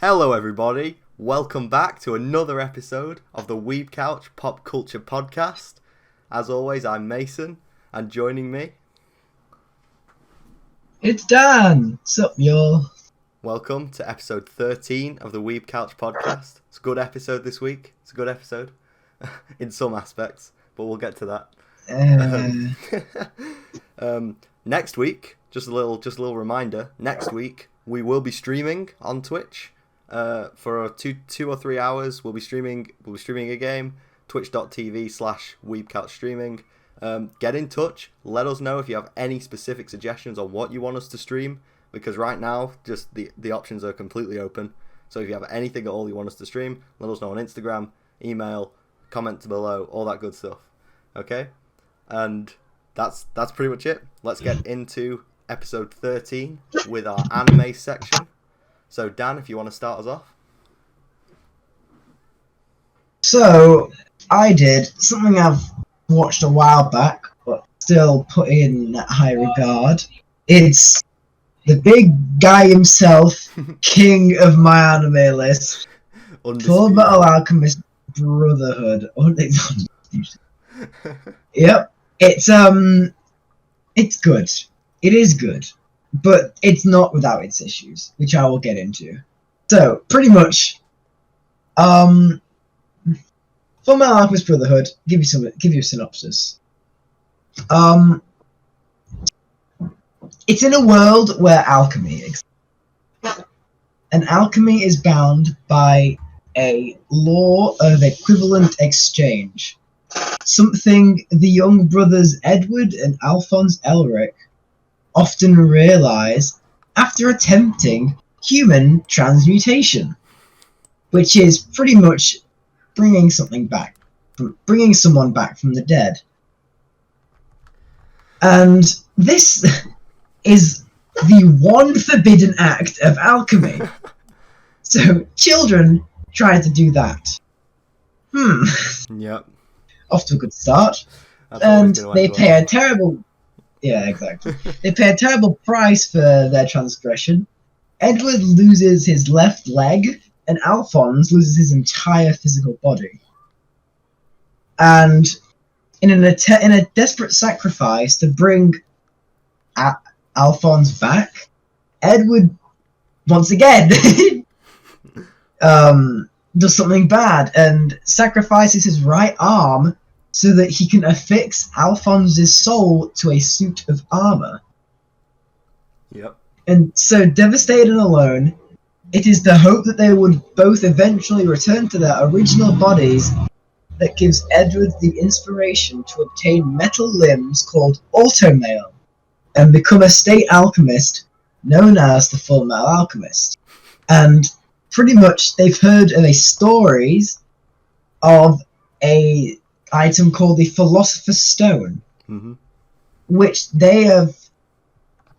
Hello everybody, welcome back to another episode of the Weeb Couch Pop Culture Podcast. As always, I'm Mason, and joining me... It's Dan! Sup, y'all? Welcome to episode 13 of the Weeb Couch Podcast. It's a good episode this week, it's a good episode, in some aspects, but we'll get to that. Next week, just a little reminder, next week we will be streaming on Twitch. For two or 3 hours, we'll be streaming a game. Twitch.tv/weebcouchstreaming. Get in touch. Let us know if you have any specific suggestions on what you want us to stream. Because right now, just the options are completely open. So if you have anything at all you want us to stream, let us know on Instagram, email, comment below, all that good stuff. Okay, and that's pretty much it. Let's get into episode 13 with our anime section. So, Dan, if you want to start us off. So, I did something I've watched a while back, but still put in high regard. It's the big guy himself, king of my anime list, Fullmetal Alchemist Brotherhood. Yep, it's good. It is good. But it's not without its issues, which I will get into. So, pretty much, Fullmetal Alchemist Brotherhood. Give you a synopsis. It's in a world where alchemy exists, and alchemy is bound by a law of equivalent exchange. Something the young brothers Edward and Alphonse Elric often realize after attempting human transmutation, which is pretty much bringing someone back from the dead. And this is the one forbidden act of alchemy. So children try to do that. Yep. Off to a good start. And they pay a terrible... Yeah, exactly. They pay a terrible price for their transgression. Edward loses his left leg, and Alphonse loses his entire physical body. And in a desperate sacrifice to bring Alphonse back, Edward, once again, does something bad and sacrifices his right arm so that he can affix Alphonse's soul to a suit of armor. Yep. And so, devastated and alone, it is the hope that they would both eventually return to their original bodies that gives Edward the inspiration to obtain metal limbs called Automail and become a state alchemist known as the Fullmetal Alchemist. And pretty much they've heard of stories of a item called the Philosopher's Stone, which they have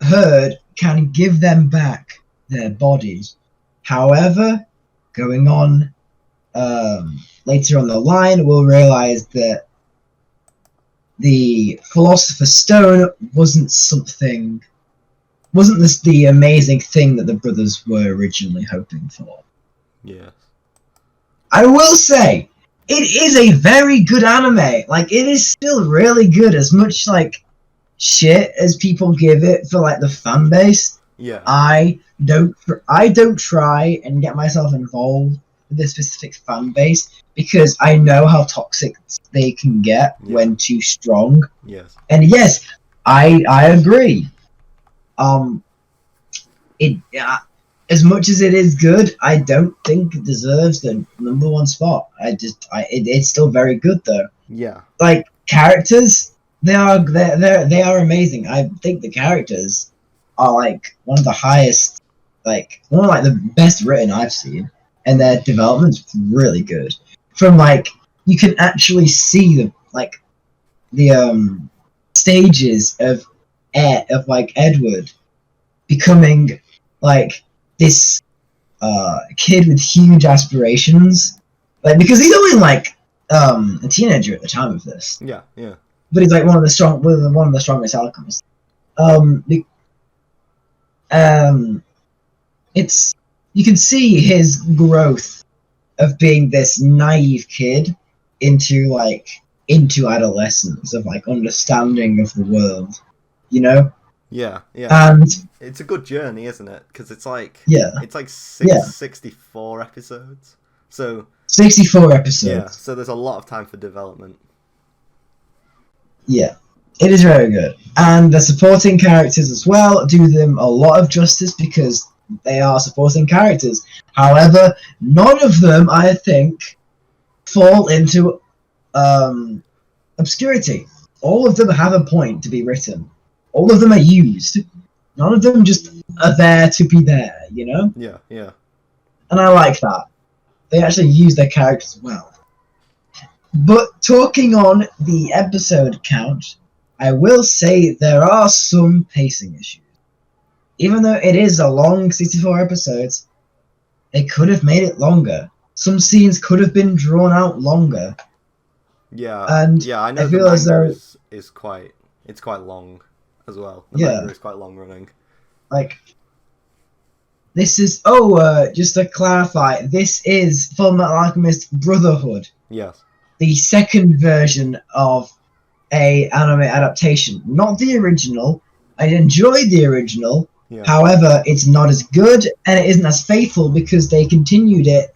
heard can give them back their bodies. However, going on later on the line, we'll realize that the Philosopher's Stone wasn't the amazing thing that the brothers were originally hoping for. Yeah. I will say, it is a very good anime. Like, it is still really good, as much, like, shit as people give it for, like, the fan base. Yeah. I don't try and get myself involved with this specific fan base because I know how toxic they can get when too strong. Yes. And yes, I agree. As much as it is good, I don't think it deserves the number one spot. It's still very good though. Yeah. Like characters, they are amazing. I think the characters are like one of the highest, like one of like the best written I've seen, and their development's really good. From like you can actually see the stages of like Edward becoming like this kid with huge aspirations, like because he's only like a teenager at the time of this. Yeah, yeah. But he's like one of the strongest alchemists. It's you can see his growth of being this naive kid into adolescence, of like understanding of the world, you know. Yeah, yeah. And it's a good journey, isn't it? Because it's like 64 episodes. So 64 episodes. Yeah, so there's a lot of time for development. Yeah, it is very good. And the supporting characters as well do them a lot of justice because they are supporting characters. However, none of them, I think, fall into obscurity. All of them have a point to be written. All of them are used. None of them just are there to be there, you know? Yeah, yeah. And I like that. They actually use their characters well. But talking on the episode count, I will say there are some pacing issues. Even though it is a long 64 episodes, they could have made it longer. Some scenes could have been drawn out longer. Yeah, and yeah, I know I feel the as manga though is quite long as well. The manga is quite long running. Like, this is just to clarify, this is Fullmetal Alchemist Brotherhood. Yes. The second version of a anime adaptation, not the original. I enjoyed the original. Yeah. However, it's not as good and it isn't as faithful because they continued it.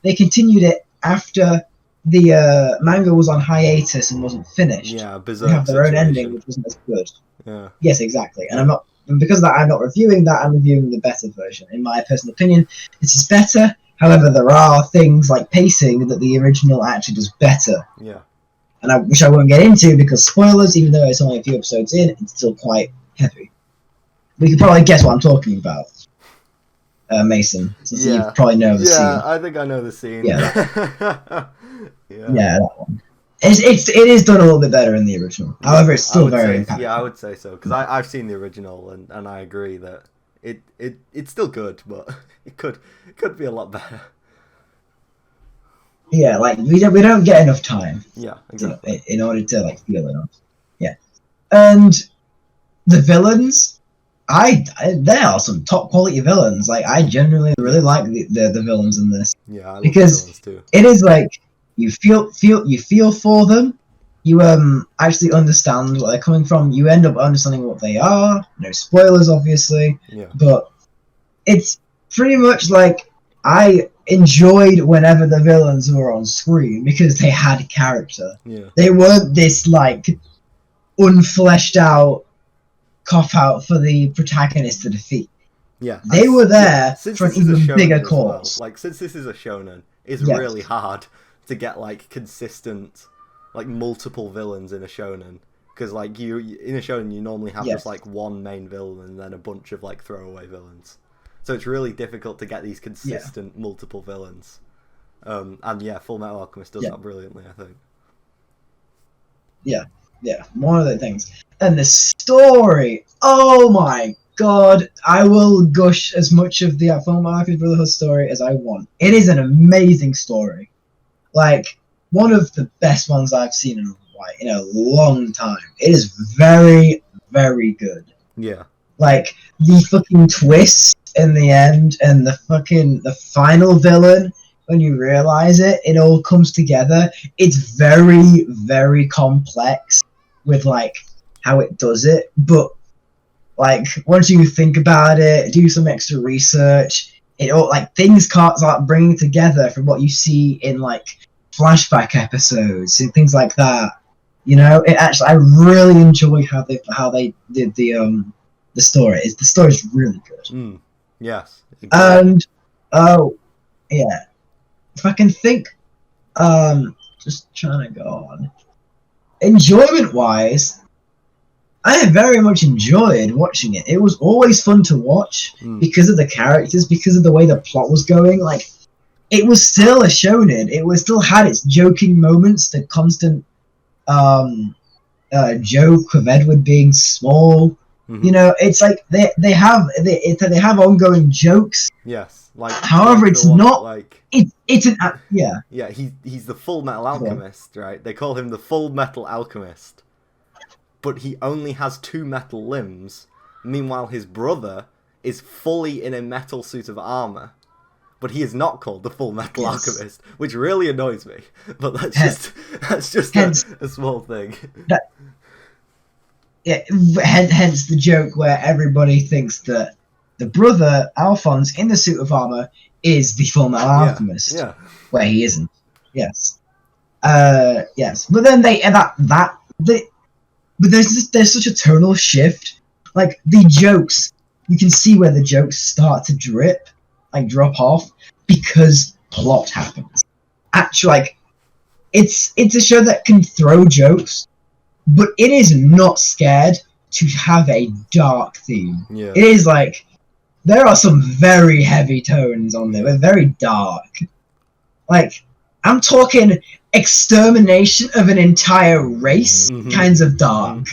They continued it after the manga was on hiatus and wasn't finished. Yeah, They have their own ending, which wasn't as good. Yeah. Yes, exactly. And because of that, I'm not reviewing that. I'm reviewing the better version. In my personal opinion, this is better. However, there are things like pacing that the original actually does better. Yeah. And which I won't get into because spoilers, even though it's only a few episodes in, it's still quite heavy. We can probably guess what I'm talking about, Mason. Since you probably know the scene. Yeah, I think I know the scene. Yeah. Yeah, that one. It is done a little bit better in the original. However, it's still very impactful. Yeah, I would say so because I've seen the original and I agree that it's still good, but it could be a lot better. Yeah, like we don't get enough time. Yeah, exactly. In order to like feel enough. Yeah, and the villains, there are some top quality villains. Like I generally really like the villains in this. Yeah, I love because the villains too. It is like you feel for them. You actually understand where they're coming from. You end up understanding what they are. No spoilers, obviously. Yeah. But it's pretty much like I enjoyed whenever the villains were on screen because they had character. Yeah. They weren't this like unfleshed out cop out for the protagonist to defeat. Yeah. They were there for an even bigger cause. Like since this is a shonen, it's really hard to get like consistent, like multiple villains in a shonen. Because like in a shonen you normally have just like one main villain and then a bunch of like throwaway villains. So it's really difficult to get these consistent multiple villains. And Fullmetal Alchemist does that brilliantly, I think. Yeah, one of the things. And the story, oh my god, I will gush as much of the Fullmetal Alchemist Brotherhood story as I want. It is an amazing story. Like, one of the best ones I've seen in a long time. It is very, very good. Yeah. Like, the fucking twist in the end and the final villain, when you realize it, it all comes together. It's very, very complex with like how it does it, but like once you think about it, do some extra research, it all like things can't start bringing together from what you see in like flashback episodes and things like that. You know, it actually I really enjoy how they did the story. The story's really good. Yes. Exactly. And if I can think, just trying to go on. Enjoyment wise, I have very much enjoyed watching it. It was always fun to watch because of the characters, because of the way the plot was going. Like, it was still a shonen. It still had its joking moments, the constant joke of Edward being small. You know, it's like they have ongoing jokes. Yes, like. However, like it's not like. It's an Yeah, he's the Fullmetal Alchemist, right? They call him the Fullmetal Alchemist, but he only has 2 metal limbs. Meanwhile, his brother is fully in a metal suit of armor. but he is not called the Full Metal Yes. Alchemist, which really annoys me. But that's just Hence- a small thing. Yeah, hence the joke where everybody thinks that the brother Alphonse in the suit of armor is the Fullmetal Alchemist, Yeah. where he isn't. Yes, yes. But then but there's such a tonal shift. Like the jokes, you can see where the jokes start to drop off because plot happens. Actually, like it's a show that can throw jokes, but it is not scared to have a dark theme. Yeah. It is like there are some very heavy tones on there. They're very dark. Like I'm talking extermination of an entire race kinds of dark.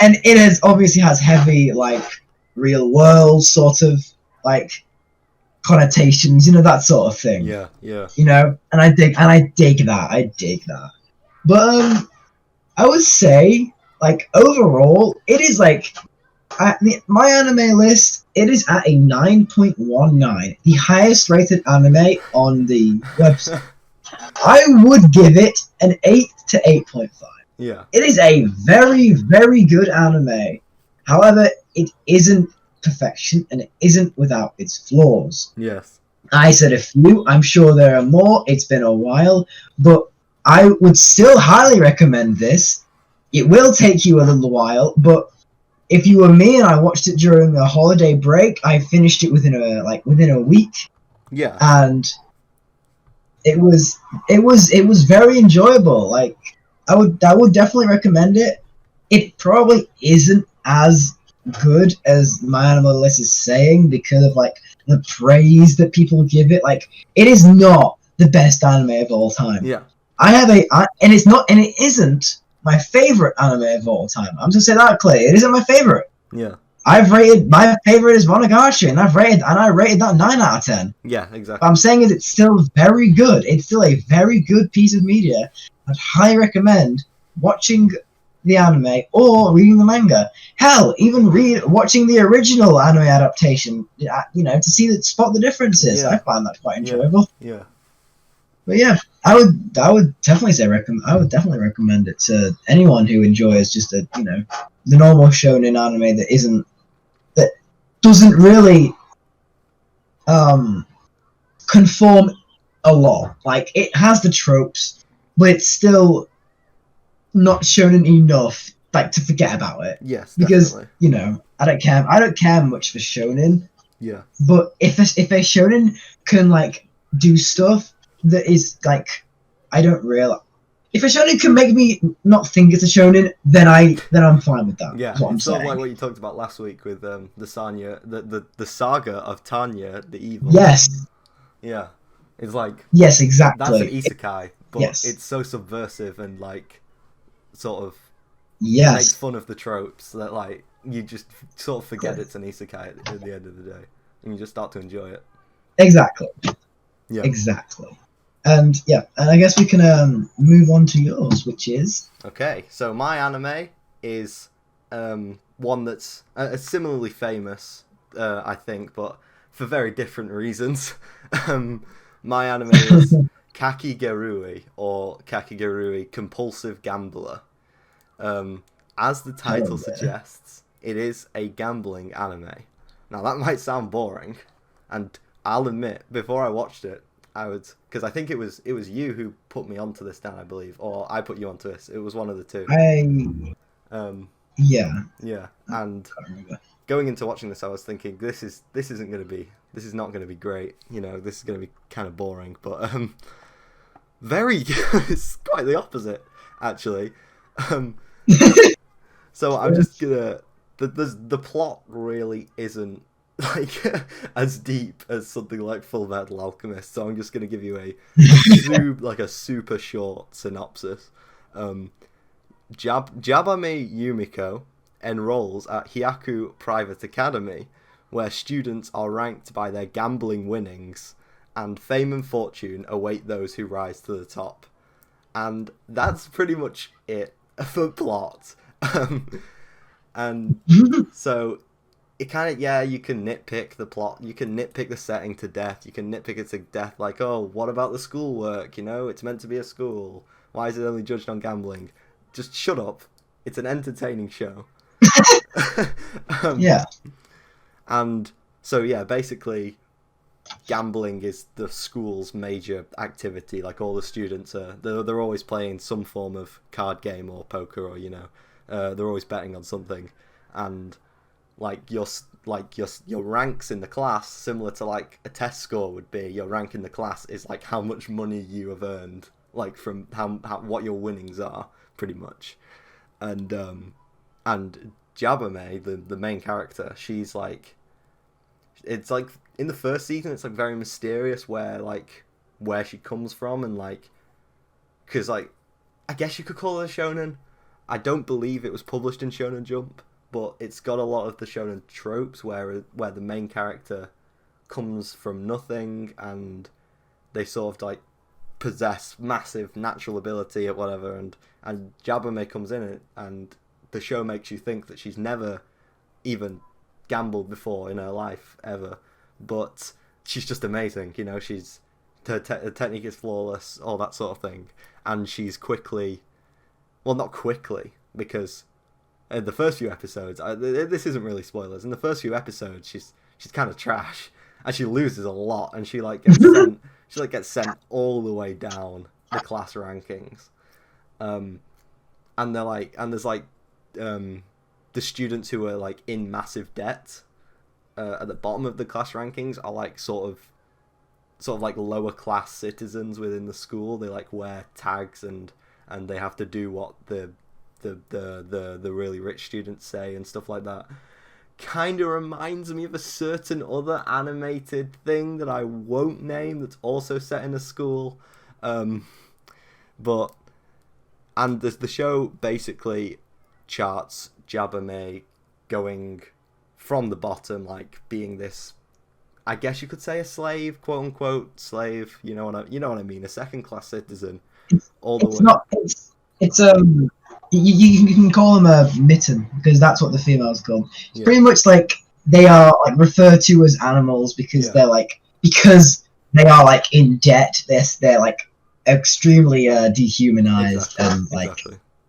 And it obviously has heavy like real world sort of like connotations, that sort of thing. Yeah. And I dig that. But I would say, like, overall, it is like my anime list. It is at a 9.19, the highest rated anime on the website. I would give it an 8 to 8.5. Yeah. It is a very, very good anime. However, it isn't perfection, and it isn't without its flaws. Yes. I said a few. I'm sure there are more. It's been a while, but I would still highly recommend this. It will take you a little while, but if you were me and I watched it during a holiday break, I finished it within a week. Yeah. And it was very enjoyable. Like I would definitely recommend it. It probably isn't as good as my anime list is saying because of like the praise that people give it. Like it is not the best anime of all time. Yeah. And it isn't my favorite anime of all time. I'm just saying that clearly. It isn't my favorite. Yeah. My favorite is Monogatari, and I rated that 9 out of 10. Yeah, exactly. What I'm saying is it's still very good. It's still a very good piece of media. I'd highly recommend watching the anime or reading the manga. Hell, even watching the original anime adaptation, to spot the differences. Yeah. I find that quite enjoyable. Yeah. But yeah, I would definitely say I would definitely recommend it to anyone who enjoys just the normal shonen anime that doesn't really conform a lot. Like it has the tropes, but it's still not shonen enough like to forget about it. Yes, because definitely. I don't care much for shonen. Yeah. But if a shonen can like do stuff that is like I don't realize. If a shonen can make me not think it's a shonen, then I'm fine with that. Yeah, That's what it's I'm sort saying. of like what you talked about last week with the saga of Tanya the Evil. Yes. Yeah, it's like yes, exactly. That's an isekai, but yes. It's so subversive and like sort of yes makes fun of the tropes that like you just sort of forget it's an isekai at the end of the day, and you just start to enjoy it. Exactly. Yeah. Exactly. And I guess we can move on to yours, which is okay. So my anime is one that's similarly famous, I think, but for very different reasons. My anime is Kakegurui, or Kakegurui Compulsive Gambler. As the title suggests, it is a gambling anime. Now that might sound boring, and I'll admit, before I watched it, because I think it was you who put me onto this, Dan, I believe, or I put you onto this. It was one of the two. Yeah, and going into watching this, I was thinking this is not gonna be great. This is gonna be kind of boring, but very it's quite the opposite, actually. So I'm just gonna the plot really isn't like as deep as something like Fullmetal Alchemist, so I'm just gonna give you a super short synopsis. Jabame Yumiko enrolls at Hyaku Private Academy, where students are ranked by their gambling winnings, and fame and fortune await those who rise to the top. And that's pretty much it for plot. And so it kind of, yeah, you can nitpick the plot, you can nitpick the setting to death, you can nitpick it to death, like, oh, what about the schoolwork, you know, it's meant to be a school, why is it only judged on gambling? Just shut up, it's an entertaining show. Yeah. And so, yeah, basically, gambling is the school's major activity, like, all the students are, they're always playing some form of card game or poker, or, you know, they're always betting on something, and like your ranks in the class, similar to like a test score would be, your rank in the class is like how much money you have earned, like from how what your winnings are, pretty much. And Jabame, the main character, she's like, it's like in the first season it's like very mysterious where she comes from, and like, because like, I guess you could call it a shonen. I don't believe it was published in Shonen Jump, but it's got a lot of the shonen tropes where the main character comes from nothing and they sort of like possess massive natural ability or whatever, and Jabame comes in it, and the show makes you think that she's never even gambled before in her life ever, but she's just amazing, you know, her technique is flawless, all that sort of thing, and she's quickly, well, not quickly, because in the first few episodes, this isn't really spoilers. In the first few episodes, she's kind of trash, and she loses a lot, and she gets sent all the way down the class rankings, and there's the students who are like in massive debt at the bottom of the class rankings are like sort of like lower class citizens within the school. They like wear tags and they have to do what the really rich students say and stuff like that. Kind of reminds me of a certain other animated thing that I won't name that's also set in a school. The show basically charts Jabame going from the bottom, like being this, I guess you could say, a slave, quote unquote slave. You know what I mean? A second class citizen. You can call them a mitten, because that's what the female's called. It's Yeah. pretty much like they are like referred to as animals because they're like, because they are like in debt. They're like extremely dehumanized, and like,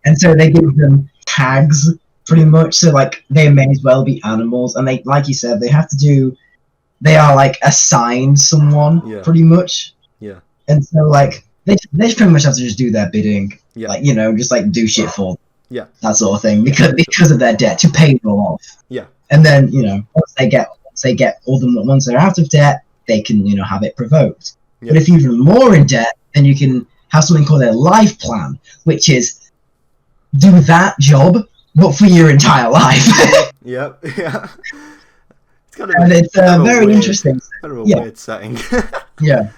and so they give them tags pretty much. So like they may as well be animals, and they, like you said, they are like assigned someone pretty much. Yeah. And so like they pretty much have to just do their bidding. Yeah. Like, you know, just like do shit for them. Yeah. That sort of thing. Because of their debt, to pay it all off. Yeah. And then, you know, once they're out of debt, they can, you know, have it provoked. Yeah. But if you're even more in debt, then you can have something called a life plan, which is do that job, but for your entire life. Yep. Yeah. It's very interesting. Kind of a weird setting. Yeah.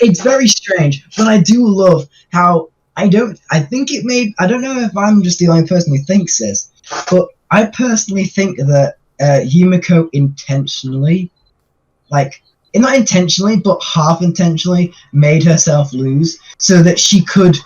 It's very strange, but I do love how I don't know if I'm just the only person who thinks this, but I personally think that Yumiko intentionally, like, not intentionally, but half intentionally made herself lose so that she could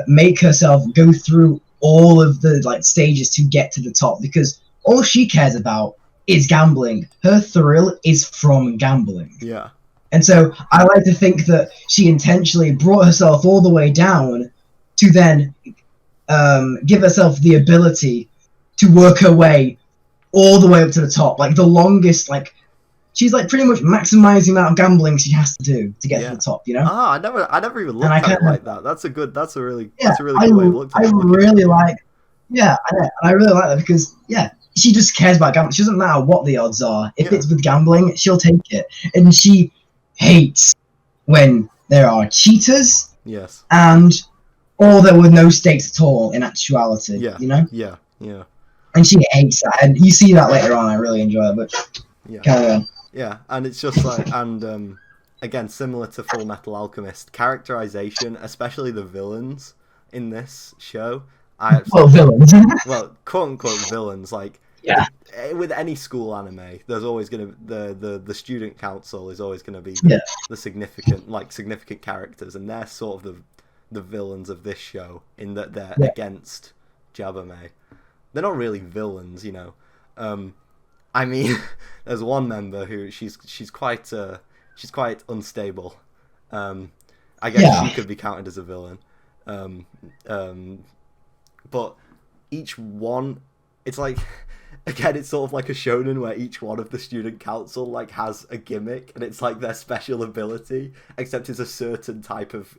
make herself go through all of the like stages to get to the top, because all she cares about is gambling. Her thrill is from gambling. Yeah. And so I like to think that she intentionally brought herself all the way down to then give herself the ability to work her way all the way up to the top. Like the longest, like she's like pretty much maximizing the amount of gambling she has to do to get to the top, you know? I never even looked at it like that. That's a really good way to look at it. I really like that because she just cares about gambling. She doesn't matter what the odds are. If it's with gambling, she'll take it. And she hates when there are cheaters. Yes. Or there were no stakes at all in actuality. Yeah. You know? Yeah. Yeah. And she hates that. And you see that later on. I really enjoy it. But carry on. Yeah, and it's just like, and again, similar to Fullmetal Alchemist, characterization, especially the villains in this show. Villains. Well, quote unquote villains, like. Yeah. With any school anime, there's always gonna the student council is always gonna be the significant characters, and they're sort of the villains of this show in that they're against Jabame. They're not really villains, you know. I mean, there's one member who she's quite unstable. I guess she could be counted as a villain. But each one, it's like, again, it's sort of like a shonen where each one of the student council like has a gimmick, and it's like their special ability, except it's a certain type of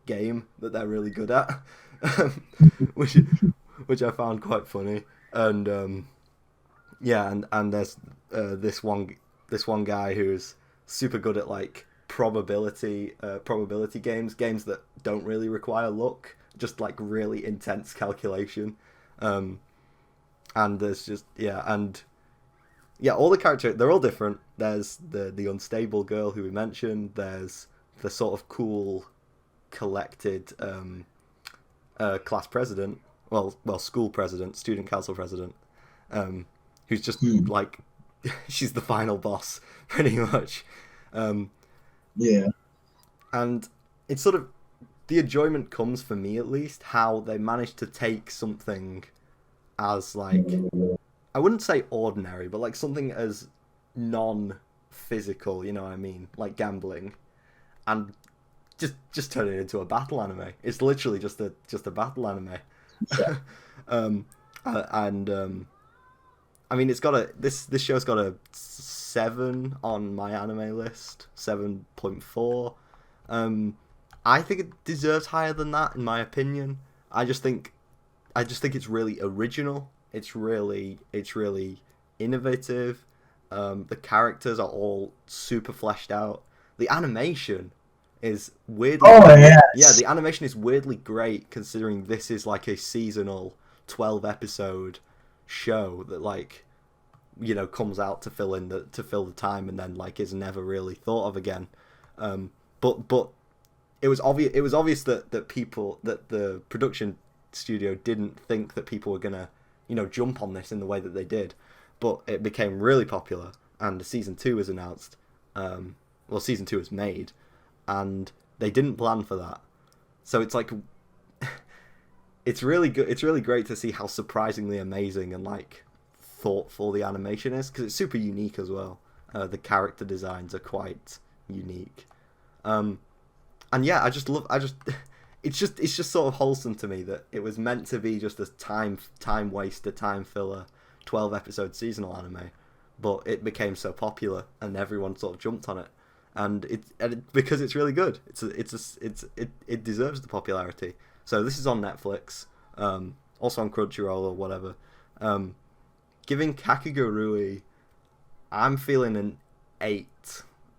game that they're really good at, which I found quite funny. And yeah, and there's this one guy who's super good at like probability games that don't really require luck, just like really intense calculation. And there's just all the characters, they're all different. There's the unstable girl who we mentioned. There's the sort of cool, collected class president, well school president, student council president, who's just like she's the final boss pretty much. Yeah. And it's sort of, the enjoyment comes, for me at least, how they managed to take something as like, I wouldn't say ordinary, but like something as non-physical, you know what I mean, like gambling, and just turn it into a battle anime. It's literally just a battle anime. Yeah. I mean, it's got this show's got a 7 on my anime list, 7.4. I think it deserves higher than that, in my opinion. I just think it's really original. It's really innovative. The characters are all super fleshed out. The animation is weirdly... Oh, yes. Yeah, the animation is weirdly great, considering this is like a seasonal 12-episode show that, like, you know, comes out to fill the time and then like is never really thought of again. But it was obvious that the production studio didn't think that people were gonna, you know, jump on this in the way that they did. But it became really popular, and season 2 was announced. Season 2 was made, and they didn't plan for that. So it's like, it's really good. It's really great to see how surprisingly amazing and like thoughtful the animation is, because it's super unique as well. The character designs are quite unique. And yeah, it's just sort of wholesome to me that it was meant to be just a time waster, time filler, 12-episode seasonal anime, but it became so popular and everyone sort of jumped on it, and because it's really good. It deserves the popularity. So this is on Netflix, also on Crunchyroll or whatever. Giving Kakegurui, I'm feeling an 8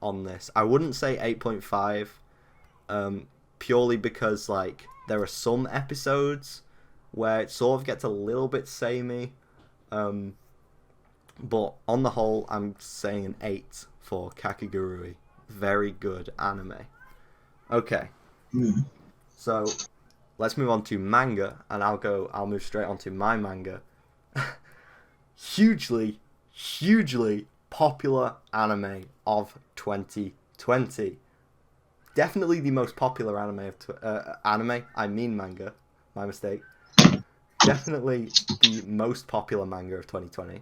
on this. I wouldn't say 8.5, purely because like there are some episodes where it sort of gets a little bit samey, but on the whole, I'm saying an 8 for Kakegurui. Very good anime. Okay, so let's move on to manga, and I'll move straight on to my manga. Hugely popular anime of 2020. Definitely the most popular anime of I mean manga. My mistake. Definitely the most popular manga of 2020.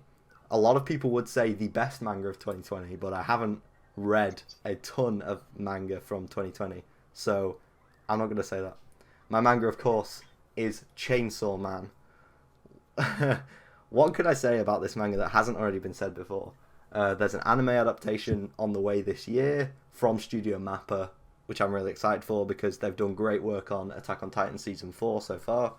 A lot of people would say the best manga of 2020, but I haven't read a ton of manga from 2020, so I'm not going to say that. My manga, of course, is Chainsaw Man. What could I say about this manga that hasn't already been said before? There's an anime adaptation on the way this year from Studio Mappa, which I'm really excited for because they've done great work on Attack on Titan Season 4 so far.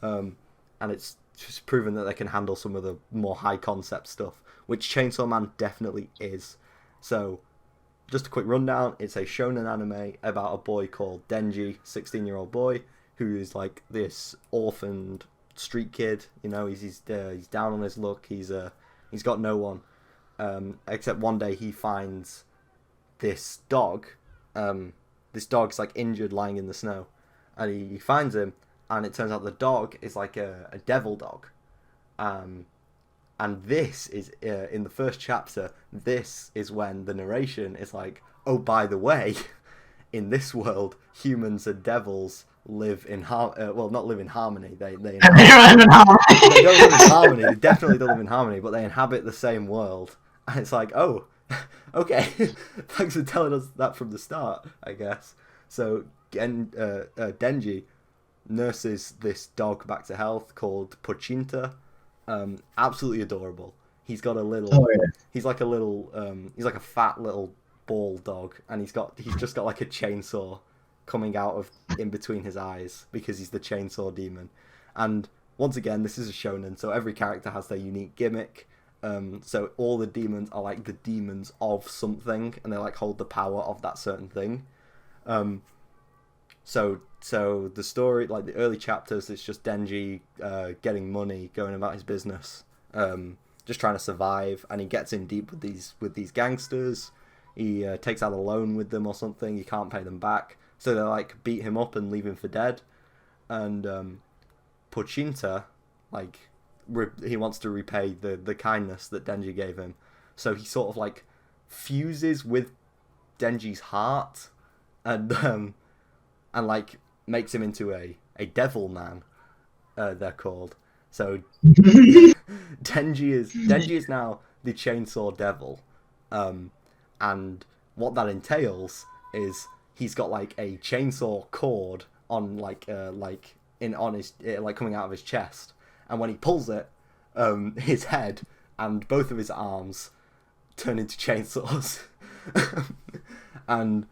And it's just proven that they can handle some of the more high-concept stuff, which Chainsaw Man definitely is. So, just a quick rundown. It's a shonen anime about a boy called Denji, 16-year-old boy, who is like this orphaned street kid. You know, he's down on his luck. He's got no one, except one day he finds this dog. This dog's like injured, lying in the snow, and he finds him, and it turns out the dog is like a devil dog. And this is in the first chapter. This is when the narration is like, oh, by the way, in this world, humans and devils live in not live in harmony. They They don't live in harmony. they don't live in harmony. They definitely don't live in harmony, but they inhabit the same world. And it's like, oh, okay, thanks for telling us that from the start, I guess. So Denji nurses this dog back to health called Pochinta. Absolutely adorable. He's got a little. Oh, yeah. He's like a little. He's like a fat little ball dog, and he's just got like a chainsaw coming out of in between his eyes because he's the chainsaw demon. And once again, this is a shonen, so every character has their unique gimmick. So all the demons are like the demons of something, and they like hold the power of that certain thing. So the story, like the early chapters, it's just Denji getting money, going about his business, just trying to survive, and he gets in deep with these gangsters. He takes out a loan with them or something. He can't pay them back, so they like beat him up and leave him for dead. And Pochinta, like, he wants to repay the kindness that Denji gave him, so he sort of like fuses with Denji's heart, and like makes him into a devil man. They're called. So Denji is now the chainsaw devil, and what that entails is he's got like a chainsaw cord on coming out of his chest, and when he pulls it, his head and both of his arms turn into chainsaws. And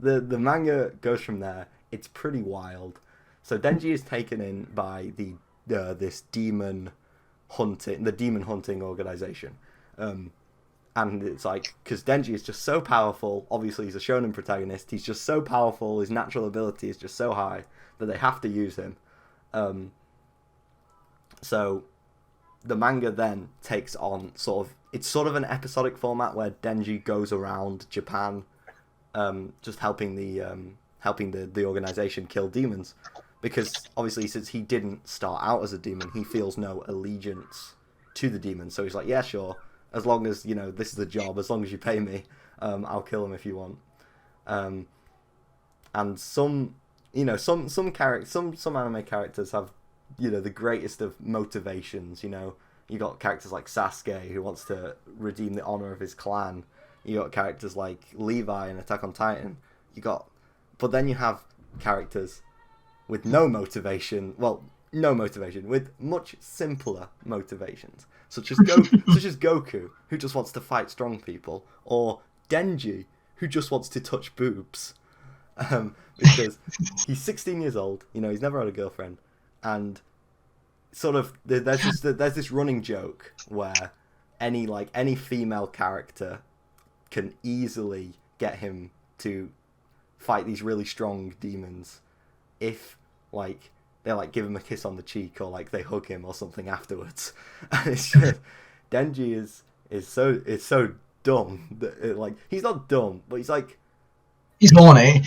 the manga goes from there. It's pretty wild. So Denji is taken in by this demon hunting organization, and it's like, because Denji is just so powerful. Obviously, he's a shonen protagonist. He's just so powerful. His natural ability is just so high that they have to use him. So the manga then takes on it's sort of an episodic format where Denji goes around Japan, just helping the organization kill demons, because obviously since he didn't start out as a demon, he feels no allegiance to the demons. So he's like, yeah, sure, as long as this is the job, as long as you pay me, I'll kill him if you want. And some anime characters have the greatest of motivations. You got characters like Sasuke, who wants to redeem the honor of his clan. You got characters like Levi in Attack on Titan. But then you have characters with no motivation, with much simpler motivations, such as Goku, who just wants to fight strong people, or Denji, who just wants to touch boobs, because he's 16 years old. He's never had a girlfriend, and sort of there's this running joke where any female character can easily get him to fight these really strong demons if they give him a kiss on the cheek, or they hug him or something afterwards. And it's just, Denji is so dumb that he's not dumb, but he's horny.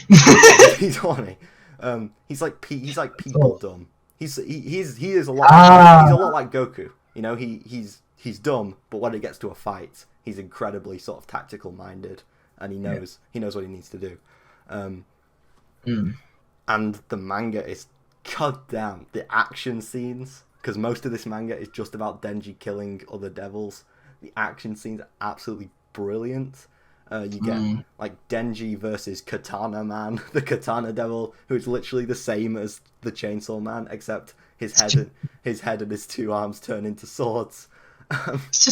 He's horny. He's like people dumb. He is a lot. He's a lot like Goku. He's dumb, but when it gets to a fight, he's incredibly sort of tactical minded, and he knows what he needs to do. And the manga is, goddamn, the action scenes, because most of this manga is just about Denji killing other devils. The action scenes are absolutely brilliant. You get Denji versus Katana Man, the Katana Devil, who's literally the same as the Chainsaw Man, except his head and his two arms turn into swords. It's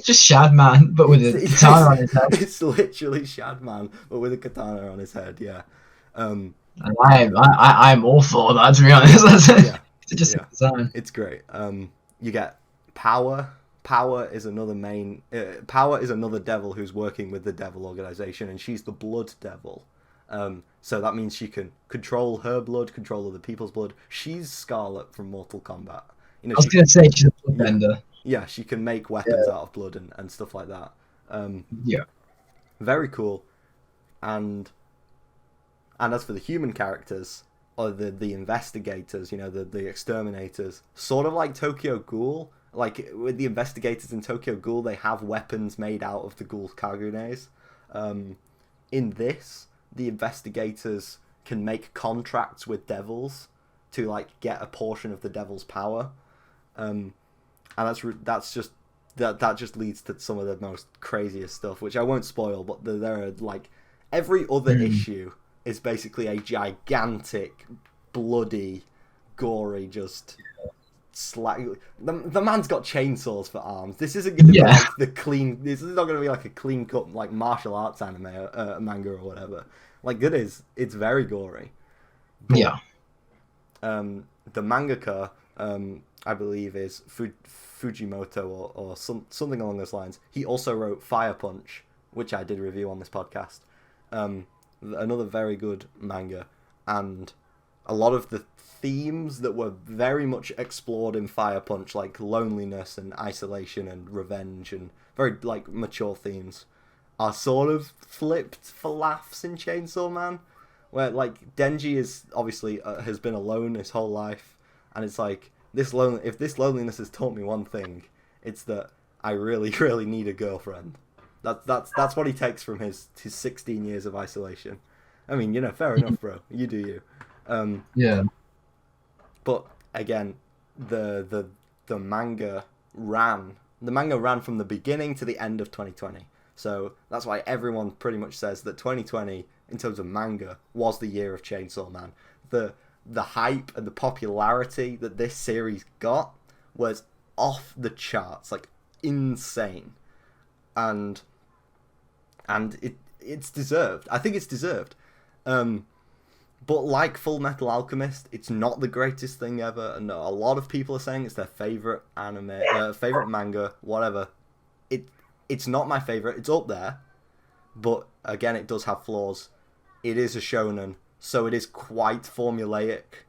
just Shad Man, but with a katana on his head. It's literally Shad Man, but with a katana on his head. Yeah. And I'm all for that, to be honest. It's just a design. It's great. You get Power. Power is another devil who's working with the devil organization, and she's the blood devil. So that means she can control her blood, control other people's blood. She's Scarlet from Mortal Kombat. I was going to say she's a bloodbender. Yeah, she can make weapons out of blood and stuff like that. Very cool. And as for the human characters, or the investigators, the exterminators, sort of like Tokyo Ghoul. With the investigators in Tokyo Ghoul, they have weapons made out of the ghoul's kagunes. in this, the investigators can make contracts with devils to like get a portion of the devil's power, and that just leads to some of the most craziest stuff, which I won't spoil. But there are like every other issue is basically a gigantic, bloody, gory, just the man's got chainsaws for arms. This isn't going to be like the clean. This is not going to be like a clean cut like martial arts anime, manga or whatever. Like it's very gory. But, the mangaka, I believe, is Fujimoto or something along those lines. He also wrote Fire Punch, which I did review on this podcast. Another very good manga, and a lot of the themes that were very much explored in Fire Punch, like loneliness and isolation and revenge and very like mature themes, are sort of flipped for laughs in Chainsaw Man, where like Denji is obviously has been alone his whole life, and it's like if this loneliness has taught me one thing, it's that I really really need a girlfriend. That's what he takes from his 16 years of isolation. I mean, fair enough, bro. You do you. But again, the manga ran from the beginning to the end of 2020. So that's why everyone pretty much says that 2020, in terms of manga, was the year of Chainsaw Man. The hype and the popularity that this series got was off the charts, like insane, and it's deserved. I think it's deserved. But like Fullmetal Alchemist, it's not the greatest thing ever, and a lot of people are saying it's their favorite favorite manga, whatever. It's not my favorite. It's up there, but again, it does have flaws. It is a shonen, so it is quite formulaic,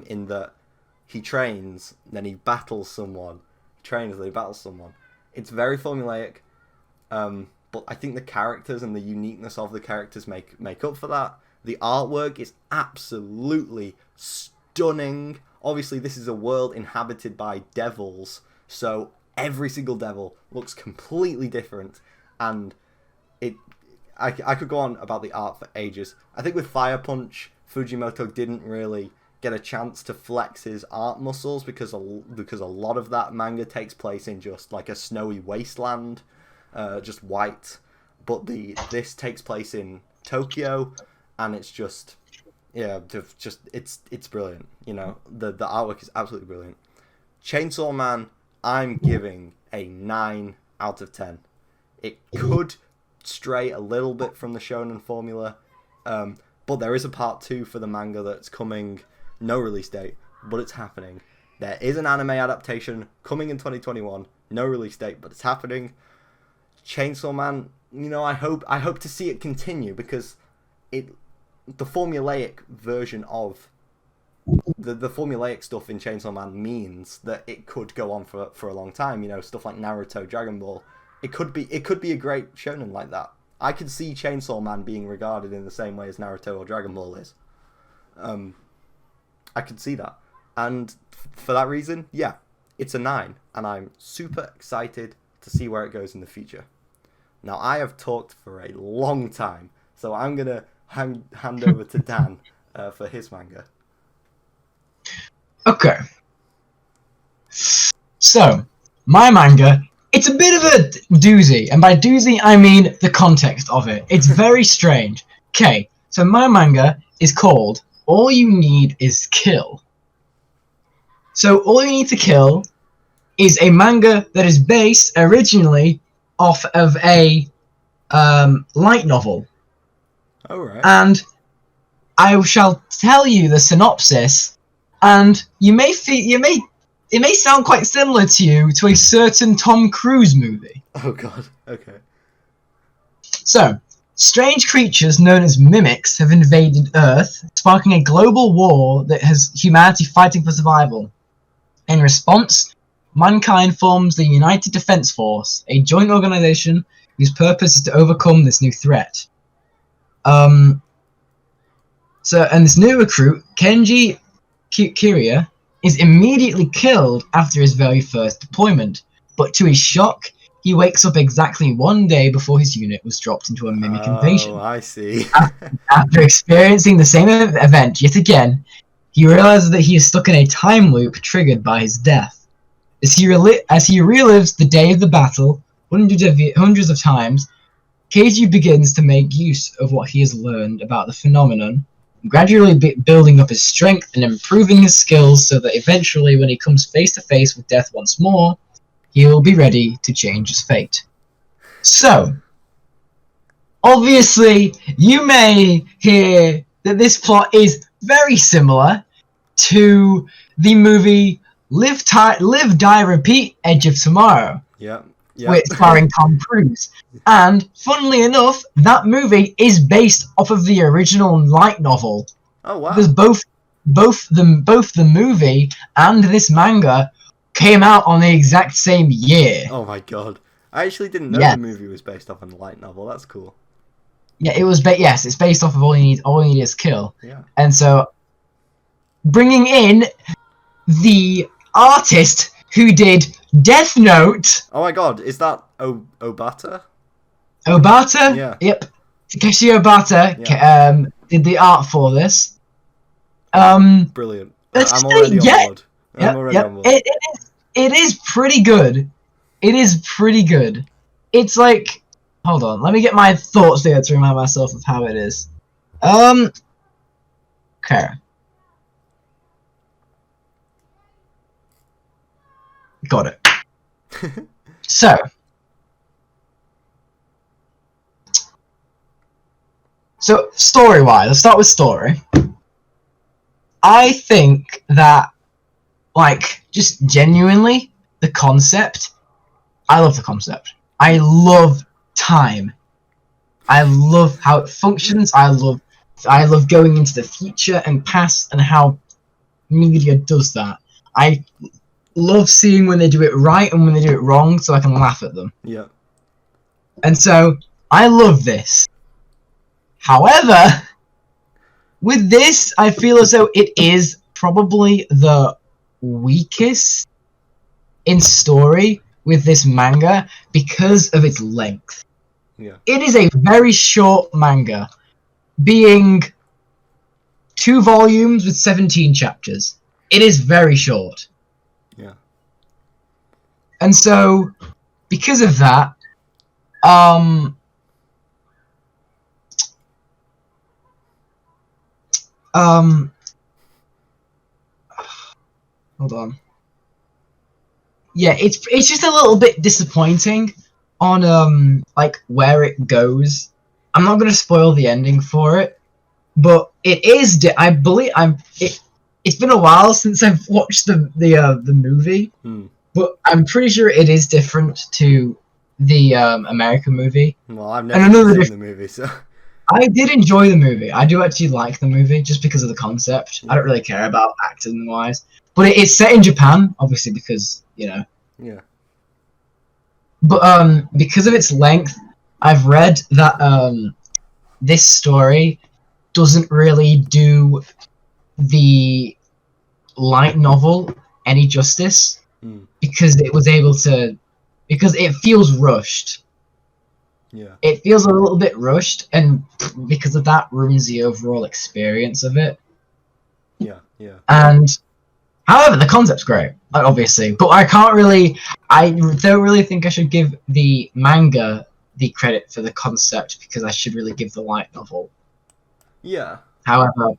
in that he trains, then he battles someone. He trains, then he battles someone. It's very formulaic, but I think the characters and the uniqueness of the characters make up for that. The artwork is absolutely stunning. Obviously, this is a world inhabited by devils, so every single devil looks completely different, and I could go on about the art for ages. I think with Fire Punch, Fujimoto didn't really get a chance to flex his art muscles because a lot of that manga takes place in just like a snowy wasteland, just white. But this takes place in Tokyo. And it's just, it's brilliant. The artwork is absolutely brilliant. Chainsaw Man, I'm giving a 9 out of 10. It could stray a little bit from the shonen formula, but there is a part 2 for the manga that's coming. No release date, but it's happening. There is an anime adaptation coming in 2021. No release date, but it's happening. Chainsaw Man, I hope to see it continue, because the formulaic version of the formulaic stuff in Chainsaw Man means that it could go on for a long time. Stuff like Naruto, Dragon Ball. It could be a great shonen like that. I could see Chainsaw Man being regarded in the same way as Naruto or Dragon Ball is. I could see that, and for that reason, it's a 9, and I'm super excited to see where it goes in the future. Now, I have talked for a long time, so I'm gonna hand over to Dan for his manga. Okay. So, my manga, it's a bit of a doozy, and by doozy I mean the context of it. It's very strange. Okay, so my manga is called All You Need Is Kill. So, All You Need to Kill is a manga that is based originally off of a light novel. All right. And I shall tell you the synopsis, and it may sound quite similar to a certain Tom Cruise movie. Oh god. Okay. So, strange creatures known as mimics have invaded Earth, sparking a global war that has humanity fighting for survival. In response, mankind forms the United Defense Force, a joint organization whose purpose is to overcome this new threat. And this new recruit, Kenji Kiria, is immediately killed after his very first deployment, but to his shock, he wakes up exactly 1 day before his unit was dropped into a mimic invasion. Oh, I see. After experiencing the same event yet again, he realizes that he is stuck in a time loop triggered by his death. As he relives the day of the battle hundreds of times, Keiji begins to make use of what he has learned about the phenomenon, gradually building up his strength and improving his skills so that eventually, when he comes face to face with death once more, he will be ready to change his fate. So, obviously, you may hear that this plot is very similar to the movie Live, Die, Repeat, Edge of Tomorrow. Yeah. With starring Tom Cruise. And, funnily enough, that movie is based off of the original light novel. Oh, wow. Because both the movie and this manga came out on the exact same year. Oh my god. I actually didn't know the movie was based off on a light novel. That's cool. Yeah, it was yes, it's based off of All You Need Is Kill. Yeah. And so bringing in the artist who did Death Note. Oh my god, is that Obata? Obata? Yeah. Yep. Takeshi Obata did the art for this. Brilliant. I'm already on board. I'm already on board. It is pretty good. It is pretty good. It's like, hold on, let me get my thoughts together to remind myself of how it is. Okay. Got it. So, story-wise, let's start with story. I think that, like, just genuinely, the concept, I love the concept. I love time. I love how it functions. I love going into the future and past and how media does that. I love seeing when they do it right and when they do it wrong, so I can laugh at them. Yeah. And so I love this. However, with this, I feel as though it is probably the weakest in story with this manga because of its length. Yeah. It is a very short manga, being 2 volumes with 17 chapters. It is very short. Yeah. And so, because of that, hold on. Yeah, it's just a little bit disappointing on like where it goes. I'm not gonna spoil the ending for it, but it is. I believe it's been a while since I've watched the movie, but I'm pretty sure it is different to the American movie. Well, I've never seen the movie, so. I did enjoy the movie. I do actually like the movie just because of the concept. I don't really care about acting wise, but it's set in Japan, obviously, because you know. Yeah. But because of its length, I've read that this story doesn't really do the light novel any justice because it feels rushed. Yeah. It feels a little bit rushed, and because of that, ruins the overall experience of it. Yeah, yeah. And however, the concept's great, obviously, but I don't really think I should give the manga the credit for the concept because I should really give the light novel. Yeah. However,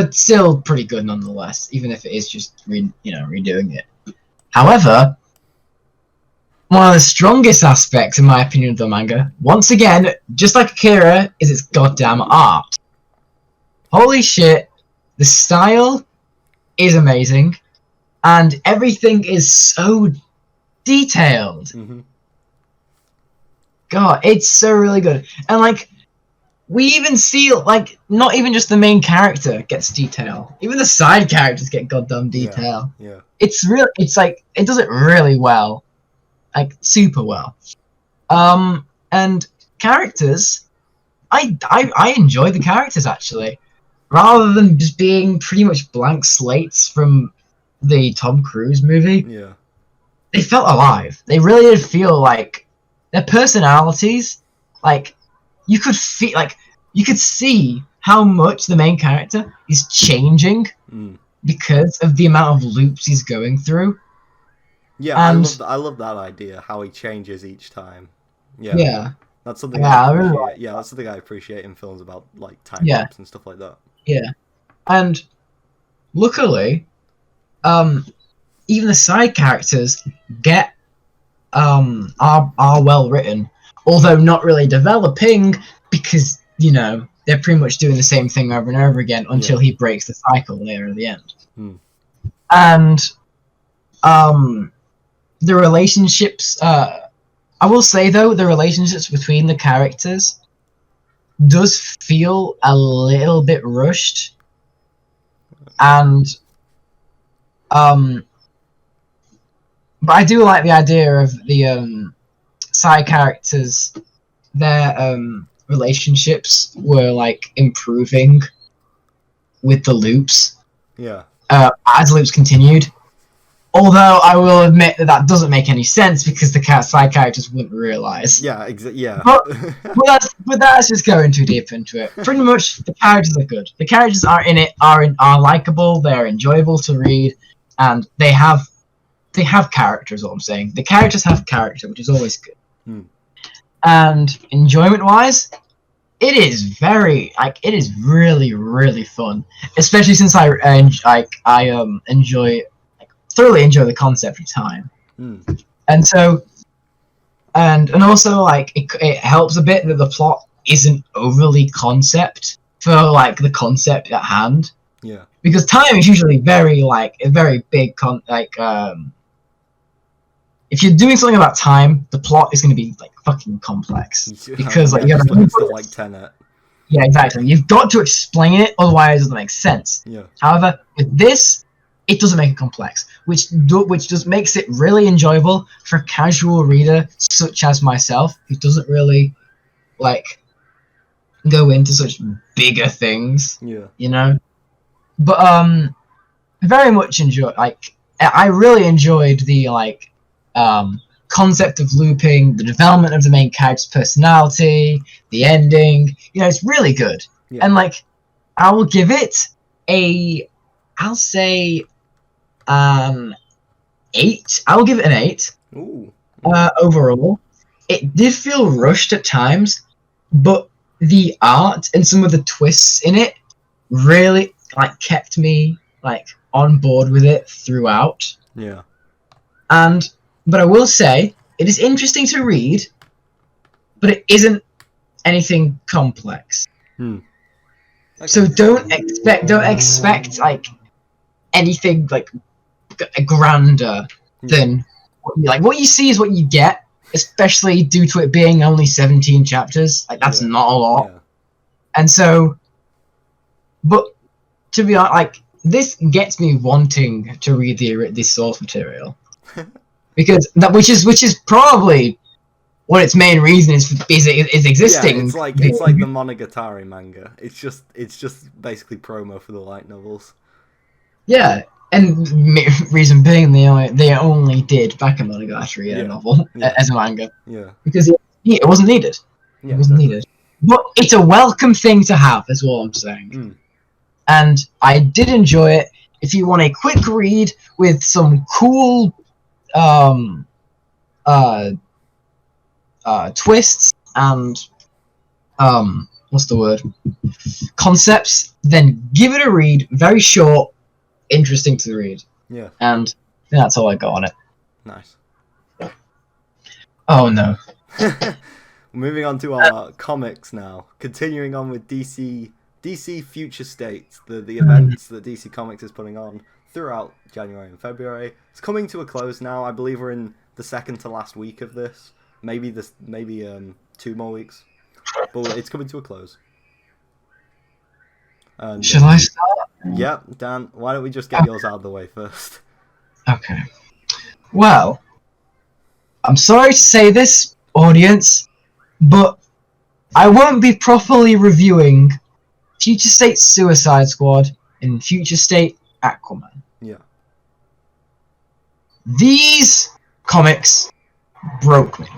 it's still pretty good nonetheless, even if it is just redoing it. However, one of the strongest aspects, in my opinion, of the manga, once again, just like Akira, is its goddamn art. Holy shit, the style is amazing, and everything is so detailed. Mm-hmm. God, it's so really good. And, like, we even see, like, not even just the main character gets detail. Even the side characters get goddamn detail. Yeah. It's like, it does it really well. Like, super well. And characters, I enjoy the characters, actually. Rather than just being pretty much blank slates from the Tom Cruise movie. Yeah. they felt alive. They really did feel like their personalities, like you could feel, like you could see how much the main character is changing because of the amount of loops he's going through. Yeah, And I love that idea, how he changes each time. yeah. That's something Yeah, I I really appreciate. like That's something I appreciate in films about like time Yeah. loops and stuff like that. Yeah. And luckily, even the side characters are well written, although not really developing because, you know, they're pretty much doing the same thing over and over again until he breaks the cycle near the end. And the relationships, I will say though, the relationships between the characters does feel a little bit rushed, and but I do like the idea of the side characters, their relationships were like improving with the loops. Yeah. As loops continued. Although I will admit that doesn't make any sense because the side characters wouldn't realize. Yeah, yeah. But that's just going too deep into it. Pretty much, the characters are good. The characters are in it are likable. They're enjoyable to read, and they have character. Is what I'm saying. The characters have character, which is always good. And enjoyment-wise, it is it is really fun, especially since I thoroughly enjoy the concept of time. And so and also like it helps a bit that the plot isn't overly concept for like the concept at hand. Yeah. Because time is usually very like a very big if you're doing something about time, the plot is going to be like fucking complex because like you have stuff like Tenet. Yeah, exactly. You've got to explain it, otherwise it doesn't make sense. Yeah. However, with this, it doesn't make it complex, which just makes it really enjoyable for a casual reader such as myself, who doesn't really like go into such bigger things. Yeah. You know, but very much enjoy. Like, I really enjoyed the like concept of looping, the development of the main character's personality, the ending. You know, it's really good. Yeah. And like, I will give it I'll say 8. I will give it an 8. Ooh. Overall, it did feel rushed at times, but the art and some of the twists in it really like kept me like on board with it throughout. Yeah. But I will say it is interesting to read, but it isn't anything complex. Okay. So don't expect like anything like grander than what you see is what you get, especially due to it being only 17 chapters. Like that's not a lot. Yeah. And so, but to be honest, like this gets me wanting to read the source material because which is probably what its main reason is existing. Yeah, it's like the Monogatari manga. It's just basically promo for the light novels. Yeah, and reason being they only did Bakemonogatari novel as a manga. Yeah. Because it wasn't needed. Yeah, it wasn't needed. But it's a welcome thing to have, is what I'm saying. And I did enjoy it. If you want a quick read with some cool twists and what's the word? Concepts, then give it a read. Very short, interesting to read. Yeah. And that's all I got on it. Nice. Oh no. Moving on to our comics now. Continuing on with DC Future State, the events that DC Comics is putting on throughout January and February. It's coming to a close now. I believe we're in the second to last week of this. Maybe 2 more weeks. But it's coming to a close. And, should I start? Yeah, Dan, why don't we just get yours out of the way first? Okay. Well, I'm sorry to say this, audience, but I won't be properly reviewing Future State Suicide Squad and Future State Aquaman. Yeah. These comics broke me.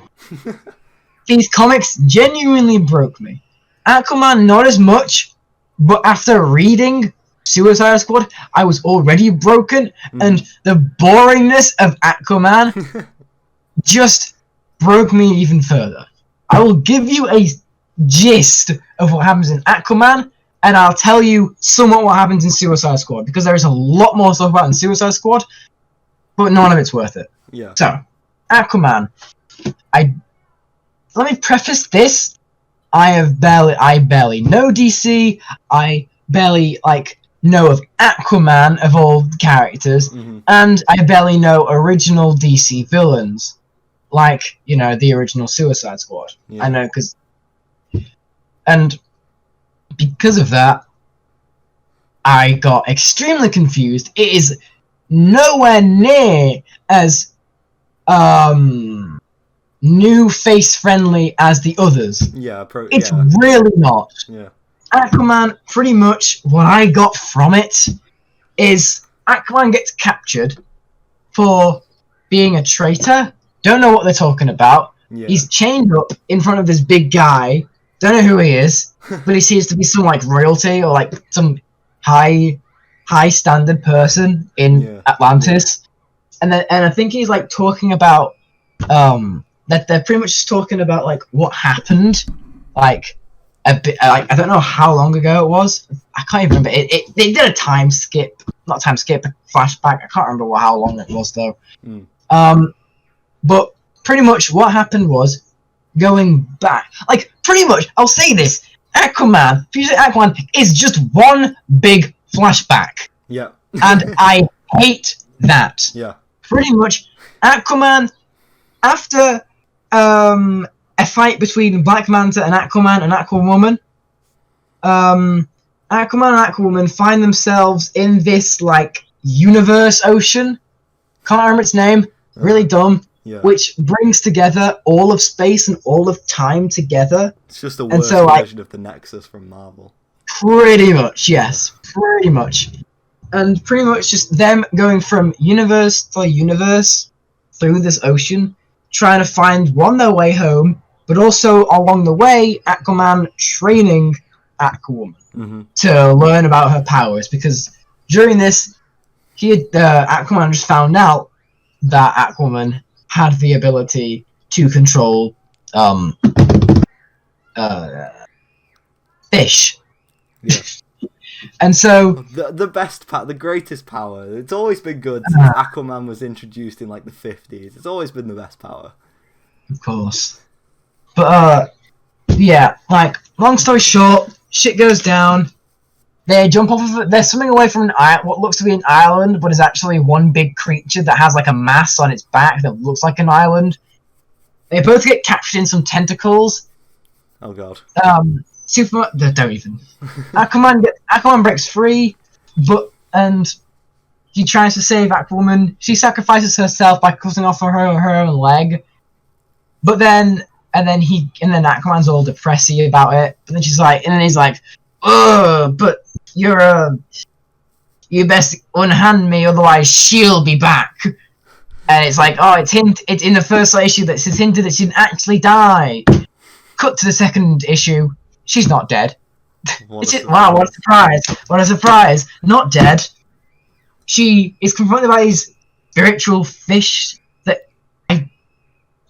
These comics genuinely broke me. Aquaman, not as much, but after reading Suicide Squad, I was already broken, and the boringness of Aquaman just broke me even further. I will give you a gist of what happens in Aquaman, and I'll tell you somewhat what happens in Suicide Squad, because there is a lot more stuff about in Suicide Squad, but none of it's worth it. Yeah. So, Aquaman. Let me preface this. I barely know DC. I barely know of Aquaman of all characters, and I barely know original DC villains, the original Suicide Squad. Yeah. I know because of that, I got extremely confused. It is nowhere near as new face friendly as the others. Yeah, it's really not. Yeah. Aquaman, pretty much what I got from it is Aquaman gets captured for being a traitor. Don't know what they're talking about. Yeah. He's chained up in front of this big guy. Don't know who he is, but he seems to be some royalty or some high standard person in Atlantis. Yeah. And I think he's talking about that they're pretty much just talking about what happened a bit. I don't know how long ago it was. I can't even remember. They did a time skip, not time skip, a flashback. I can't remember how long it was though. But pretty much what happened was going back. Pretty much, I'll say this: Aquaman, Future Aquaman, is just one big flashback. Yeah. And I hate that. Yeah. Pretty much, Aquaman, after a fight between Black Manta and Aquaman and Aquawoman, Aquaman and Aquawoman find themselves in this universe ocean. Can't remember its name. Really dumb. Yeah. Which brings together all of space and all of time together. It's just the worst version of the Nexus from Marvel. Pretty much, yes. Pretty much. And pretty much just them going from universe to universe through this ocean, trying to find, their way home, but also along the way, Aquaman training Aquawoman to learn about her powers, because during this, Aquaman just found out that Aquaman had the ability to control fish. Yeah. And so the best the greatest power. It's always been good since Aquaman was introduced in the 50s. It's always been the best power. Of course. But yeah, long story short, shit goes down. They jump off of it. They're swimming away from what looks to be an island, but is actually one big creature that has a mass on its back that looks like an island. They both get captured in some tentacles. Oh god. Superman, don't even. Aquaman breaks free, and he tries to save Aquawoman. She sacrifices herself by cutting off her own leg. But then Aquaman's all depressy about it. And then he's like, "Ugh, but you best unhand me, otherwise she'll be back." And it's it's in the first issue that it's hinted that she didn't actually die. Cut to the second issue. She's not dead. Wow, what a surprise. What a surprise. Not dead. She is confronted by these spiritual fish that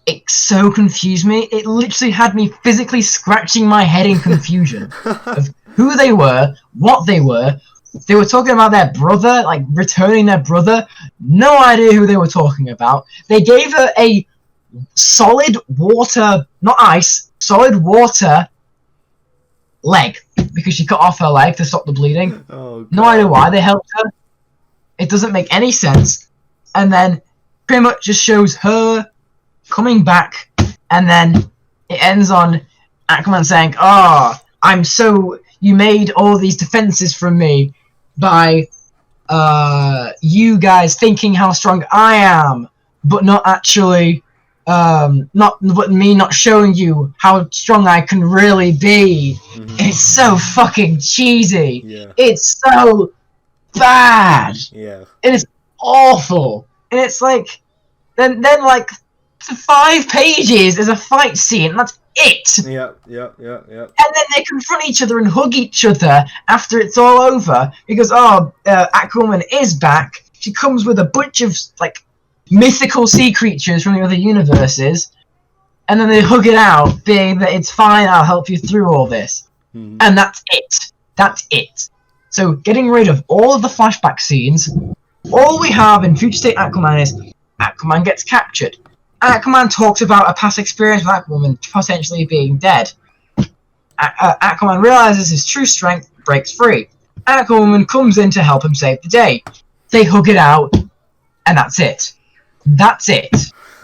it so confused me. It literally had me physically scratching my head in confusion of who they were, what they were. They were talking about their brother, returning their brother. No idea who they were talking about. They gave her a solid water, not ice, solid water leg, because she cut off her leg to stop the bleeding. Oh, no idea why they helped her. It doesn't make any sense. And then pretty much just shows her coming back, and then it ends on Aquaman saying, you made all these defenses from me by you guys thinking how strong I am, but not actually not showing you how strong I can really be. It's so fucking cheesy. Yeah. It's so bad. Yeah. It is awful. And it's Then like 5 pages is a fight scene, and that's it. Yep. And then they confront each other and hug each other after it's all over because Aquaman is back. She comes with a bunch of like mythical sea creatures from the other universes, and then they hug it out, being that it's fine. I'll help you through all this, and that's it. That's it. So getting rid of all of the flashback scenes, all we have in Future State Aquaman is Aquaman gets captured. Aquaman talks about a past experience with Aquaman potentially being dead. Aquaman realizes his true strength, breaks free. Aquaman comes in to help him save the day. They hug it out, and that's it. That's it.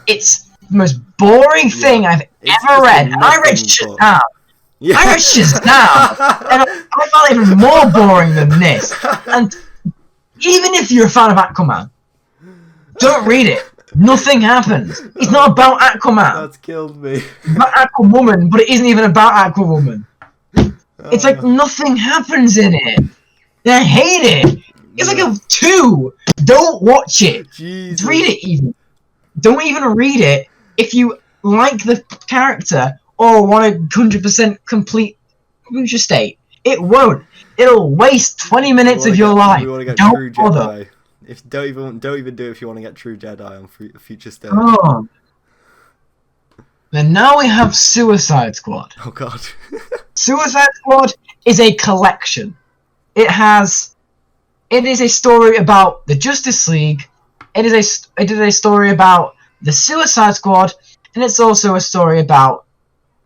It's the most boring thing I've ever read. And I read Shazam. Yeah. I read Shazam, and I found it even more boring than this. And even if you're a fan of Aquaman, don't read it. Nothing happens. It's not about Aquaman. That's killed me. It's about Aquawoman, but it isn't even about Aquawoman. It's like nothing happens in it. And I hate it. It's like a 2. Don't watch it. Jesus. Read it even. Don't even read it if you like the character or want a 100% complete future state. It won't. It'll waste 20 minutes of your life. Don't bother. Don't even do it if you want to get True Jedi on Future State. Oh. Then now we have Suicide Squad. Oh god. Suicide Squad is a collection. It is a story about the Justice League. It is a story about the Suicide Squad, and it's also a story about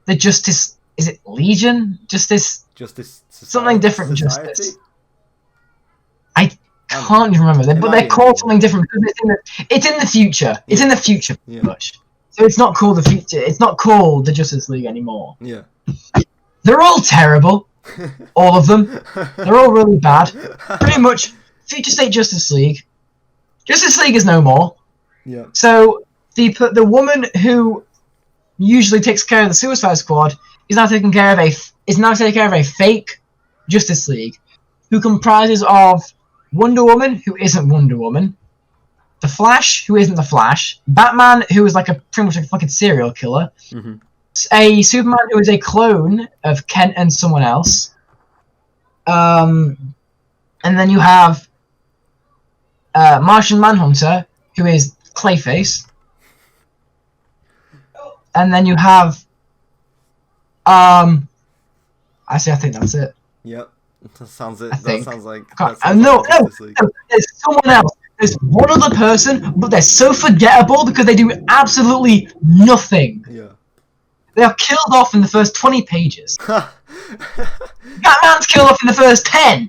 the Justice. Is it Legion? Justice Society? Something different. Society? Justice. I can't even remember them, but they're called something different because it's in the future. Yeah. It's in the future, pretty much. So it's not called the future. It's not called the Justice League anymore. Yeah. They're all terrible. All of them. They're all really bad. Pretty much, Future State Justice League. Justice League is no more. Yeah. So the woman who usually takes care of the Suicide Squad is now taking care of a fake Justice League, who comprises of Wonder Woman, who isn't Wonder Woman, the Flash, who isn't the Flash, Batman, who is like pretty much a fucking serial killer, a Superman who is a clone of Kent and someone else, and then you have Martian Manhunter, who is Clayface, and then you have I think that's it. Yep. That sounds it. That sounds like. No, there's someone else. There's one other person, but they're so forgettable because they do absolutely nothing. Yeah. They are killed off in the first 20 pages. Batman's killed off in the first 10.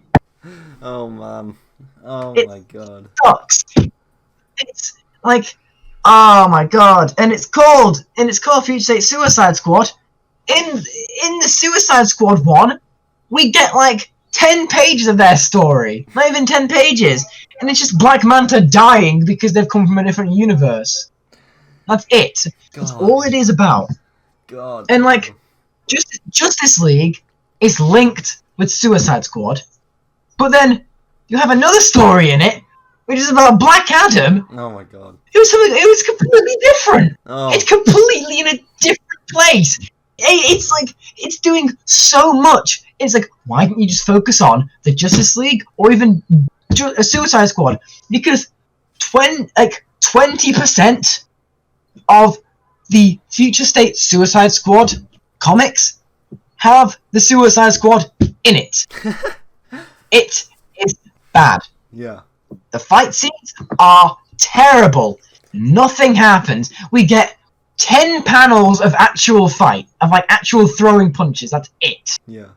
Oh man. Oh my god. Sucks. It's like, oh my god, and it's called Future State Suicide Squad. In the Suicide Squad one, we get like 10 pages of their story. Not even 10 pages. And it's just Black Manta dying because they've come from a different universe. That's it. God. That's all it is about. God. And like, Justice League is linked with Suicide Squad. But then you have another story in it, which is about Black Adam. Oh my god. It was completely different. Oh. It's completely in a different place. It's like, it's doing so much. It's like, why didn't you just focus on the Justice League or even a Suicide Squad? Because 20% of the Future State Suicide Squad comics have the Suicide Squad in it. It is bad. Yeah. The fight scenes are terrible. Nothing happens. We get 10 panels of actual fight, of like actual throwing punches. That's it. Yeah.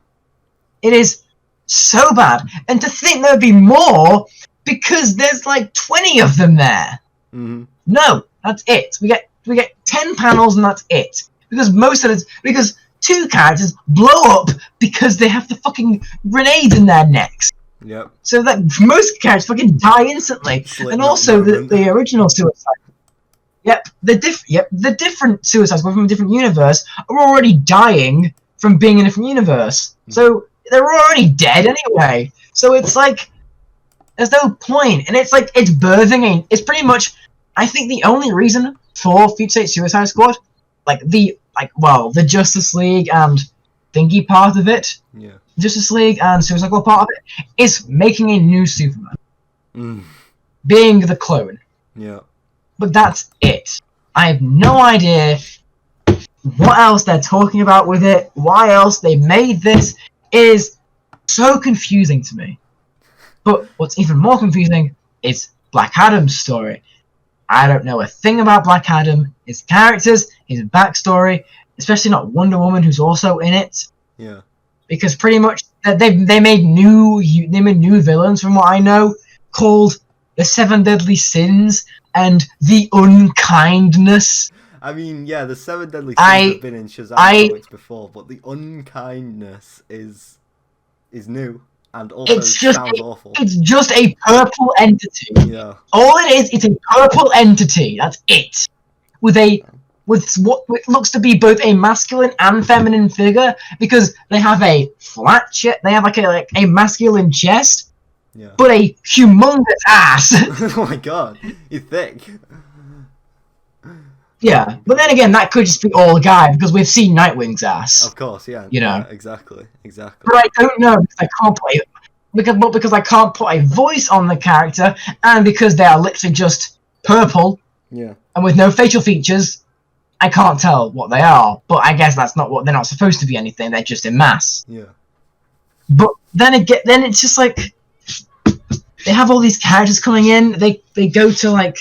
It is so bad. And to think there would be more because there's like 20 of them there. Mm-hmm. No, that's it. We get 10 panels and that's it. Because 2 characters blow up because they have the fucking grenades in their necks. Yep. So that most characters fucking die instantly. And also the original Suicide. Yep, the different Suicide Squad from a different universe are already dying from being in a different universe. So they're already dead anyway. So it's like, there's no point. And it's like, it's birthing. It's pretty much I think the only reason for Future State Suicide Squad, the Justice League and thingy part of it, Yeah. Justice League and Suicide Squad part of it, is making a new Superman. Mm. Being the clone. Yeah. But that's it. I have no idea what else they're talking about with it, why else they made this. It is so confusing to me. But what's even more confusing is Black Adam's story. I don't know a thing about Black Adam, his characters, his backstory, especially not Wonder Woman, who's also in it. Yeah. Because pretty much they made new villains, from what I know, called the Seven Deadly Sins and the Unkindness. I mean, yeah, the Seven Deadly Sins have been in Shazam comics before, but the Unkindness is new and also sounds awful. It's just a purple entity. Yeah. All it is, it's a purple entity. That's it. With what looks to be both a masculine and feminine figure, because they have a flat chest, they have a masculine chest, yeah, but a humongous ass. Oh my god, you're thick. Yeah, but then again, that could just be all a guy, because we've seen Nightwing's ass. Of course, yeah. You know. Yeah, exactly. But I don't know, because I can't put because I can't put a voice on the character, and because they are literally just purple, yeah, and with no facial features, I can't tell what they are. But I guess that's not what they're not supposed to be. Anything, they're just in mass. Yeah. But then again, then it's just like they have all these characters coming in. They go to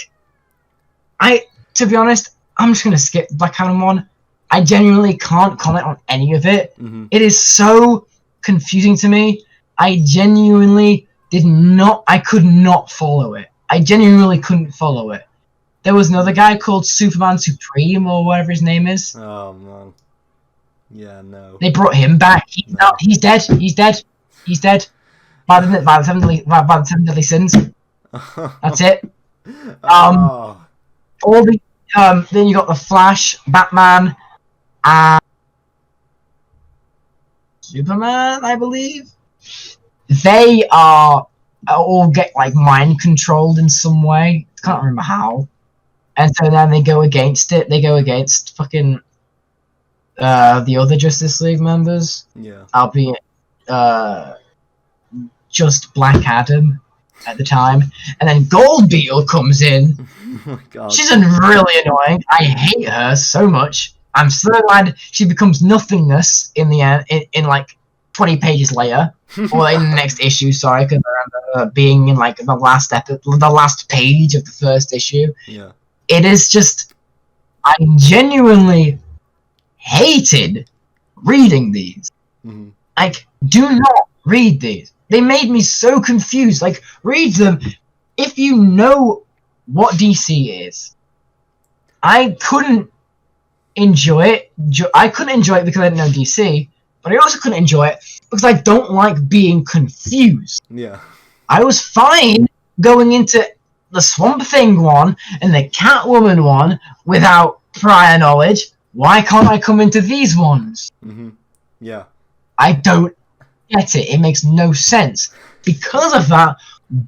to be honest, I'm just gonna skip Black Adam 1. I genuinely can't comment on any of it. Mm-hmm. It is so confusing to me. I genuinely I could not follow it. I genuinely couldn't follow it. There was another guy called Superman Supreme, or whatever his name is. Oh man. Yeah, no. They brought him back. He's dead. He's dead. He's dead. By the Seven Deadly Sins. That's it. Oh. All the then you got the Flash, Batman, and Superman, I believe. They all get mind controlled in some way. I can't remember how. And so then they go against it. They go against fucking the other Justice League members. Yeah. Albeit just Black Adam at the time. And then Gold Beetle comes in. Oh my god. She's really annoying. I hate her so much. I'm so glad she becomes nothingness in the end, in 20 pages later. Or in the next issue, sorry, because I remember being in the last page of the first issue. Yeah. It is just, I genuinely hated reading these. Mm-hmm. Do not read these. They made me so confused. Read them. If you know what DC is, I couldn't enjoy it. I couldn't enjoy it because I didn't know DC, but I also couldn't enjoy it because I don't like being confused. Yeah. I was fine going into the Swamp Thing one and the Catwoman one without prior knowledge. Why can't I come into these ones? Mm-hmm. Yeah. I don't get it. It makes no sense. Because of that,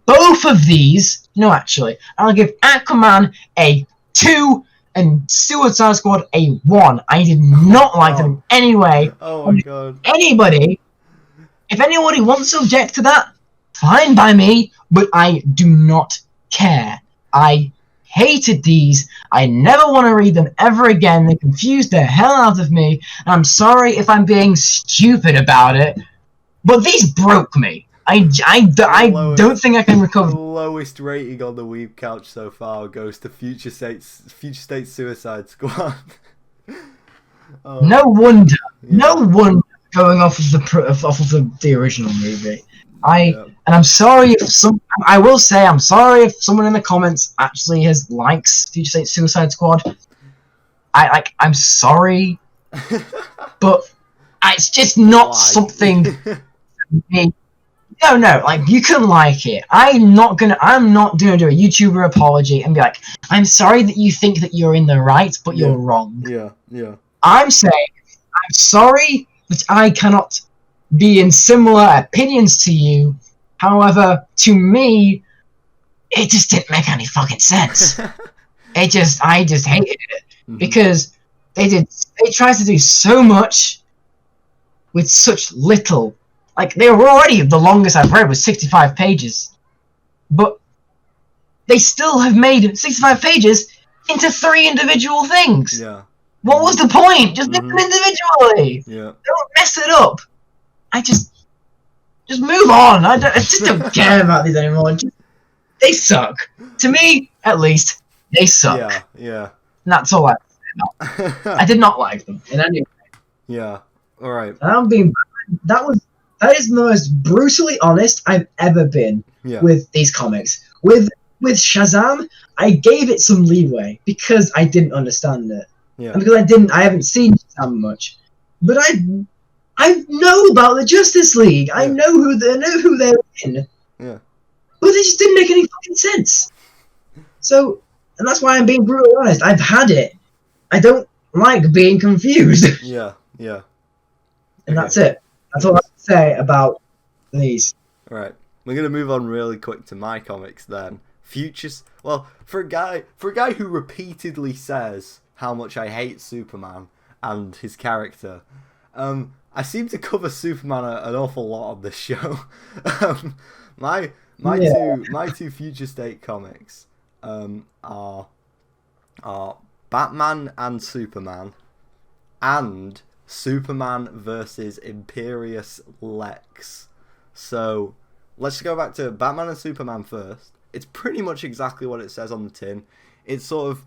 both of these... No, actually. I'll give Aquaman a 2 and Suicide Squad a 1. I did not like them in any way. Oh my god. If anybody wants to object to that, fine by me, but I do not care. I hated these. I never want to read them ever again. They confused the hell out of me. And I'm sorry if I'm being stupid about it, but these broke me. I don't think I can recover. The lowest rating on the Weeb Couch so far goes to Future State Suicide Squad. Oh. No wonder. Yeah. No wonder. Going off of the original movie. And I'm sorry if I will say I'm sorry if someone in the comments actually likes Future State Suicide Squad. I'm sorry, but it's just not something for me. No, you can like it. I'm not gonna do a YouTuber apology and be like, I'm sorry that you think that you're in the right, but you're wrong. Yeah. I'm saying, I'm sorry that I cannot be in similar opinions to you. However, to me, it just didn't make any fucking sense. I just hated it because they tried to do so much with such little. Like, they were already, the longest I've read was 65 pages, but they still have made 65 pages into 3 individual things. Yeah. What was the point? Just make them individually. Yeah. Don't mess it up. I just move on. I just don't care about these anymore. They suck. To me, at least, they suck. Yeah. And that's all I have to say about them. I did not like them in any way. Yeah. All right. And I'm being that is the most brutally honest I've ever been with these comics. With Shazam, I gave it some leeway because I didn't understand it. Yeah. And because I haven't seen Shazam much. But I know about the Justice League. I know who they're in. Yeah. But they just didn't make any fucking sense. So, and that's why I'm being brutally honest. I've had it. I don't like being confused. Yeah. And that's it. That's all I have to say about these. Right. We're gonna move on really quick to my comics then. Well, for a guy who repeatedly says how much I hate Superman and his character, I seem to cover Superman an awful lot on this show. My two Future State comics are Batman and Superman, and Superman versus Imperious Lex. So let's go back to Batman and Superman first. It's pretty much exactly what it says on the tin. It's sort of,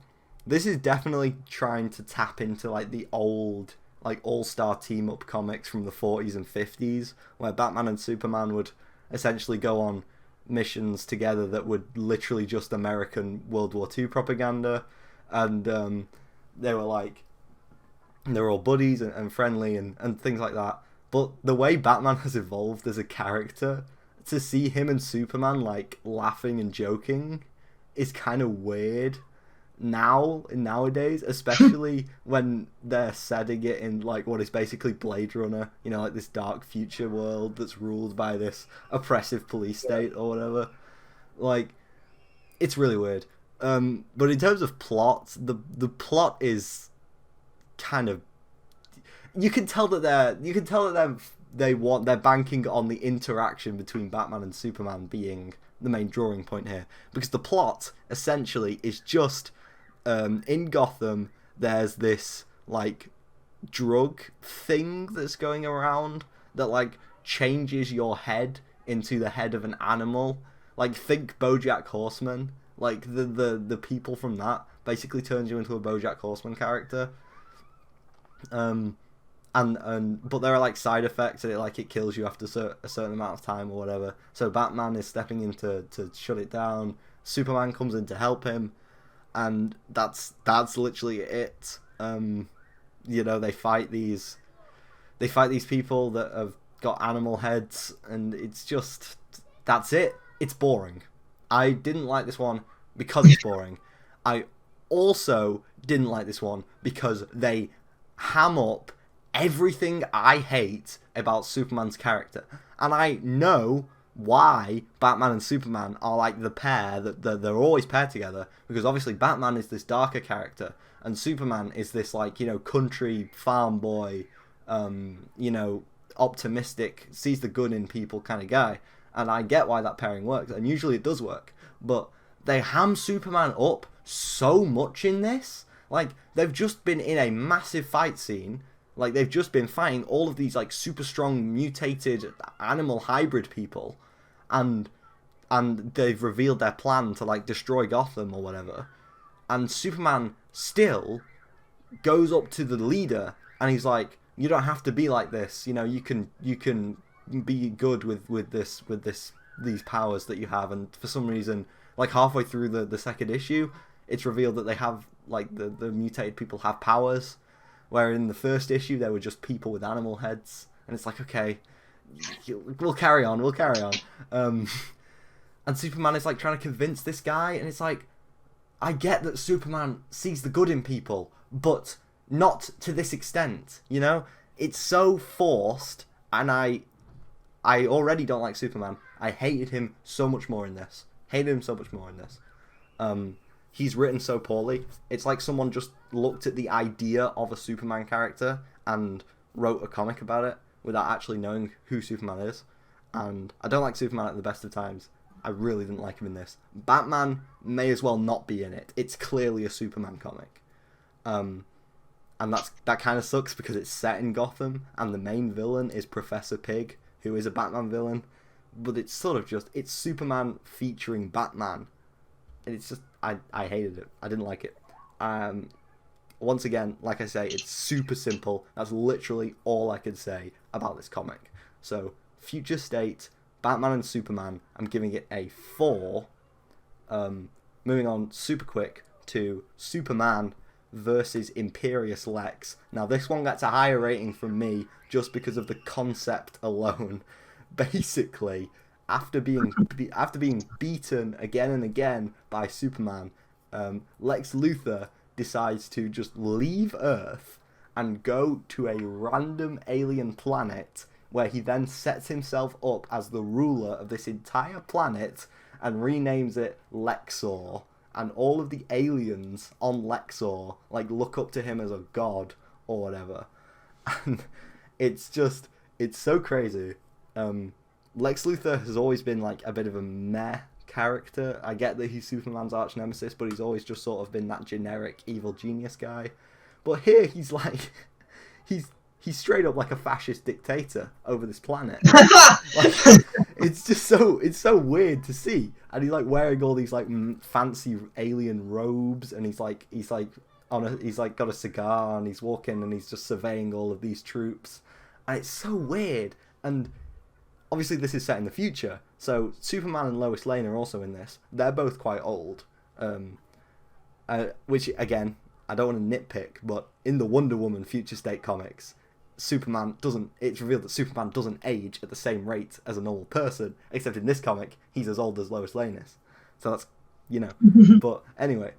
this is definitely trying to tap into like the old like all-star team-up comics from the 40s and 50s, where Batman and Superman would essentially go on missions together that would literally just American World War II propaganda, and they were all buddies and friendly and things like that. But the way Batman has evolved as a character, to see him and Superman like laughing and joking is kind of weird nowadays, especially when they're setting it in like what is basically Blade Runner, you know, like this dark future world that's ruled by this oppressive police state or whatever. Like, it's really weird. But in terms of plot, the plot is kind of, you can tell that they're banking on the interaction between Batman and Superman being the main drawing point here, because the plot essentially is just in Gotham there's this like drug thing that's going around that like changes your head into the head of an animal. Like, think BoJack Horseman. Like the people from that basically turns you into a BoJack Horseman character. And but there are like side effects, and it kills you after a certain amount of time or whatever. So Batman is stepping in to shut it down. Superman comes in to help him, and that's literally it. You know, they fight these people that have got animal heads, and it's just, that's it. It's boring. I didn't like this one because it's boring. I also didn't like this one because they ham up everything I hate about Superman's character. And I know why Batman and Superman are like the pair, that they're always paired together, because obviously Batman is this darker character and Superman is this, like, you know, country farm boy, you know, optimistic, sees the good in people kind of guy. And I get why that pairing works, and usually it does work, but they ham Superman up so much in this. Like, they've just been in a massive fight scene. Like, they've just been fighting all of these, like, super strong, mutated animal hybrid people. And they've revealed their plan to, like, destroy Gotham or whatever. And Superman still goes up to the leader, and he's like, you don't have to be like this. You know, you can be good with these powers that you have. And for some reason, like, halfway through the second issue, it's revealed that they have, like, the mutated people have powers. Where in the first issue, they were just people with animal heads. And it's like, okay, we'll carry on. And Superman is, like, trying to convince this guy. And it's like, I get that Superman sees the good in people, but not to this extent, you know? It's so forced. And I already don't like Superman. I hated him so much more in this. he's written so poorly. It's like someone just looked at the idea of a Superman character and wrote a comic about it without actually knowing who Superman is. And I don't like Superman at the best of times. I really didn't like him in this. Batman may as well not be in it. It's clearly a Superman comic. And that kind of sucks because it's set in Gotham, and the main villain is Professor Pig, who is a Batman villain. But it's sort of just, it's Superman featuring Batman. And it's just, I hated it. I didn't like it. Once again, like I say, it's super simple. That's literally all I could say about this comic. So, Future State, Batman and Superman, I'm giving it a 4. Moving on super quick to Superman versus Imperious Lex. Now, this one gets a higher rating from me just because of the concept alone. Basically, after being beaten again and again by Superman, Lex Luthor decides to just leave Earth and go to a random alien planet where he then sets himself up as the ruler of this entire planet and renames it Lexor. And all of the aliens on Lexor look up to him as a god or whatever. And it's so crazy. Lex Luthor has always been a bit of a meh character. I get that he's Superman's arch nemesis, but he's always just sort of been that generic evil genius guy. But here he's he's straight up like a fascist dictator over this planet. It's so weird to see. And he's wearing all these fancy alien robes, and he's got a cigar, and he's walking and he's just surveying all of these troops. And it's so weird. And obviously this is set in the future, so Superman and Lois Lane are also in this. They're both quite old, which again, I don't want to nitpick, but in the Wonder Woman Future State comics, it's revealed that Superman doesn't age at the same rate as a normal person, except in this comic, he's as old as Lois Lane is. So that's, but anyway,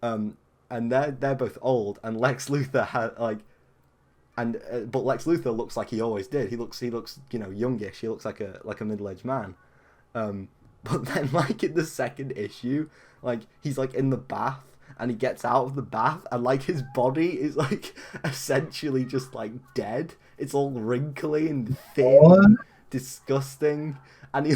and they're both old, and Lex Luthor had but Lex Luthor looks like he always did. He looks youngish. He looks like a middle-aged man. But then in the second issue, he's in the bath, and he gets out of the bath, and his body is essentially just dead. It's all wrinkly and thin, disgusting, and he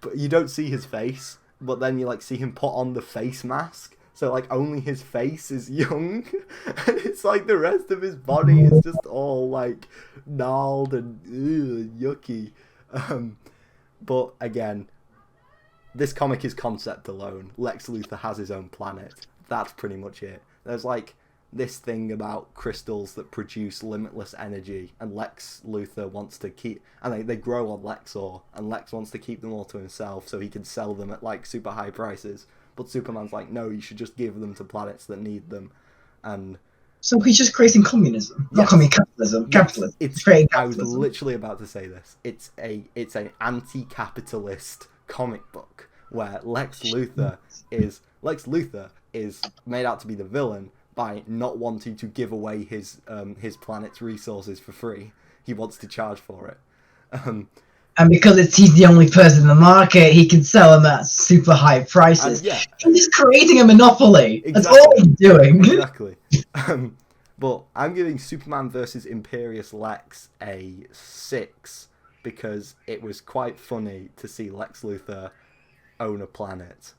but you don't see his face, but then you see him put on the face mask. So, only his face is young, and it's the rest of his body is just all, gnarled and yucky. But, again, this comic is concept alone. Lex Luthor has his own planet. That's pretty much it. There's, this thing about crystals that produce limitless energy, and Lex Luthor wants to keep... And they grow on Lexor, and Lex wants to keep them all to himself so he can sell them at, super high prices. But Superman's no, you should just give them to planets that need them. And so he's just creating communism. Not capitalism. Capitalism. It's creating capitalism. capitalism. I was literally about to say this. It's an anti-capitalist comic book where Lex Luthor is made out to be the villain by not wanting to give away his planet's resources for free. He wants to charge for it. And because he's the only person in the market, he can sell them at super high prices. He's creating a monopoly. Exactly. That's all he's doing. Exactly. But I'm giving Superman versus Imperious Lex a 6 because it was quite funny to see Lex Luthor own a planet.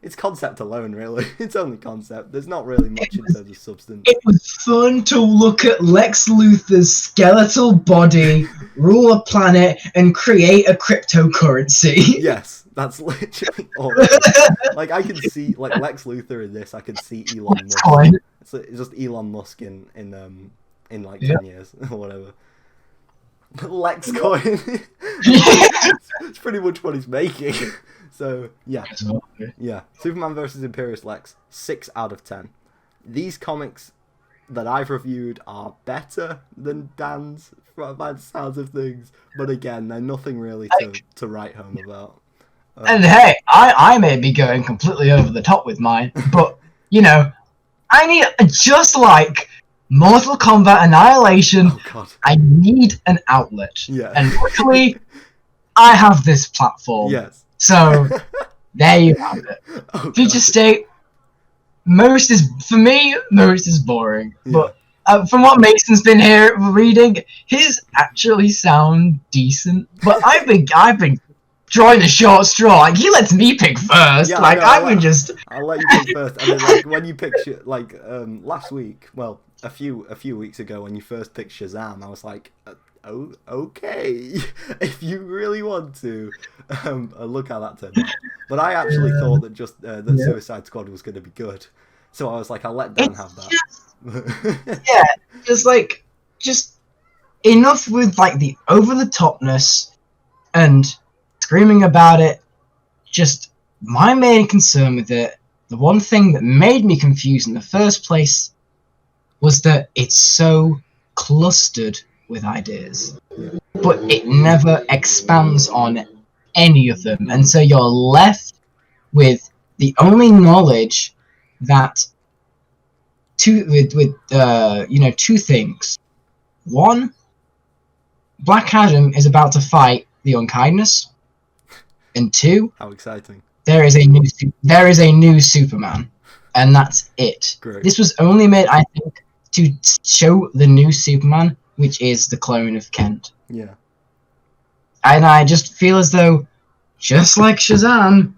It's concept alone, really. It's only concept. There's not really much in terms of substance. It was fun to look at Lex Luthor's skeletal body rule a planet and create a cryptocurrency. Yes, that's literally all it is. I can see Lex Luthor in this. I could see Elon Musk. It's just Elon Musk in 10 years or whatever. Lex coin. It's pretty much what he's making. So yeah. Superman versus Imperious Lex, 6 out of 10. These comics that I've reviewed are better than Dan's by the sounds of things, but again, they're nothing really to write home about. And hey, I may be going completely over the top with mine, but I need, just like Mortal Kombat Annihilation, I need an outlet. Yeah. And luckily, I have this platform. Yes. So, There you have it. Oh, Future God. State. Most is boring. Yeah. But from what Mason's been here reading, his actually sound decent. But I've been drawing the short straw. Like he lets me pick first. Yeah, Like I know, I've been just. I'll let you pick first, and then like when you picked last week, well, a few weeks ago when you first picked Shazam, I was like, oh, okay, if you really want to, look how that turned out. But I actually thought that just that Suicide Squad was going to be good, so I was like, I'll let Dan have that. Just enough with like the over the topness and screaming about it. Just my main concern with it, the one thing that made me confused in the first place, was that it's so clustered with ideas, but it never expands on any of them, and so you're left with the only knowledge that two things. One, Black Adam is about to fight the Unkindness, and two, How exciting! there is a new Superman, and that's it. Great. This was only made, I think, to show the new Superman, which is the clone of Kent. Yeah. And I just feel as though, just like Shazam,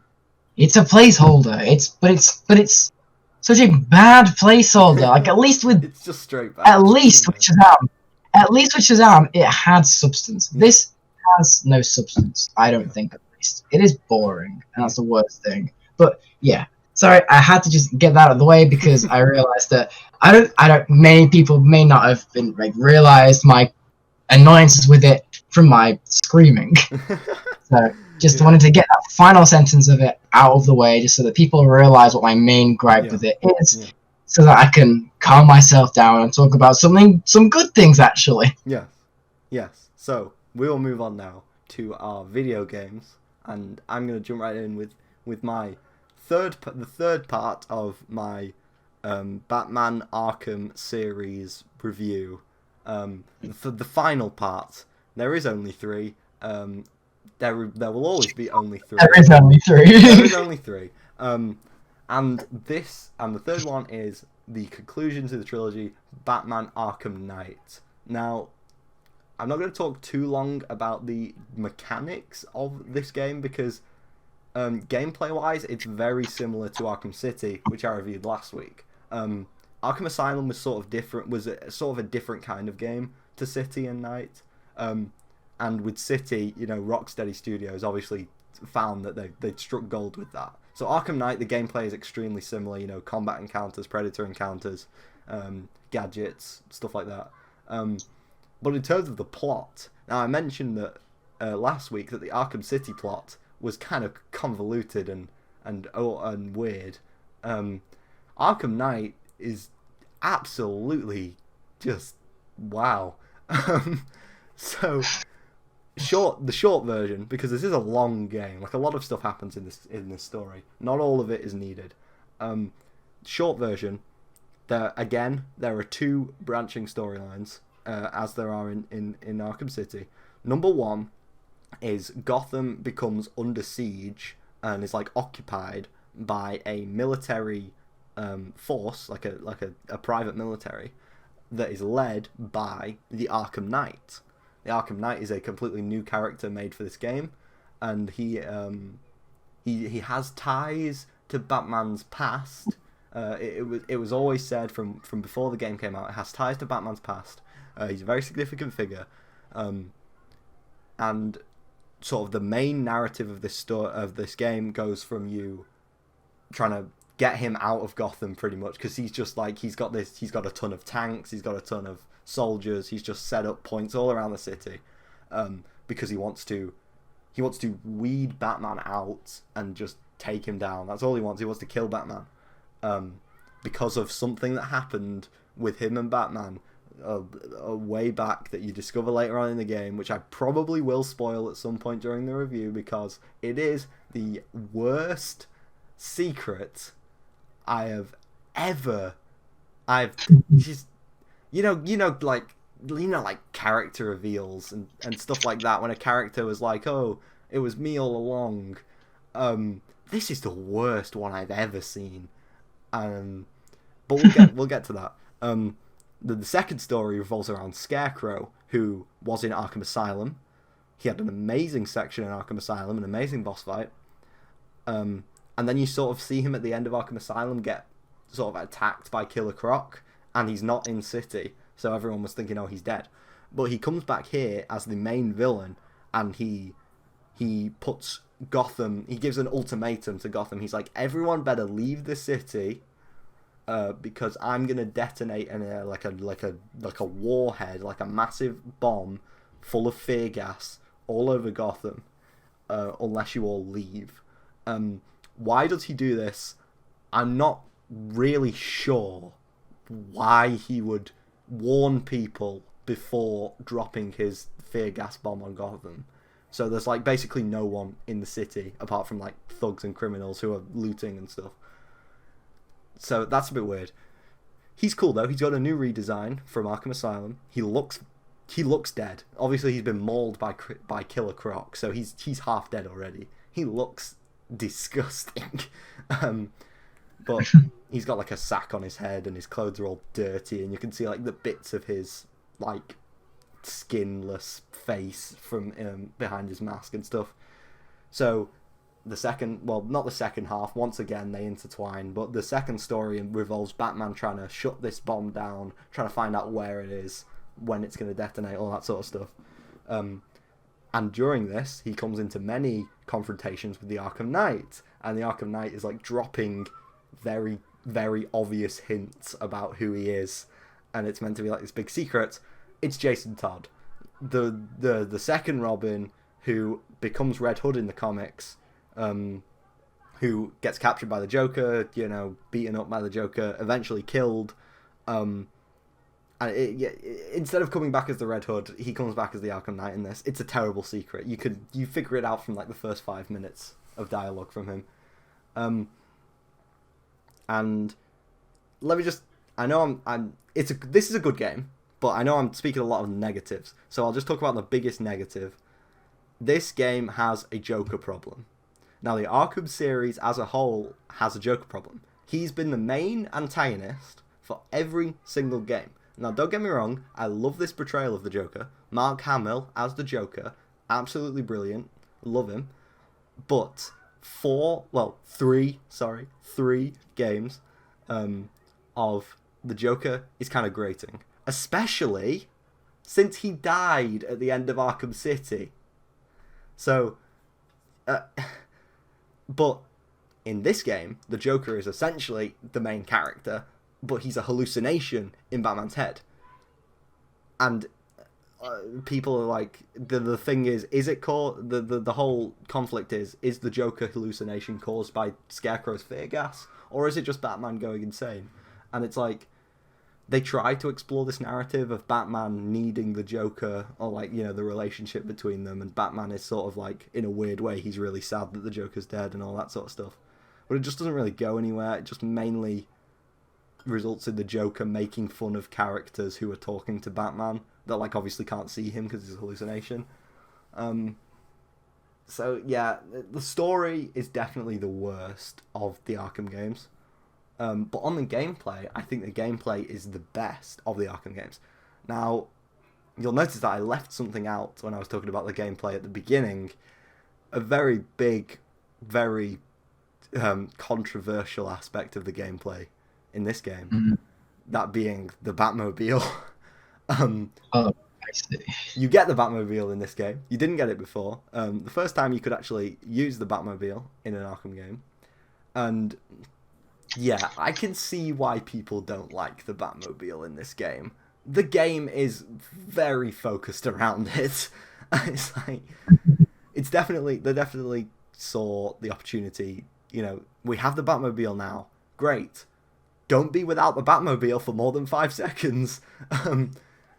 it's a placeholder. But it's such a bad placeholder. Like at least with It's just straight back. at least with Shazam, it had substance. This has no substance. I don't think, at least. It is boring, and that's the worst thing. But yeah, sorry, I had to just get that out of the way because I realized that many people may not have been realized my annoyances with it from my screaming. So just wanted to get that final sentence of it out of the way, just so that people realize what my main gripe with it is, so that I can calm myself down and talk about some good things actually. Yes. So we will move on now to our video games, and I'm gonna jump right in with my the third part of my Batman Arkham series review. The final part. There is only 3. There will always be only 3. There is only 3. There is only 3. And the third one is the conclusion to the trilogy, Batman Arkham Knight. Now, I'm not going to talk too long about the mechanics of this game because gameplay-wise, it's very similar to Arkham City, which I reviewed last week. Arkham Asylum was sort of a different kind of game to City and Knight. And with City, Rocksteady Studios obviously found that they'd struck gold with that. So Arkham Knight, the gameplay is extremely similar. Combat encounters, predator encounters, gadgets, stuff like that. But in terms of the plot, now I mentioned that last week that the Arkham City plot was kind of convoluted and weird. Arkham Knight is absolutely just wow. So the short version, because this is a long game, like a lot of stuff happens in this story. Not all of it is needed. Short version, there are 2 branching storylines, as there are in Arkham City. Number 1 is Gotham becomes under siege and is occupied by a military force, like a private military, that is led by the Arkham Knight. The Arkham Knight is a completely new character made for this game, and he has ties to Batman's past. It was always said from before the game came out, it has ties to Batman's past. He's a very significant figure, and sort of the main narrative of this game goes from you trying to get him out of Gotham pretty much, because he's just he's got a ton of tanks, he's got a ton of soldiers, he's just set up points all around the city, because he wants to weed Batman out and just take him down. That's all he wants. He wants to kill Batman, because of something that happened with him and Batman way back that you discover later on in the game, which I probably will spoil at some point during the review, because it is the worst secret I've just character reveals and stuff like that, when a character was like, oh, it was me all along. this is the worst one I've ever seen. But we'll get to that. The second story revolves around Scarecrow, who was in Arkham Asylum. He had an amazing section in Arkham Asylum, an amazing boss fight. And then you sort of see him at the end of Arkham Asylum get sort of attacked by Killer Croc, and he's not in City, so everyone was thinking, oh, he's dead. But he comes back here as the main villain, and he puts Gotham, he gives an ultimatum to Gotham. He's like, everyone better leave the city, because I'm gonna detonate like a warhead, like a massive bomb full of fear gas all over Gotham, unless you all leave. Why does he do this? I'm not really sure why he would warn people before dropping his fear gas bomb on Gotham. So there's like basically no one in the city apart from like thugs and criminals who are looting and stuff. So that's a bit weird. He's cool though. He's got a new redesign from Arkham Asylum. He looks dead. Obviously he's been mauled by Killer Croc, so he's half dead already. He looks disgusting. But he's got like a sack on his head and his clothes are all dirty, and you can see like the bits of his like skinless face from behind his mask and stuff. So not the second half, once again they intertwine, but the second story revolves Batman trying to shut this bomb down, trying to find out where it is, when it's going to detonate, all that sort of stuff. And during this, he comes into many confrontations with the Arkham Knight, and the Arkham Knight is like dropping very, very obvious hints about who he is, and it's meant to be like this big secret. It's Jason Todd, the second Robin, who becomes Red Hood in the comics, who gets captured by the Joker, beaten up by the Joker, eventually killed. And instead of coming back as the Red Hood, he comes back as the Arkham Knight in this. It's a terrible secret. You figure it out from like the first 5 minutes of dialogue from him. And let me just, I know this is a good game, but I know I'm speaking a lot of negatives, so I'll just talk about the biggest negative. This game has a Joker problem. Now, the Arkham series as a whole has a Joker problem. He's been the main antagonist for every single game. Now, don't get me wrong, I love this portrayal of the Joker. Mark Hamill as the Joker, absolutely brilliant, love him. But three games of the Joker is kind of grating. Especially since he died at the end of Arkham City. So, but in this game, the Joker is essentially the main character, but he's a hallucination in Batman's head. And people are like, the thing is it the whole conflict is the Joker hallucination caused by Scarecrow's fear gas, or is it just Batman going insane? And it's like, they try to explore this narrative of Batman needing the Joker, or like, the relationship between them, and Batman is sort of like, in a weird way, he's really sad that the Joker's dead and all that sort of stuff. But it just doesn't really go anywhere. It just mainly results in the Joker making fun of characters who are talking to Batman that like obviously can't see him because it's a hallucination. So yeah, the story is definitely the worst of the Arkham games. But on the gameplay, I think the gameplay is the best of the Arkham games. Now, you'll notice that I left something out when I was talking about the gameplay at the beginning. A very big, very controversial aspect of the gameplay in this game. Mm-hmm. That being the Batmobile. I see. You get the Batmobile in this game. You didn't get it before. The first time you could actually use the Batmobile in an Arkham game. And yeah, I can see why people don't like the Batmobile in this game. The game is very focused around it. It's like, they definitely saw the opportunity. We have the Batmobile now. Great. Don't be without the Batmobile for more than 5 seconds.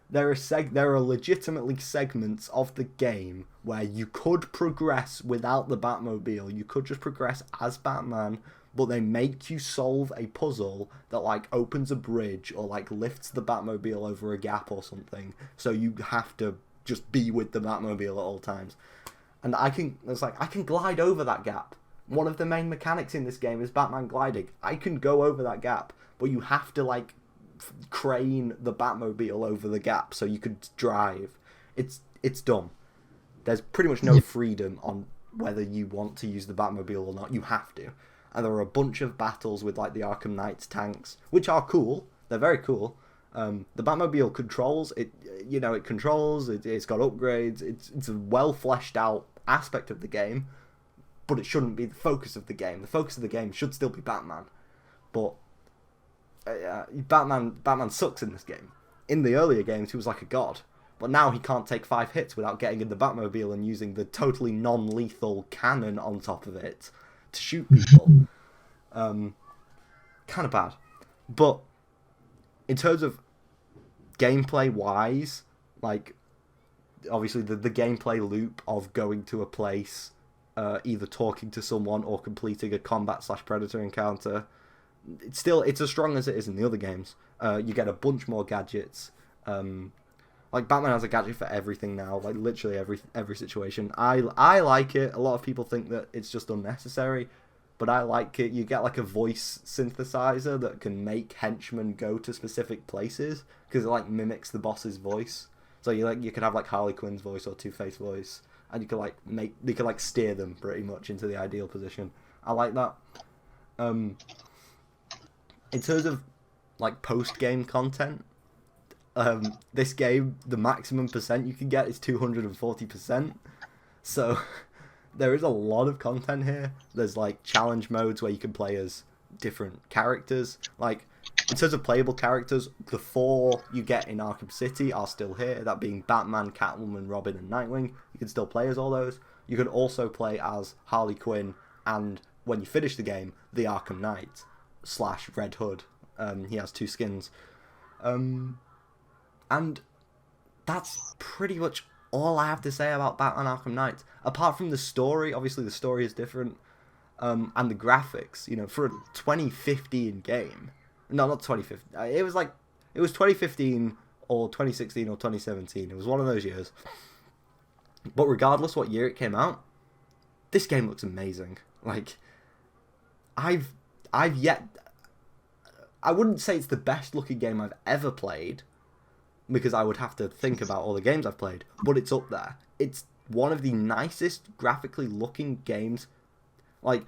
There are legitimately segments of the game where you could progress without the Batmobile. You could just progress as Batman, but they make you solve a puzzle that like opens a bridge or like lifts the Batmobile over a gap or something. So you have to just be with the Batmobile at all times. And I can glide over that gap. One of the main mechanics in this game is Batman gliding. I can go over that gap, but you have to like crane the Batmobile over the gap so you could drive. It's dumb. There's pretty much no freedom on whether you want to use the Batmobile or not. You have to. And there are a bunch of battles with like the Arkham Knight's tanks, which are cool. They're very cool. The Batmobile controls it. You know, it controls. It's got upgrades. It's a well fleshed out aspect of the game, but it shouldn't be the focus of the game. The focus of the game should still be Batman. But Batman sucks in this game. In the earlier games, he was like a god. But now he can't take 5 hits without getting in the Batmobile and using the totally non-lethal cannon on top of it to shoot people. Kind of bad. But in terms of gameplay-wise, like, obviously the gameplay loop of going to a place, either talking to someone or completing a combat/predator encounter, it's as strong as it is in the other games. You get a bunch more gadgets. Like, Batman has a gadget for everything now, like, literally every situation. I like it. A lot of people think that it's just unnecessary, but I like it. You get, like, a voice synthesizer that can make henchmen go to specific places, because it, like, mimics the boss's voice. So you could have, like, Harley Quinn's voice or Two-Face voice, and you could steer them, pretty much, into the ideal position. I like that. In terms of, like, post-game content, this game, the maximum percent you can get is 240%. So there is a lot of content here. There's like challenge modes where you can play as different characters. Like, in terms of playable characters, the 4 you get in Arkham City are still here. That being Batman, Catwoman, Robin, and Nightwing. You can still play as all those. You can also play as Harley Quinn, and when you finish the game, the Arkham Knight / Red Hood. He has 2 skins. And that's pretty much all I have to say about Batman Arkham Knight. Apart from the story, obviously the story is different, and the graphics, you know, for a 2015 game. No, not 2015. It was 2015 or 2016 or 2017. It was one of those years. But regardless what year it came out, this game looks amazing. Like, I wouldn't say it's the best looking game I've ever played, because I would have to think about all the games I've played, but it's up there. It's one of the nicest graphically looking games. Like,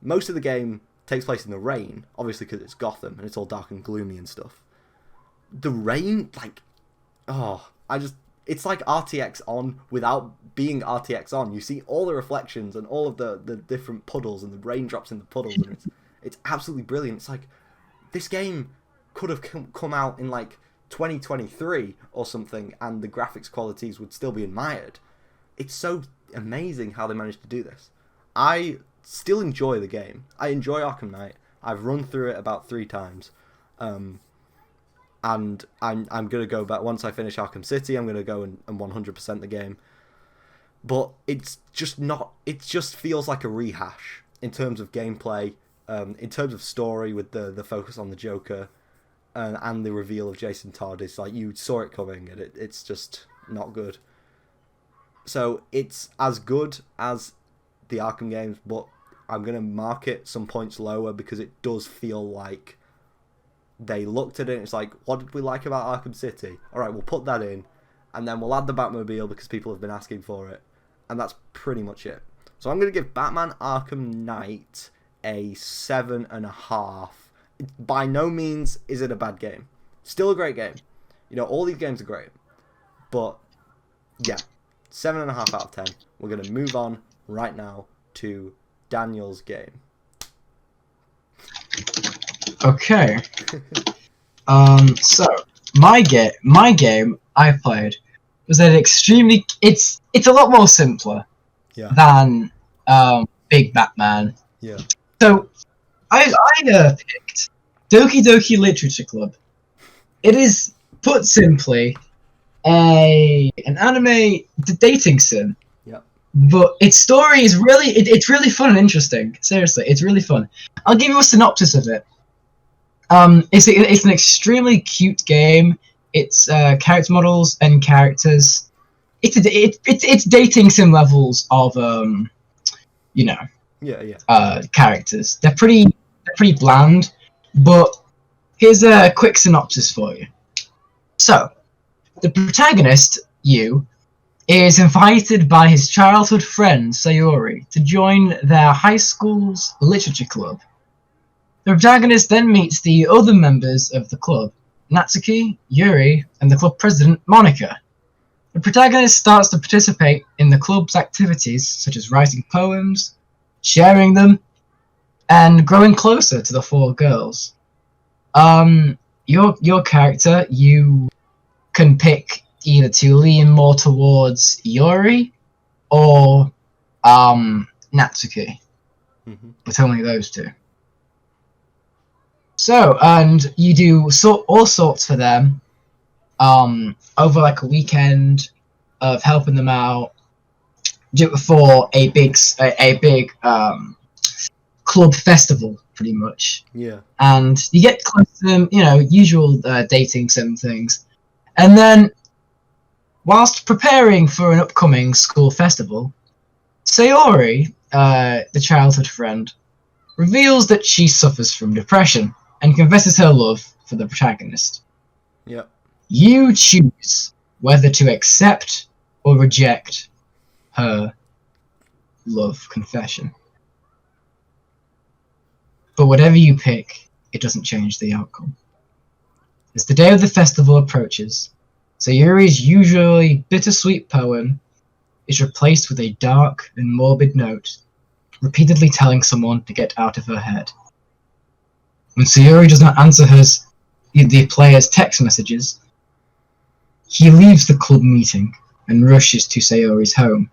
most of the game takes place in the rain, obviously because it's Gotham and it's all dark and gloomy and stuff. The rain, like, it's like RTX on without being RTX on. You see all the reflections and all of the different puddles and the raindrops in the puddles, and it's absolutely brilliant. It's like, this game could have come out in like 2023 or something, and the graphics qualities would still be admired. It's so amazing how they managed to do this. I still enjoy the game. I enjoy Arkham Knight. I've run through it about 3 times, and I'm gonna go back once I finish Arkham City. I'm gonna go and 100% the game. But it's just not. It just feels like a rehash in terms of gameplay, in terms of story, with the focus on the Joker. And the reveal of Jason Todd is like, you saw it coming, and it's just not good. So it's as good as the Arkham games, but I'm going to mark it some points lower because it does feel like they looked at it and it's like, what did we like about Arkham City? Alright, we'll put that in, and then we'll add the Batmobile because people have been asking for it. And that's pretty much it. So I'm going to give Batman Arkham Knight a 7.5. By no means is it a bad game. Still a great game. You know, all these games are great. But, yeah, 7.5 out of 10. We're going to move on right now to Daniel's game. Okay. So, my game I played was an extremely... It's a lot more simpler than Big Batman. Yeah. So, I picked Doki Doki Literature Club. It is, put simply, an anime dating sim. Yep. But its story is really, it's really fun and interesting. Seriously, it's really fun. I'll give you a synopsis of it. It's an extremely cute game. It's character models and characters. It's dating sim levels of you know, characters. They're pretty bland, but here's a quick synopsis for you. So, the protagonist, Yu, is invited by his childhood friend Sayori to join their high school's literature club. The protagonist then meets the other members of the club, Natsuki, Yuri, and the club president, Monica. The protagonist starts to participate in the club's activities, such as writing poems, sharing them, and growing closer to the four girls. Your character, you can pick either to lean more towards Yuri or Natsuki, with only those two. So, and you do all sorts for them over like a weekend of helping them out for a big club festival, pretty much. Yeah. And you get close to them, usual dating sim things. And then, whilst preparing for an upcoming school festival, Sayori, the childhood friend, reveals that she suffers from depression and confesses her love for the protagonist. Yep. You choose whether to accept or reject her love confession. But whatever you pick, it doesn't change the outcome. As the day of the festival approaches, Sayori's usually bittersweet poem is replaced with a dark and morbid note, repeatedly telling someone to get out of her head. When Sayori does not answer the player's text messages, he leaves the club meeting and rushes to Sayori's home.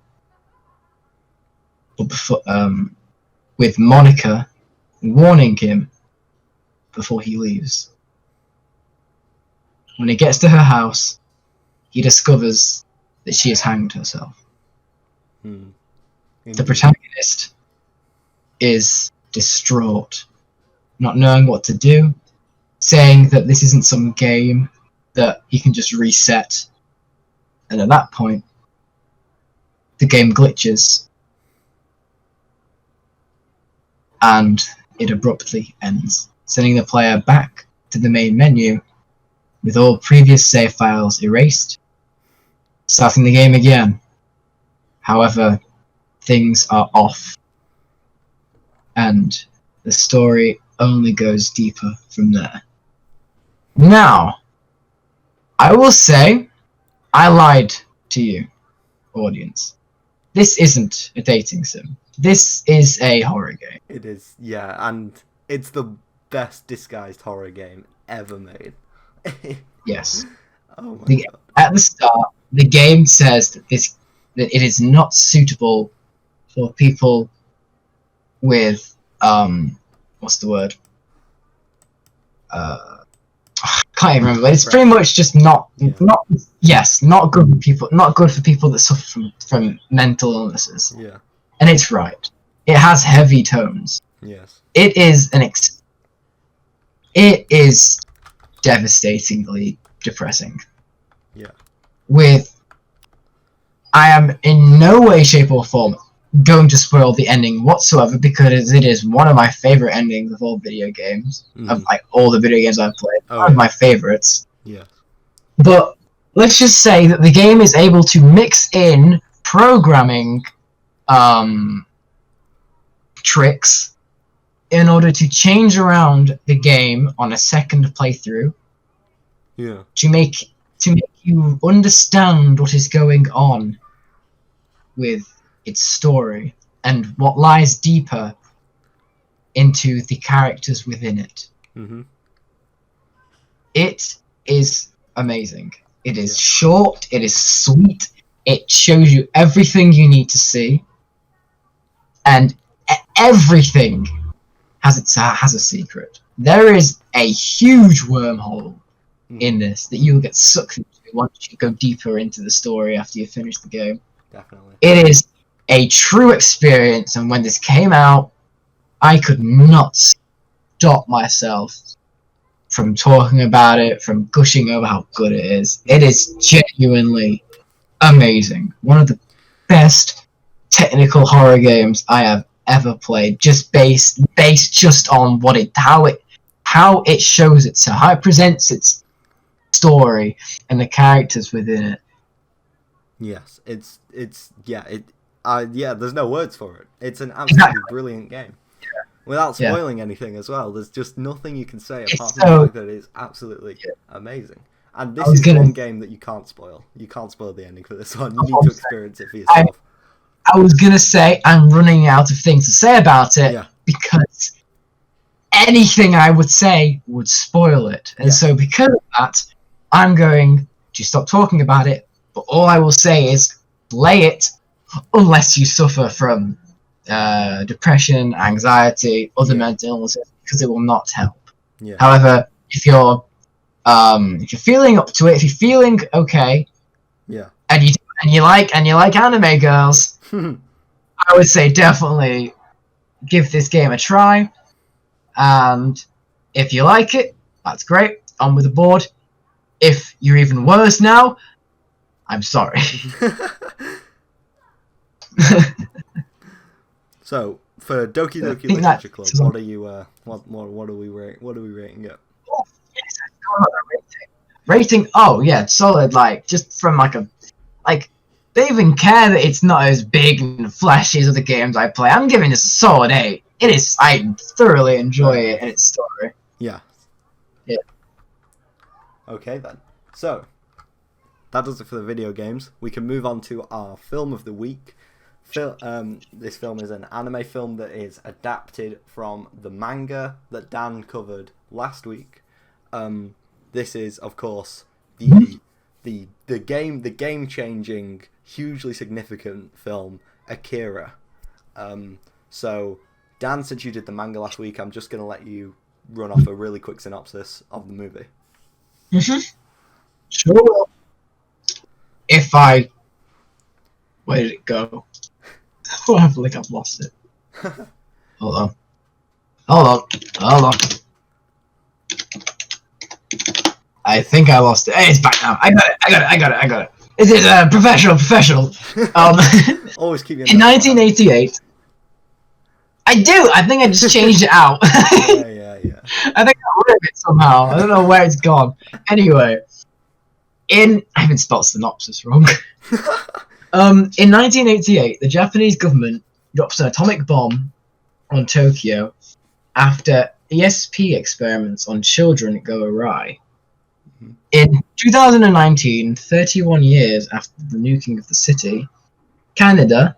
But with Monica warning him before he leaves. When he gets to her house, he discovers that she has hanged herself. The protagonist is distraught, not knowing what to do, saying that this isn't some game that he can just reset. And at that point, the game glitches and it abruptly ends, sending the player back to the main menu with all previous save files erased, starting the game again. However, things are off, and the story only goes deeper from there. Now, I will say, I lied to you, audience. This isn't a dating sim. This is a horror game. It is, yeah, and it's the best disguised horror game ever made. Yes. Oh my god. At the start, the game says that it is not suitable for people with what's the word? Can't even remember. But it's pretty much just not good for people. Not good for people that suffer from mental illnesses. Yeah. And it's right. It has heavy tones. Yes. It is it is devastatingly depressing. Yeah. I am in no way, shape, or form going to spoil the ending whatsoever, because it is one of my favorite endings of all video games. Of like all the video games I've played. One of my favorites. Yeah. But let's just say that the game is able to mix in programming tricks in order to change around the game on a second playthrough. Yeah. To make you understand what is going on with its story and what lies deeper into the characters within it. It is amazing. It is short, it is sweet, it shows you everything you need to see, and everything has a secret. There is a huge wormhole in this that you will get sucked into once you go deeper into the story after you finish the game. Definitely. It is a true experience, and when this came out, I could not stop myself from talking about it, from gushing over how good it is. It is genuinely amazing. One of the best technical horror games I have ever played, just based just on how it shows itself, how it presents its story and the characters within it. Yes, there's no words for it. It's an absolutely brilliant game. Without spoiling anything as well, there's just nothing you can say apart from the fact that it's absolutely amazing. And this is one game that you can't spoil. You can't spoil the ending for this one. You need to experience it for yourself. I was gonna say I'm running out of things to say about it because anything I would say would spoil it. And so because of that, I'm going to stop talking about it, but all I will say is play it unless you suffer from depression, anxiety, other mental illnesses, because it will not help. However, if you're feeling up to it, if you're feeling okay, and you like anime girls, I would say definitely give this game a try. And if you like it, that's great. On with the board. If you're even worse now, I'm sorry. So for Doki Doki Literature Club, what are you? What are we rating it? Rating? Oh yeah, solid. Like just from they even care that it's not as big and flashy as other games I play. I'm giving this a solid 8. It is. I thoroughly enjoy it and its story. Yeah. Okay then. So that does it for the video games. We can move on to our film of the week. This film is an anime film that is adapted from the manga that Dan covered last week. This is, of course, the game changing, hugely significant film Akira. So Dan, since you did the manga last week, I'm just gonna let you run off a really quick synopsis of the movie. Sure. Where did it go? Oh, I feel like I've lost it. Hold on. I think I lost it. Hey, it's back now. I got it. It is professional. Always keep in 1988. I do. I think I just changed it out. Yeah. I think I rid of it somehow. I don't know where it's gone. Anyway, I even spelled synopsis wrong. In 1988, the Japanese government drops an atomic bomb on Tokyo after ESP experiments on children go awry. In 2019, 31 years after the nuking of the city, Kaneda,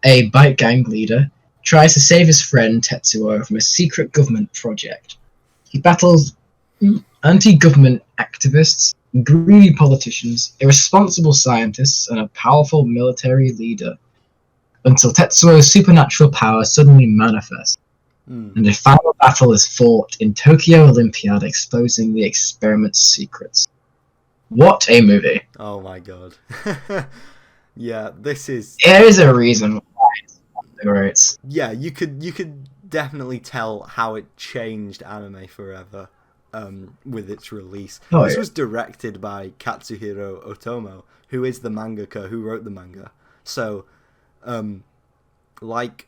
a bike gang leader, tries to save his friend Tetsuo from a secret government project. He battles anti-government activists, greedy politicians, irresponsible scientists, and a powerful military leader, until Tetsuo's supernatural power suddenly manifests, and a final battle is fought in Tokyo Olympiad, exposing the experiment's secrets. What a movie! Oh my god. Yeah, this is... There is a reason why it's one of the greats. Yeah, you could definitely tell how it changed anime forever with its release. This was directed by Katsuhiro Otomo, who is the mangaka who wrote the manga. So, like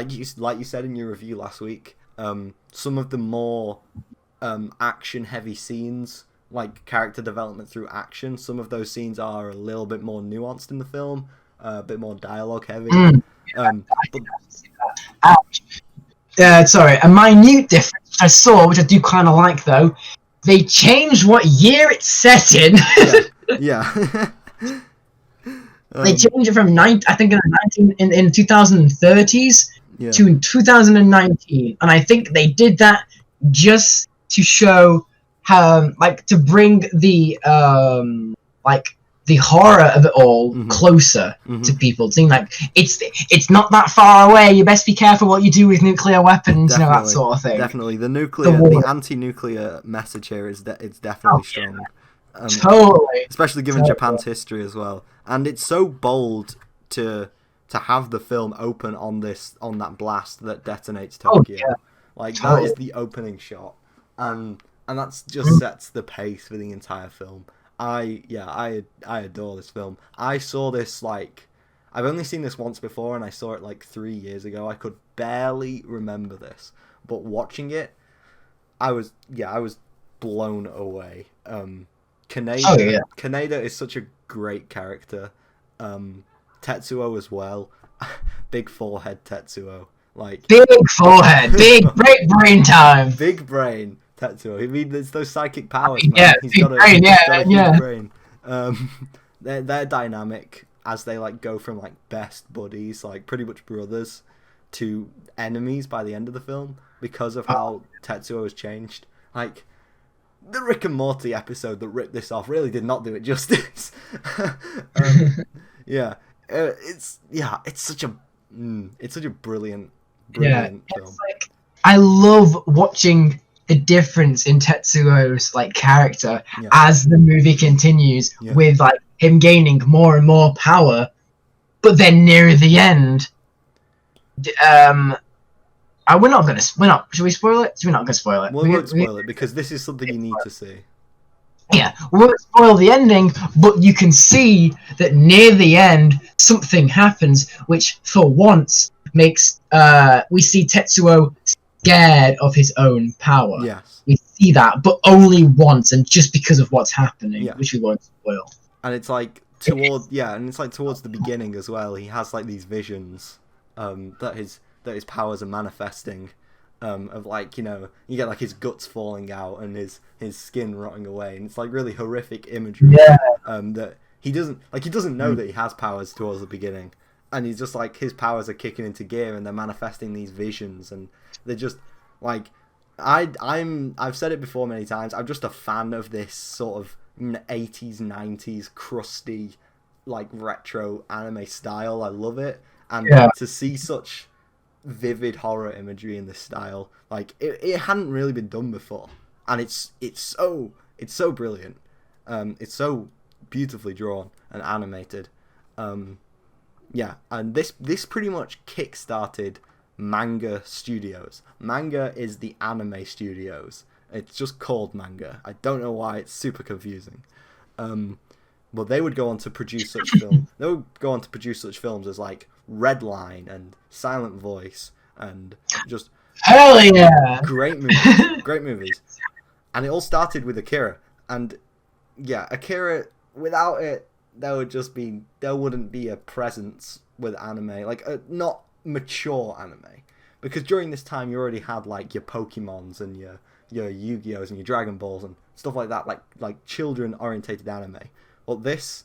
you said in your review last week, some of the more action-heavy scenes, like character development through action, some of those scenes are a little bit more nuanced in the film, a bit more dialogue-heavy. Sorry, a minute difference which I saw, which I do kind of like though. They changed what year it's set in. Yeah. They changed it from I think in 2030s to 2019, and I think they did that just to show how, to bring the the horror of it all closer to people. Seeing it's not that far away. You best be careful what you do with nuclear weapons, that sort of thing. Definitely, the anti-nuclear message here it's definitely strong. Totally, especially given Japan's history as well, and it's so bold to have the film open on that blast that detonates Tokyo. That is the opening shot, and that's just sets the pace for the entire film. I adore this film. I saw this I've only seen this once before, and I saw it like 3 years ago. I could barely remember this, but watching it, I was blown away. Kaneda is such a great character. Tetsuo as well. Big forehead Tetsuo. Like big forehead, big brain time. Big brain Tetsuo. I mean, there's those psychic powers, man. Yeah, He's big got a huge brain. Their dynamic as they like go from like best buddies, like pretty much brothers, to enemies by the end of the film because of how Tetsuo has changed. Like the Rick and Morty episode that ripped this off really did not do it justice. It's such a brilliant film. Like, I love watching the difference in Tetsuo's like character as the movie continues with like him gaining more and more power, but then near the end, should we spoil it? We're not gonna spoil it. We won't spoil it because this is something you need to see. Yeah, we won't spoil the ending, but you can see that near the end something happens, which for once makes we see Tetsuo scared of his own power. Yes, we see that, but only once, and just because of what's happening, which we won't spoil. And it's like towards the beginning as well. He has like these visions that his powers are manifesting, of like, you know, you get like his guts falling out and his skin rotting away, and it's like really horrific imagery. That he doesn't know that he has powers towards the beginning, and he's just like his powers are kicking into gear and they're manifesting these visions, and they're just like I've said it before many times. I'm just a fan of this sort of 80s 90s crusty like retro anime style. I love it, and to see such vivid horror imagery in this style, like it hadn't really been done before, and it's so brilliant. It's so beautifully drawn and animated. And this pretty much kick-started Manga Studios. Manga is the anime studios. It's just called Manga. I don't know why, it's super confusing. But they would go on to produce such films. They would go on to produce such films as like Redline and Silent Voice, and just hell yeah, great movies. And it all started with Akira. And Akira, without it, there wouldn't be a presence with anime, like not mature anime, because during this time you already had like your Pokemons and your Yu-Gi-Ohs and your Dragon Balls and stuff like that, like children orientated anime. Well, this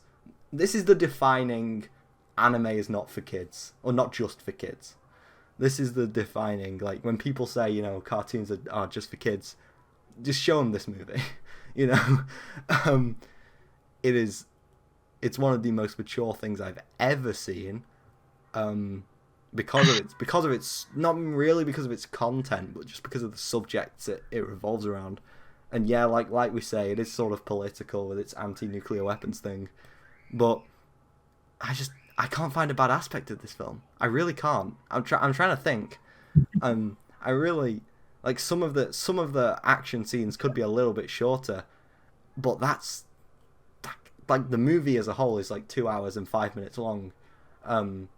is the defining anime is not for kids, or not just for kids. This is the defining, like when people say, you know, cartoons are just for kids, just show them this movie. You know, it's one of the most mature things I've ever seen. Because of its not really because of its content, but just because of the subjects it revolves around. And yeah, like we say, it is sort of political with its anti-nuclear weapons thing, but I can't find a bad aspect of this film. I really can't. I'm trying to think. I really like some of the action scenes could be a little bit shorter, but that's like the movie as a whole is like 2 hours and 5 minutes long. And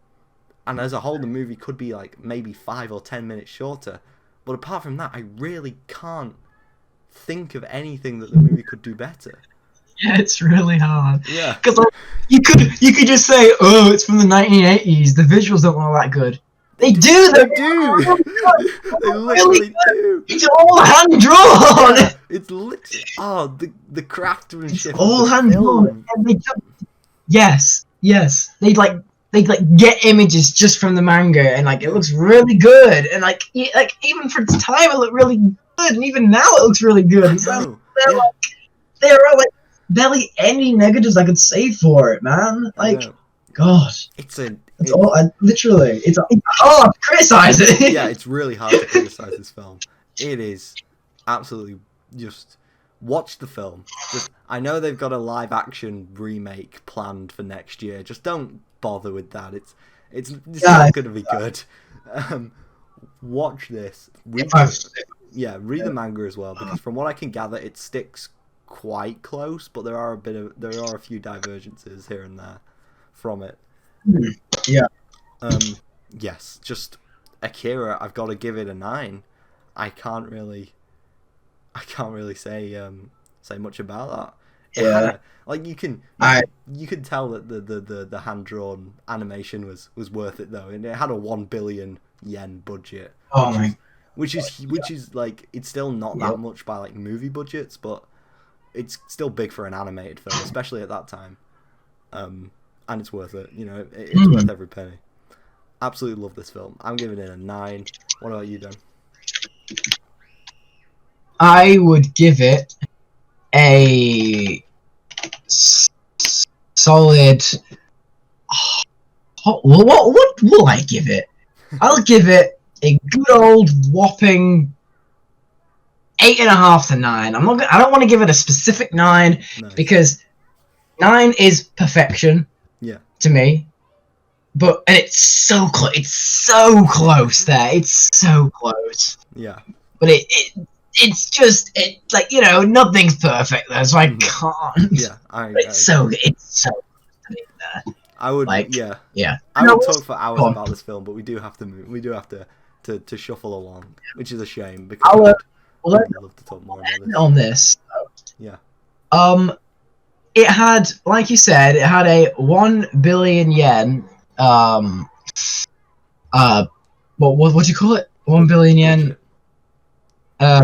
as a whole, the movie could be like maybe 5 or 10 minutes shorter. But apart from that, I really can't think of anything that the movie could do better. Yeah, it's really hard. Yeah, because like you could just say, oh, it's from the 1980s. The visuals don't look that good. They do. They literally do. It's all hand drawn. Yeah, it's literally the craftsmanship. It's all hand drawn. Yes. They get images just from the manga, and like it looks really good, and like even for its time it looked really good, and even now it looks really good. So there are like barely any negatives I could say for it, man. Like, God, it's hard to criticize it. Yeah, it's really hard to criticize this film. It is absolutely just watch the film. I know they've got a live action remake planned for next year. Just don't bother with that. It's not going to be good. Watch this. Read the manga as well, because from what I can gather, it sticks quite close, but there are a few divergences here and there from it. Yeah. Yes, just Akira. I've got to give it a 9. I can't really say much about that. It had like you can tell that the hand drawn animation was worth it though, and it had a 1 billion yen budget. Which is like, it's still not that much by like movie budgets, but it's still big for an animated film, especially at that time. And it's worth it. You know, it's worth every penny. Absolutely love this film. I'm giving it a 9. What about you, Dan? I would give it a solid. What will I give it? I'll give it a good old whopping 8.5 to 9. I don't want to give it a specific 9 because 9 is perfection. Yeah. To me, and it's so close. It's so close there. It's so close. Yeah. But it's just like, you know, nothing's perfect there, so I can't. Yeah. It's so there. I would, like, yeah. Yeah. I would talk for hours about this film, but we do have to move. We do have to shuffle along, which is a shame because I would love to talk more about this. On this. Yeah. It had, like you said, it had a 1 billion yen. What do you call it? 1 billion yen.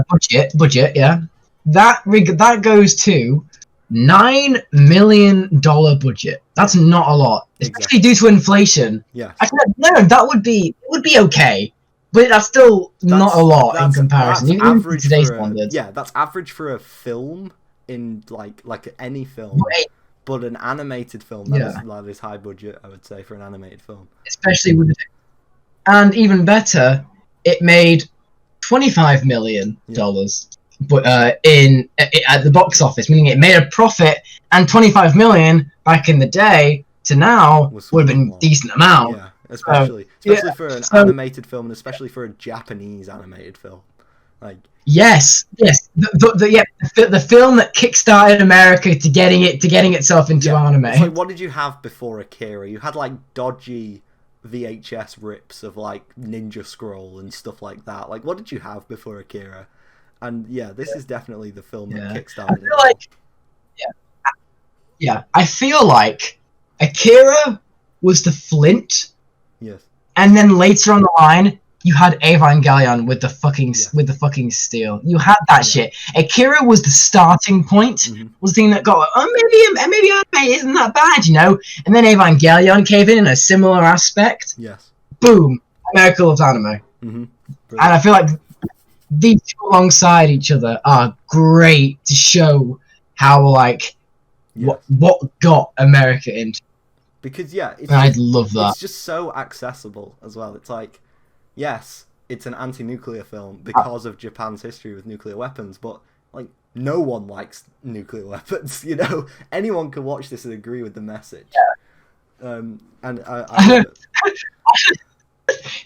Budget. Yeah. That goes to $9 million budget. That's not a lot, especially due to inflation. Yeah. Actually, no, that would be okay, but that's still not a lot in comparison. Even Average today's for standards. Yeah, that's average for a film in like any film. But an animated film that is high budget, I would say, for an animated film. Especially with, and even better, it made $25 million. But at the box office, meaning it made a profit, and 25 million back in the day to now would have been a decent amount. Yeah, especially for an animated film, and especially for a Japanese animated film. Like yes, the film that kickstarted America to getting itself into anime. It's like, what did you have before Akira? You had like dodgy VHS rips of like Ninja Scroll and stuff like that. Like, what did you have before Akira? And this is definitely the film that kickstarted it. I feel like Akira was the flint. Yes. And then later on the line, you had Evangelion with the fucking steel. You had that shit. Akira was the starting point. Was the thing that got maybe anime isn't that bad, you know. And then Evangelion came in a similar aspect. Yes. Boom. America loves anime. And I feel like these two alongside each other are great to show how what got America into. Because I love that. It's just so accessible as well. It's like, yes, it's an anti-nuclear film because of Japan's history with nuclear weapons, but like no one likes nuclear weapons. You know, anyone can watch this and agree with the message. And I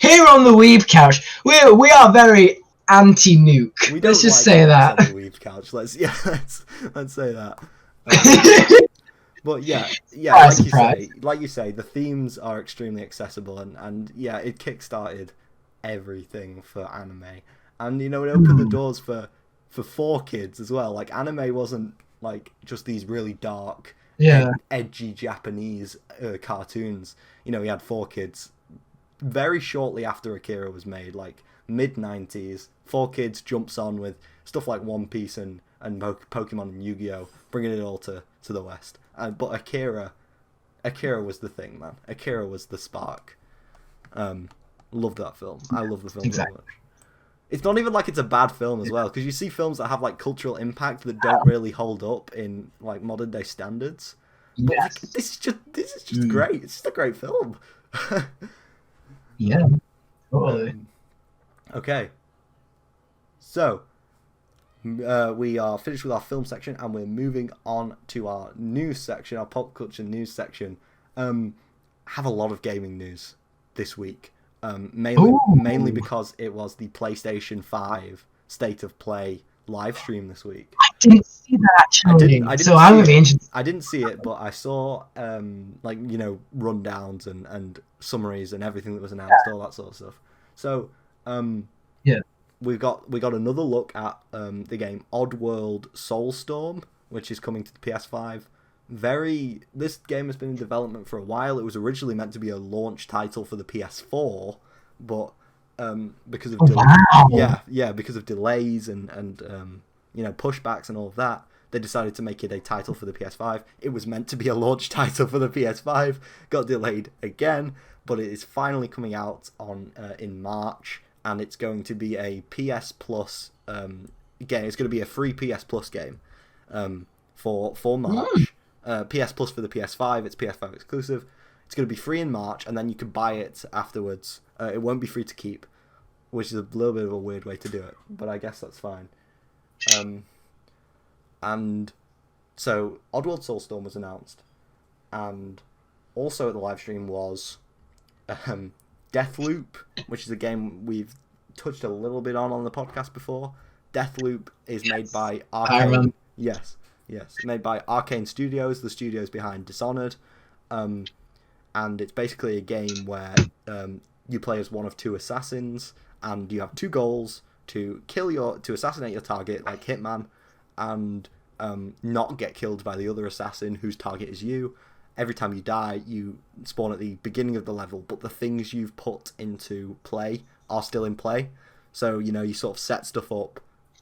here on the Weeb Couch, we are very anti-nuke. Let's just say that. On the Weeb Couch. Let's say that. But like you say, the themes are extremely accessible, and it kickstarted everything for anime, and you know, it opened the doors for 4Kids as well. Like, anime wasn't like just these really dark, edgy Japanese cartoons. You know, we had 4Kids very shortly after Akira was made, like mid-90s. 4Kids jumps on with stuff like One Piece and Pokemon and Yu-Gi-Oh, bringing it all to the West. But Akira was the thing, man. Akira was the spark. Loved that film. I love the film so much. It's not even like it's a bad film as well, because you see films that have like cultural impact that don't really hold up in like modern day standards. But like, this is just great. It's just a great film. Yeah, totally. Okay. So we are finished with our film section, and we're moving on to our news section, our pop culture news section. Have a lot of gaming news this week. Mainly because it was the PlayStation 5 State of Play live stream this week. I didn't see that actually. I didn't so I'm see gonna be it. interested. I didn't see it, but I saw like rundowns and summaries and everything that was announced, all that sort of stuff. So Yeah. we got another look at the game Oddworld Soulstorm, which is coming to the PS5. This game has been in development for a while. It was originally meant to be a launch title for the PS4, but because of because of delays and pushbacks and all of that, they decided to make it a title for the PS5. It was meant to be a launch title for the PS5, got delayed again, but it is finally coming out in March, and it's going to be a PS Plus game. It's going to be a free PS Plus game for March. PS Plus for the PS5. It's PS5 exclusive. It's going to be free in March, and then you can buy it afterwards. It won't be free to keep, which is a little bit of a weird way to do it, but I guess that's fine. And so Oddworld Soulstorm was announced, and also at the live stream was Deathloop, which is a game we've touched a little bit on the podcast before. Deathloop is made by Arkham. Yes, made by Arcane Studios, the studios behind Dishonored, and it's basically a game where you play as one of two assassins, and you have two goals: to assassinate your target, like Hitman, and not get killed by the other assassin whose target is you. Every time you die, you spawn at the beginning of the level, but the things you've put into play are still in play. So, you sort of set stuff up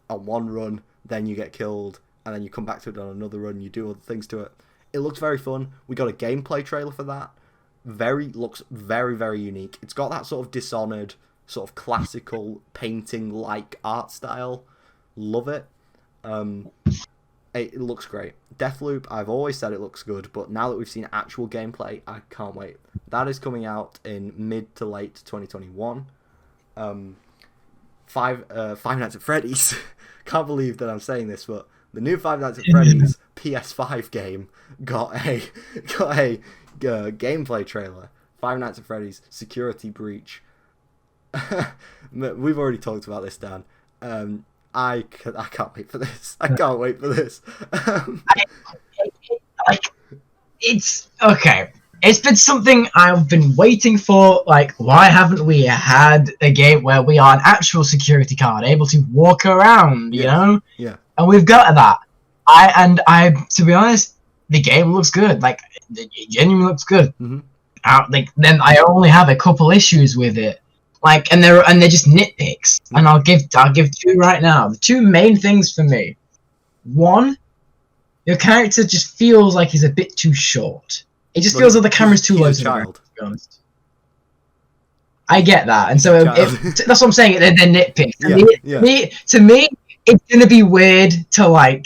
on one run, then you get killed, and then you come back to it on another run, you do other things to it. It looks very fun. We got a gameplay trailer for that. Looks very, very unique. It's got that sort of Dishonored, sort of classical painting-like art style. Love it. It looks great. Deathloop, I've always said it looks good, but now that we've seen actual gameplay, I can't wait. That is coming out in mid to late 2021. Five Nights at Freddy's. Can't believe that I'm saying this, but the new Five Nights at Freddy's PS5 game got a gameplay trailer. Five Nights at Freddy's Security Breach. We've already talked about this, Dan. I can't wait for this. I can't wait for this. It's okay. It's been something I've been waiting for. Like, why haven't we had a game where we are an actual security guard, able to walk around? You know? Yeah. And we've got that. I to be honest, the game looks good. Like, it genuinely looks good. Mm-hmm. Then I only have a couple issues with it. Like, and they're just nitpicks, and I'll give two right now. The two main things for me: one, your character just feels like he's a bit too short. It just feels like the camera's too low to the ground, to be honest. I get that, and so that's what I'm saying. They're nitpicks. To me, it's gonna be weird to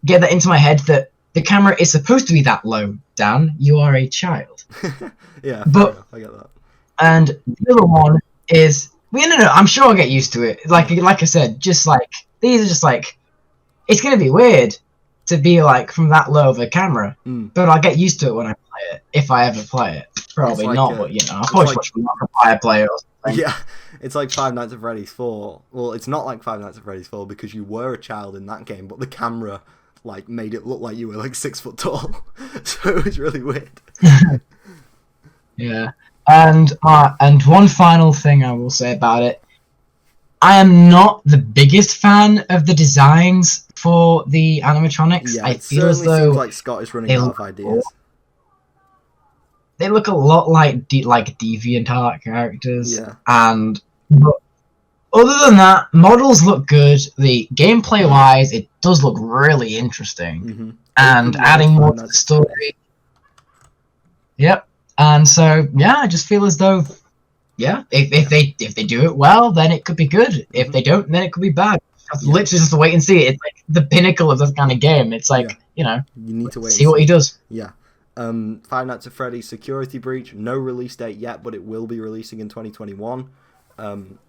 get that into my head that the camera is supposed to be that low. Dan, you are a child. Yeah, but I get that. And the other one is I'm sure I'll get used to it. Like I said, just like these are just like it's gonna be weird to be like from that low of a camera, but I'll get used to it when I play it, if I ever play it. Probably not, but I'll probably watch a play it or something. Yeah, it's like Five Nights at Freddy's 4. Well, it's not like Five Nights at Freddy's 4 because you were a child in that game, but the camera made it look like you were 6 foot tall, so it was really weird. Yeah, and one final thing I will say about it: I am not the biggest fan of the designs for the animatronics. Yeah, I feel as though seems like Scott is running out of ideas. They look a lot like DeviantArt characters, yeah. But other than that, models look good. The gameplay-wise, it does look really interesting, and adding more to the story. Yep. And so, I just feel as though, if they do it well, then it could be good. If they don't, then it could be bad. Literally just to wait and see. It's like the pinnacle of this kind of game. It's like, you need to wait see what he does. Yeah. Five Nights at Freddy's Security Breach, no release date yet, but it will be releasing in 2021.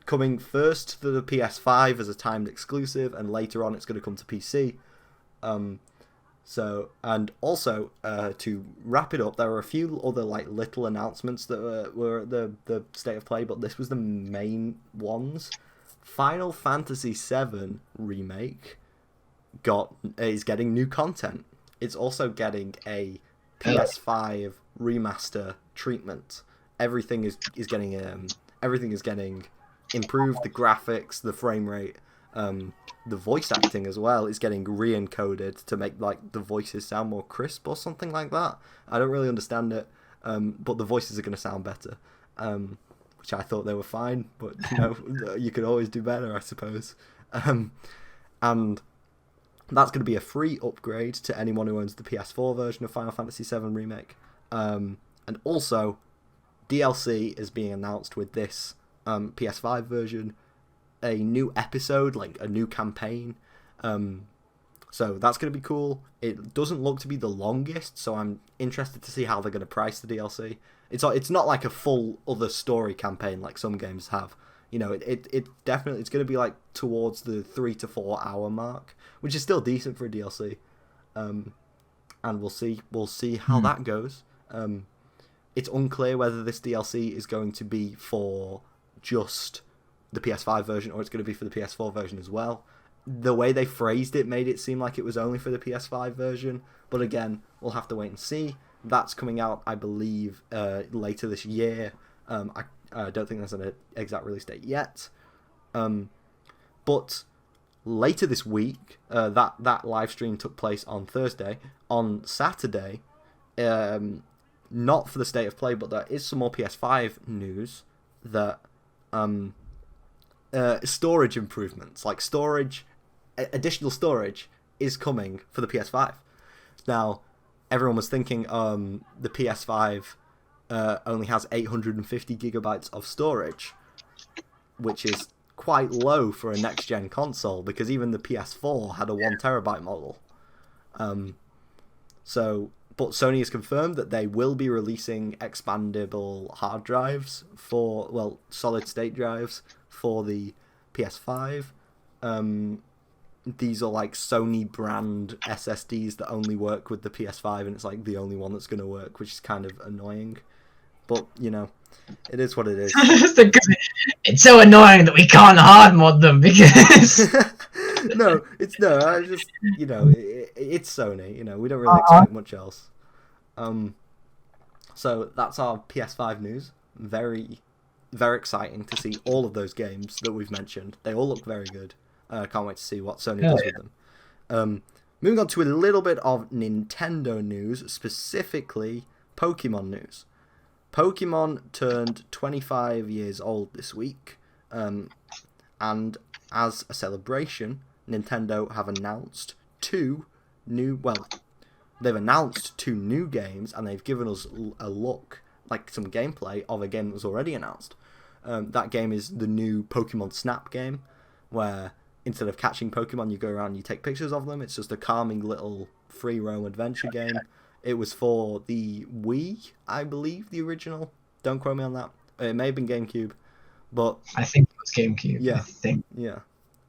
Coming first to the PS5 as a timed exclusive, and later on it's going to come to PC. So, and also, to wrap it up, there were a few other little announcements that were at the State of Play, but this was the main ones. Final Fantasy VII Remake is getting new content. It's also getting a PS5 remaster treatment. Everything is getting improved. The graphics, the frame rate, the voice acting as well is getting re-encoded to make like the voices sound more crisp or something like that. I don't really understand it, but the voices are going to sound better, which I thought they were fine. But you know, you could always do better, I suppose. And that's going to be a free upgrade to anyone who owns the PS4 version of Final Fantasy VII Remake. And also, DLC is being announced with this PS5 version. A new episode, like a new campaign. So that's going to be cool. It doesn't look to be the longest, so I'm interested to see how they're going to price the DLC. It's not like a full other story campaign like some games have. You know, it definitely, it's going to be like towards the 3 to 4 hour mark, which is still decent for a DLC. And we'll see how that goes. It's unclear whether this DLC is going to be for just the PS5 version or it's going to be for the PS4 version as well. The way they phrased it made it seem like it was only for the PS5 version, but again, we'll have to wait and see. That's coming out, I believe, later this year. I don't think there's an exact release date yet. But later this week, that live stream took place on Thursday. On Saturday, not for the State of Play, but there is some more PS5 news that storage improvements, like additional storage, is coming for the PS5. Now, everyone was thinking the PS5 only has 850 gigabytes of storage, which is quite low for a next-gen console, because even the PS4 had a 1 terabyte model. But Sony has confirmed that they will be releasing expandable hard drives solid-state drives for the PS5. These are like Sony brand SSDs that only work with the PS5, and it's like the only one that's going to work, which is kind of annoying. But, you know, it is what it is. It's so annoying that we can't hard mod them because... I just, you know, it's Sony, you know, we don't really expect much else. So that's our PS5 news. Very, very exciting to see all of those games that we've mentioned. They all look very good. Can't wait to see what Sony does with them. Moving on to a little bit of Nintendo news, specifically Pokemon news. Pokemon turned 25 years old this week, and as a celebration, Nintendo have announced two new games, and they've given us a look, like some gameplay of a game that was already announced. That game is the new Pokemon Snap game, where instead of catching Pokemon, you go around and you take pictures of them. It's just a calming little free roam adventure game. It was for the Wii, I believe, the original. Don't quote me on that. It may have been GameCube, but I think it was GameCube. Yeah, I think. Yeah.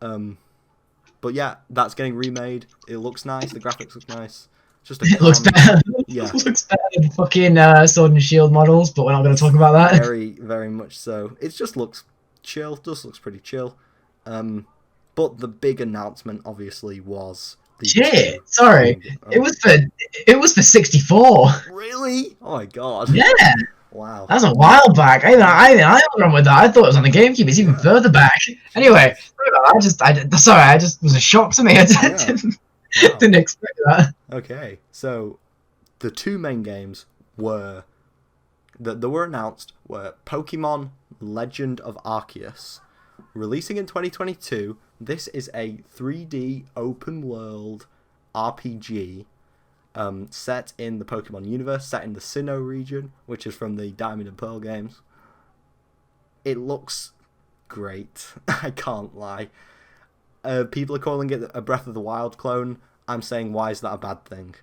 But yeah, that's getting remade. It looks nice. The graphics look nice. It looks better. Yeah. It looks better than fucking Sword and Shield models, but we're not going to talk about that. Very, very much so. It just looks chill. Just looks pretty chill. But the big announcement, obviously, was Shit! Sorry, it was for 64. Really? Oh my god! Yeah. Wow. That's a while back. I remember with that. I thought it was on the GameCube. It's even further back. Anyway, I just was a shock to me. I didn't expect that. Okay, so the two main games that were announced were Pokemon Legend of Arceus, releasing in 2022. This is a 3D open world RPG set in the Pokemon universe, set in the Sinnoh region, which is from the Diamond and Pearl games. It looks great. I can't lie. People are calling it a Breath of the Wild clone. I'm saying, why is that a bad thing?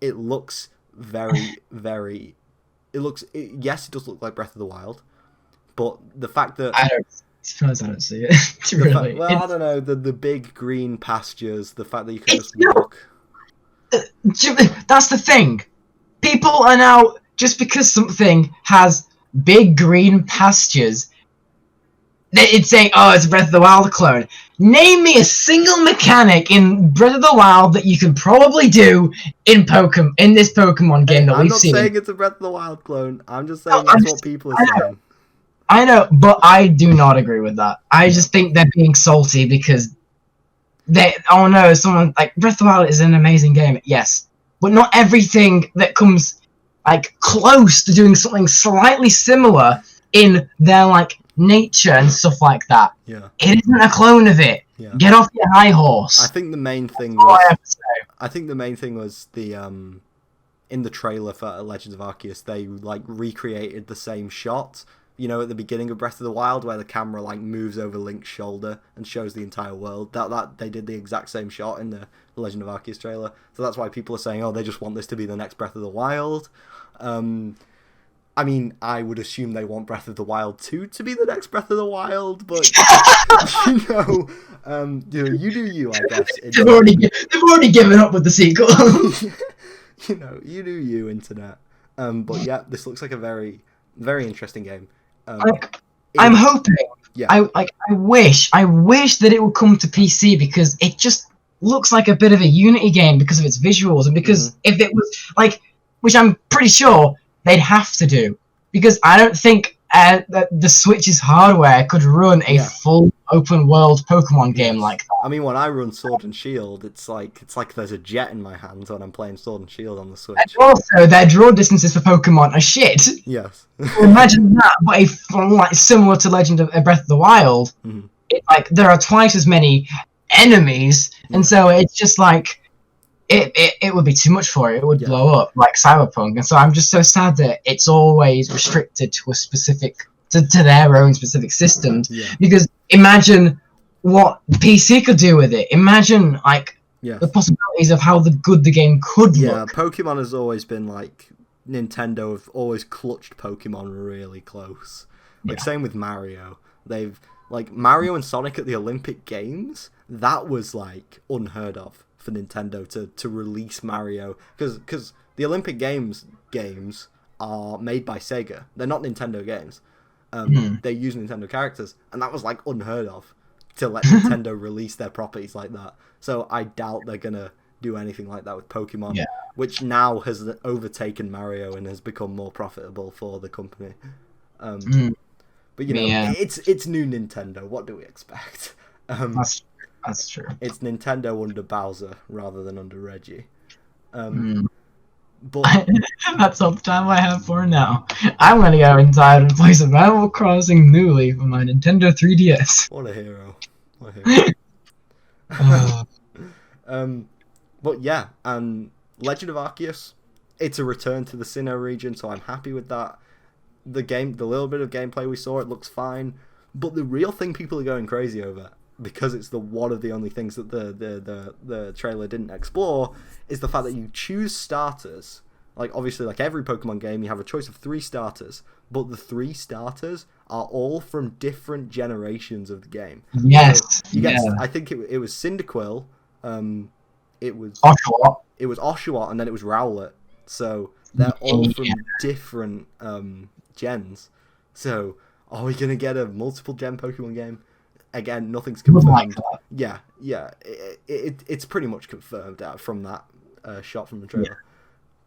It looks very, very... Yes, it does look like Breath of the Wild, but the fact that... I suppose I don't see it. Really. I don't know, the big green pastures, the fact that you can just walk... That's the thing. People are now, just because something has big green pastures, it's saying, oh, it's a Breath of the Wild clone. Name me a single mechanic in Breath of the Wild that you can probably do in this Pokemon game that we've seen. I'm not saying it's a Breath of the Wild clone. I'm just saying that's what people are saying. I know, but I do not agree with that. I just think they're being salty because someone like Breath of the Wild is an amazing game, yes, but not everything that comes like close to doing something slightly similar in their like nature and stuff like that. Yeah, it isn't a clone of it. Yeah. Get off your high horse. I think the main thing was the in the trailer for Legends of Arceus, they like recreated the same shot. You know, at the beginning of Breath of the Wild, where the camera like moves over Link's shoulder and shows the entire world. That they did the exact same shot in the Legend of Arceus trailer. So that's why people are saying, "Oh, they just want this to be the next Breath of the Wild." I mean, I would assume they want Breath of the Wild 2 to be the next Breath of the Wild, but you do you, I guess. They've already given up with the sequel. You do you, internet. But yeah, this looks like a very, very interesting game. I'm hoping. Yeah. I wish that it would come to PC because it just looks like a bit of a Unity game because of its visuals and because if it was like, which I'm pretty sure they'd have to do, because I don't think the Switch's hardware could run a full open world Pokemon game like that. I mean, when I run Sword and Shield, it's like there's a jet in my hands when I'm playing Sword and Shield on the Switch. And also, their draw distances for Pokemon are shit. Yes. Imagine that, but similar to Legend of Breath of the Wild. Mm-hmm. There are twice as many enemies, and so it's just like it would be too much for it. It would blow up like Cyberpunk, and so I'm just so sad that it's always restricted to a specific to their own specific systems. Yeah. Because imagine what PC could do with it. Imagine the possibilities of how good the game could look. Yeah, Pokemon has always been like Nintendo have always clutched Pokemon really close. Same with Mario. They've Mario and Sonic at the Olympic Games. That was like unheard of for Nintendo to release Mario because the Olympic games are made by Sega. They're not Nintendo games. They use Nintendo characters, and that was like unheard of to let Nintendo release their properties like that. So I doubt they're gonna do anything like that with Pokemon, which now has overtaken Mario and has become more profitable for the company. But it's new Nintendo. What do we expect? That's true. It's Nintendo under Bowser rather than under Reggie. But that's all the time I have for now. I'm gonna go inside and play some Animal Crossing New Leaf on my Nintendo 3DS. What a hero! But yeah, Legend of Arceus, it's a return to the Sinnoh region, so I'm happy with that. The little bit of gameplay we saw, it looks fine. But the real thing people are going crazy over, because it's one of the only things that the trailer didn't explore, is the fact that you choose starters. Like, obviously, like every Pokemon game, you have a choice of 3 starters, but the 3 starters are all from different generations of the game. Yes. So I think it was Cyndaquil, it was Oshawott. It was Oshawott, and then it was Rowlet. So they're all from different gens. So are we gonna get a multiple gen Pokemon game? Again, nothing's confirmed. It's pretty much confirmed from that shot from the trailer. Yeah.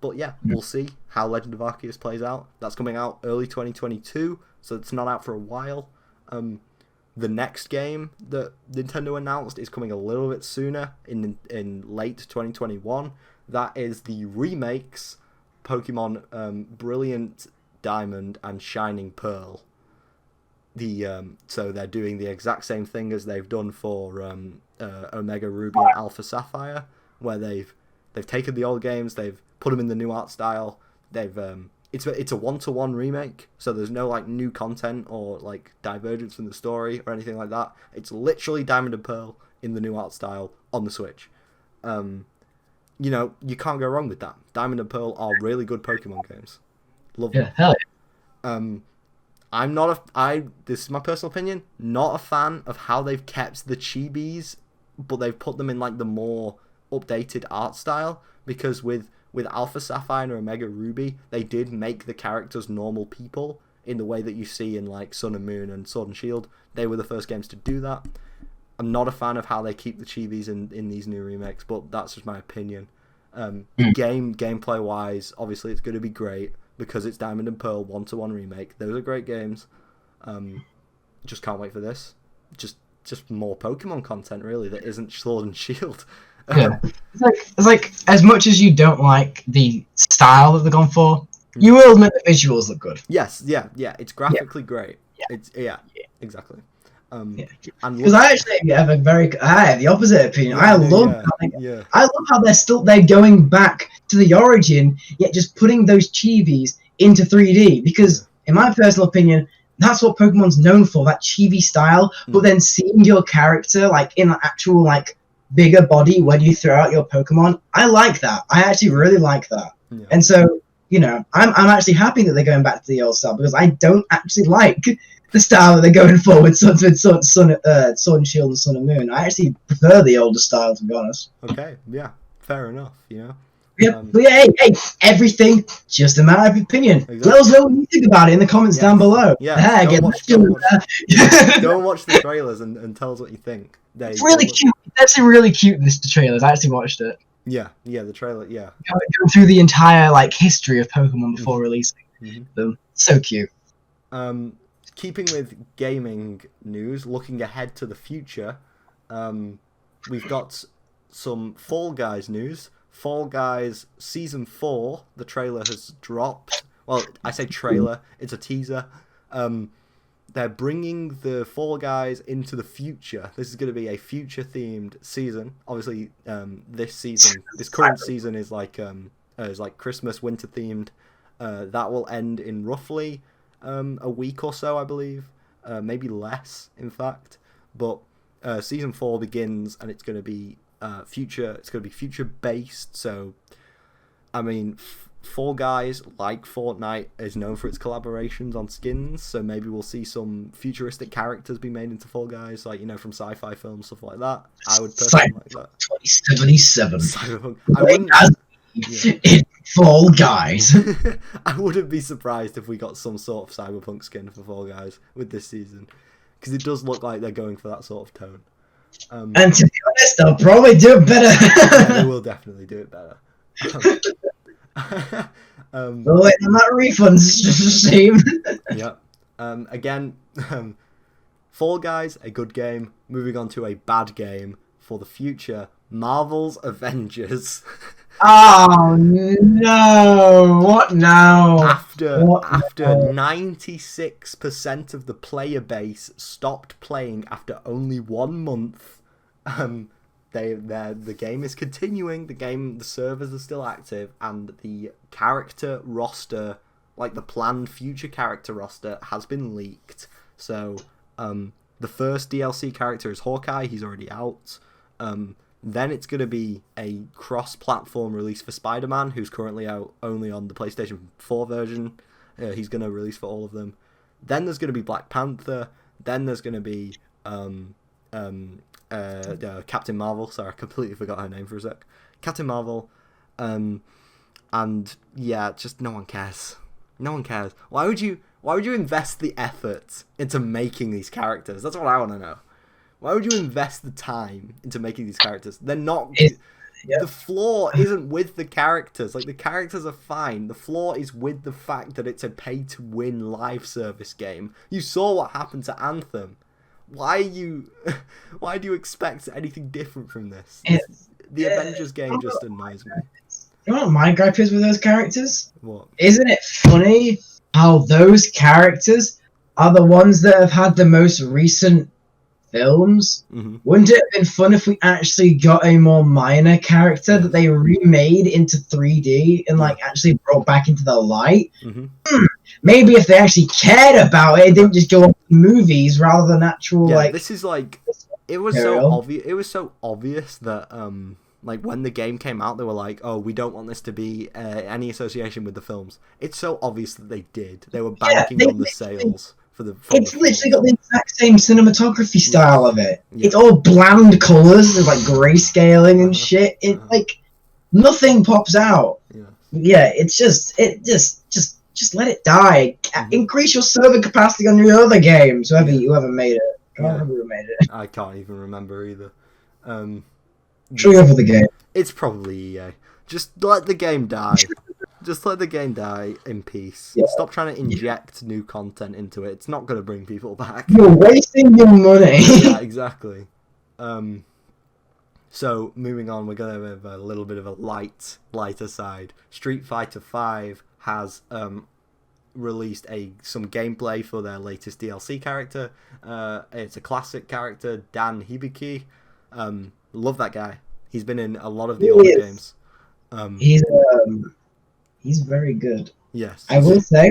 But yeah, we'll see how Legend of Arceus plays out. That's coming out early 2022, so it's not out for a while. The next game that Nintendo announced is coming a little bit sooner, in late 2021. That is the remakes Pokemon Brilliant Diamond and Shining Pearl. So they're doing the exact same thing as they've done for Omega Ruby and Alpha Sapphire, where they've taken the old games, they've put them in the new art style. They've it's a 1-to-1 remake, so there's no like new content or like divergence from the story or anything like that. It's literally Diamond and Pearl in the new art style on the Switch. You can't go wrong with that. Diamond and Pearl are really good Pokemon games. Love them. Hell yeah. This is my personal opinion, not a fan of how they've kept the chibis, but they've put them in like the more updated art style, because with Alpha Sapphire and Omega Ruby, they did make the characters normal people in the way that you see in like Sun and Moon and Sword and Shield. They were the first games to do that. I'm not a fan of how they keep the chibis in these new remakes, but that's just my opinion. Gameplay wise, obviously it's going to be great because it's Diamond and Pearl 1-to-1 remake. Those are great games. Just can't wait for this. Just more Pokemon content, really, that isn't Sword and Shield. Yeah. It's like as much as you don't like the style that they've gone for, you will admit the visuals look good. Yes, yeah, it's graphically great. Yeah. Exactly. Because I actually have I have the opposite opinion. Yeah, I love how they're going back to the origin, yet just putting those chibis into 3D. Because in my personal opinion, that's what Pokemon's known for, that chibi style. But then seeing your character like in an actual like bigger body when you throw out your Pokemon, I like that. I actually really like that. Yeah. And so, you know, I'm actually happy that they're going back to the old style because I don't actually like the style that they're going for with Sword and Shield and Sun and Moon. I actually prefer the older style, to be honest. Okay, yeah, fair enough, you know. Yeah, but yeah, hey, everything, just a matter of opinion. Exactly. Let us know what you think about it in the comments down below. Yeah, go and watch the trailers and tell us what you think. It's really cute. It's actually really cute, the trailers. I actually watched it. Yeah, the trailer, yeah. Going through the entire like history of Pokemon before releasing them. So cute. Keeping with gaming news, looking ahead to the future, we've got some Fall Guys news. Fall Guys Season 4, the trailer has dropped. Well, I say trailer, it's a teaser. They're bringing the Fall Guys into the future. This is going to be a future-themed season. Obviously, this current season is like Christmas, winter-themed. That will end in roughly a week or so, I believe. Maybe less, in fact. But Season 4 begins, and it's going to be future. It's going to be future-based. So, I mean, Fall Guys, like Fortnite, is known for its collaborations on skins, so maybe we'll see some futuristic characters be made into Fall Guys, like, you know, from sci-fi films, stuff like that. I would personally like that. 2077. Cyberpunk. I wouldn't... in Fall Guys. I wouldn't be surprised if we got some sort of Cyberpunk skin for Fall Guys with this season, because it does look like they're going for that sort of tone. And to be honest, they'll probably do it better. Yeah, they will definitely do it better. But wait, on that refund's just the same. Yeah. Again, Fall Guys, a good game. Moving on to a bad game for the future. Marvel's Avengers. Oh no! What now? After 96% of the player base stopped playing after only 1 month, the game is continuing. The servers are still active, and the character roster, like the planned future character roster, has been leaked. So, the first DLC character is Hawkeye. He's already out. Then it's going to be a cross-platform release for Spider-Man, who's currently out only on the PlayStation 4 version. He's going to release for all of them. Then there's going to be Black Panther. Then there's going to be Captain Marvel. Sorry, I completely forgot her name for a sec. Captain Marvel. And yeah, just no one cares. No one cares. Why would you invest the effort into making these characters? That's what I want to know. Why would you invest the time into making these characters? They're not... The flaw isn't with the characters. Like, the characters are fine. The flaw is with the fact that it's a pay-to-win live service game. You saw what happened to Anthem. Why do you expect anything different from this? The Avengers game just annoys me. You know what my gripe is with those characters? What? Isn't it funny how those characters are the ones that have had the most recent films? Wouldn't it have been fun if we actually got a more minor character that they remade into 3D and like actually brought back into the light? Maybe if they actually cared about it, didn't just go on movies rather than actual like. This is like it was so obvious. It was so obvious that like when the game came out, they were like, "Oh, we don't want this to be any association with the films." It's so obvious that they did. They were banking on the sales. It's literally got the exact same cinematography style of it. It's all bland colours, with like grayscaling and shit. It like nothing pops out. Yeah, it just just let it die. Increase your server capacity on your other games. Whoever made it. I can't remember who made it. I can't even remember either. Trigger for the game. It's probably EA. Just let the game die. Just let the game die in peace. Yeah. Stop trying to inject new content into it. It's not going to bring people back. You're wasting your money. Yeah, exactly. So, moving on, we're going to have a little bit of a lighter side. Street Fighter V has released some gameplay for their latest DLC character. It's a classic character, Dan Hibiki. Love that guy. He's been in a lot of the older games. He's very good. Yes. I will say,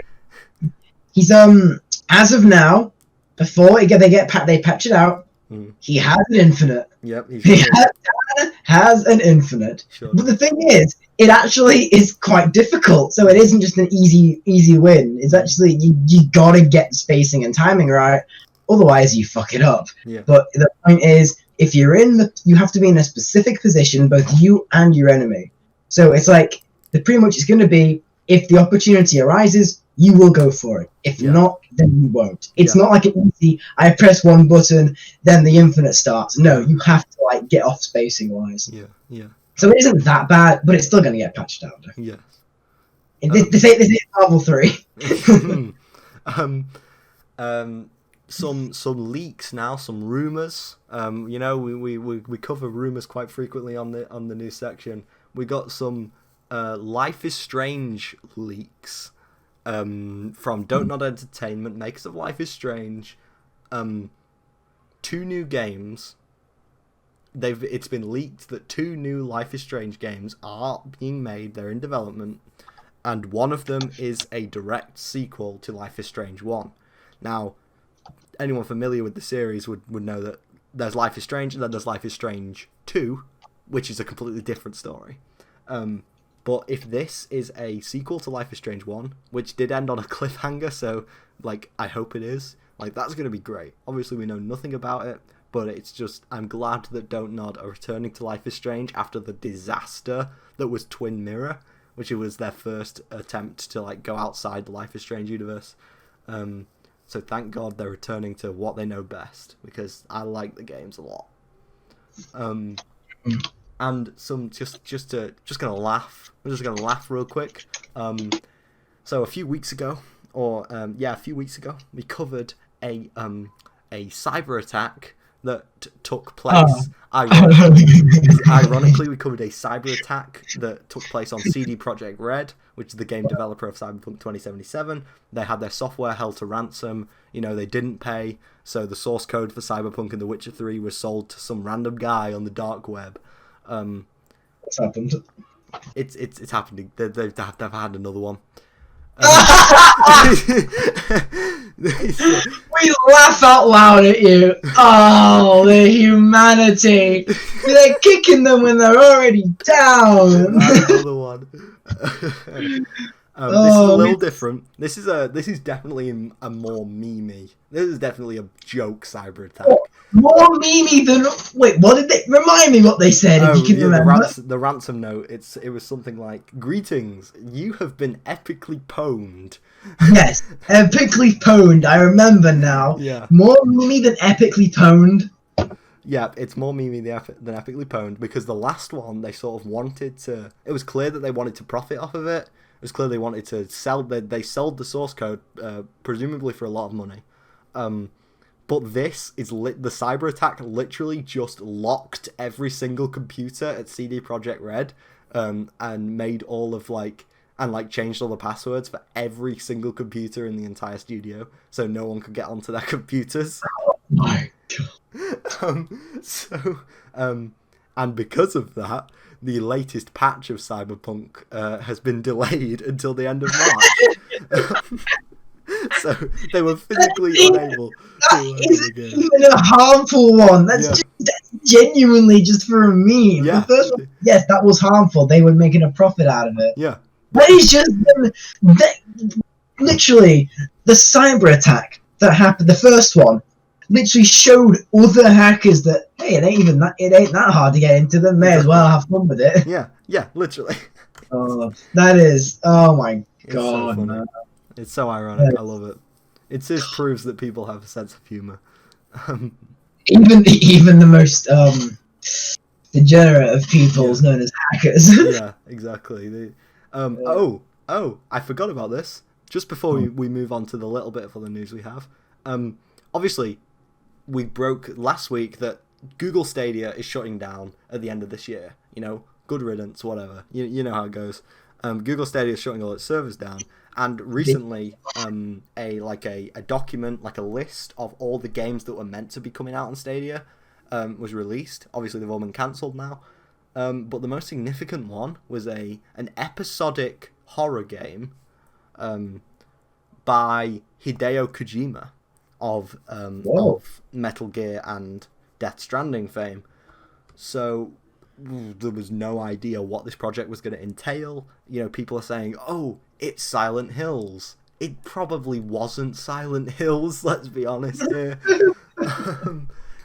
he's as of now, before they patch it out, he has an infinite. Yep. He has an infinite. Sure. But the thing is, it actually is quite difficult. So it isn't just an easy win. It's actually you gotta get spacing and timing right, otherwise you fuck it up. Yeah. But the point is, if you're you have to be in a specific position, both you and your enemy. So it's like pretty much it's going to be, if the opportunity arises, you will go for it. If not, then you won't. It's not like an easy, I press one button, then the infinite starts. No, you have to like get off spacing wise. Yeah. So it isn't that bad, but it's still going to get patched out. Yes. This is Marvel 3. Some leaks now, some rumors. We cover rumors quite frequently on the news section. We got some Life is Strange leaks from Don't Nod Entertainment, makers of Life is Strange. 2 new games. It's been leaked that 2 new Life is Strange games are being made. They're in development, and one of them is a direct sequel to Life is Strange 1. Now, anyone familiar with the series would know that there's Life is Strange and then there's Life is Strange 2, which is a completely different story. But if this is a sequel to Life is Strange 1, which did end on a cliffhanger, so I hope it is, that's going to be great. Obviously we know nothing about it, but it's just, I'm glad that Don't Nod are returning to Life is Strange after the disaster that was Twin Mirror, which it was their first attempt to go outside the Life is Strange universe. So thank God they're returning to what they know best, because I like the games a lot. And some just gonna laugh. I'm just gonna laugh real quick. So a few weeks ago, we covered a cyber attack that took place. Ironically, we covered a cyber attack that took place on CD Projekt Red, which is the game developer of Cyberpunk 2077. They had their software held to ransom. They didn't pay, so the source code for Cyberpunk and The Witcher 3 was sold to some random guy on the dark web. What's happened? It's happening. They've had another one. We laugh out loud at you. Oh, the humanity! They're kicking them when they're already down. Another one. This is a little different. This is definitely a more memey. This is definitely a joke cyber attack. More memey than wait. What did they remind me? What they said? If you can remember. The ransom note. It was something like, "Greetings, you have been epically pwned." Yes, epically pwned. I remember now. Yeah. More memey than epically pwned. Yeah, it's more memey than epically pwned, because the last one they sort of wanted to. It was clear that they wanted to profit off of it. It was clear they wanted to sell. They sold the source code, presumably for a lot of money. But this is the cyber attack literally just locked every single computer at CD Projekt Red, and made all of changed all the passwords for every single computer in the entire studio, so no one could get onto their computers. Oh my god. And because of that, the latest patch of Cyberpunk has been delayed until the end of March. So they were physically unable to learn the game. Even a harmful one. That's genuinely just for a meme. Yeah. The first one, yes, that was harmful. They were making a profit out of it. Yeah. That is just literally the cyber attack that happened. The first one literally showed other hackers that hey, it ain't that hard to get into them. May as well have fun with it. Yeah, literally. That is. Oh my It's god. so funny. It's so ironic. I love it. It just proves that people have a sense of humor. Even the most degenerate of people is known as hackers. Yeah, exactly. Oh, I forgot about this. Just before we move on to the little bit of other news we have. Obviously, we broke last week that Google Stadia is shutting down at the end of this year. You know, good riddance, whatever. You know how it goes. Google Stadia is shutting all its servers down. And recently, a document, like a list of all the games that were meant to be coming out on Stadia was released. Obviously, they've all been cancelled now. But the most significant one was an episodic horror game by Hideo Kojima of Metal Gear and Death Stranding fame. So there was no idea what this project was going to entail. You know, people are saying, "Oh, it's Silent Hills." It probably wasn't Silent Hills. Let's be honest here.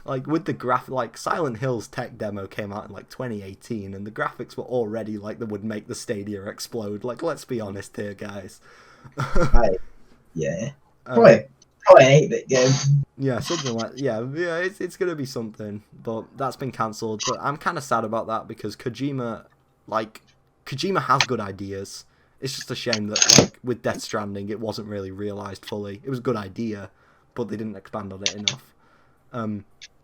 Like with the Silent Hills tech demo came out in 2018, and the graphics were already like that would make the Stadia explode. Like, let's be honest here, guys. Yeah. Probably an 8-bit game. Yeah, something like it's gonna be something, but that's been cancelled. But I'm kind of sad about that because Kojima has good ideas. It's just a shame that with Death Stranding it wasn't really realised fully. It was a good idea, but they didn't expand on it enough.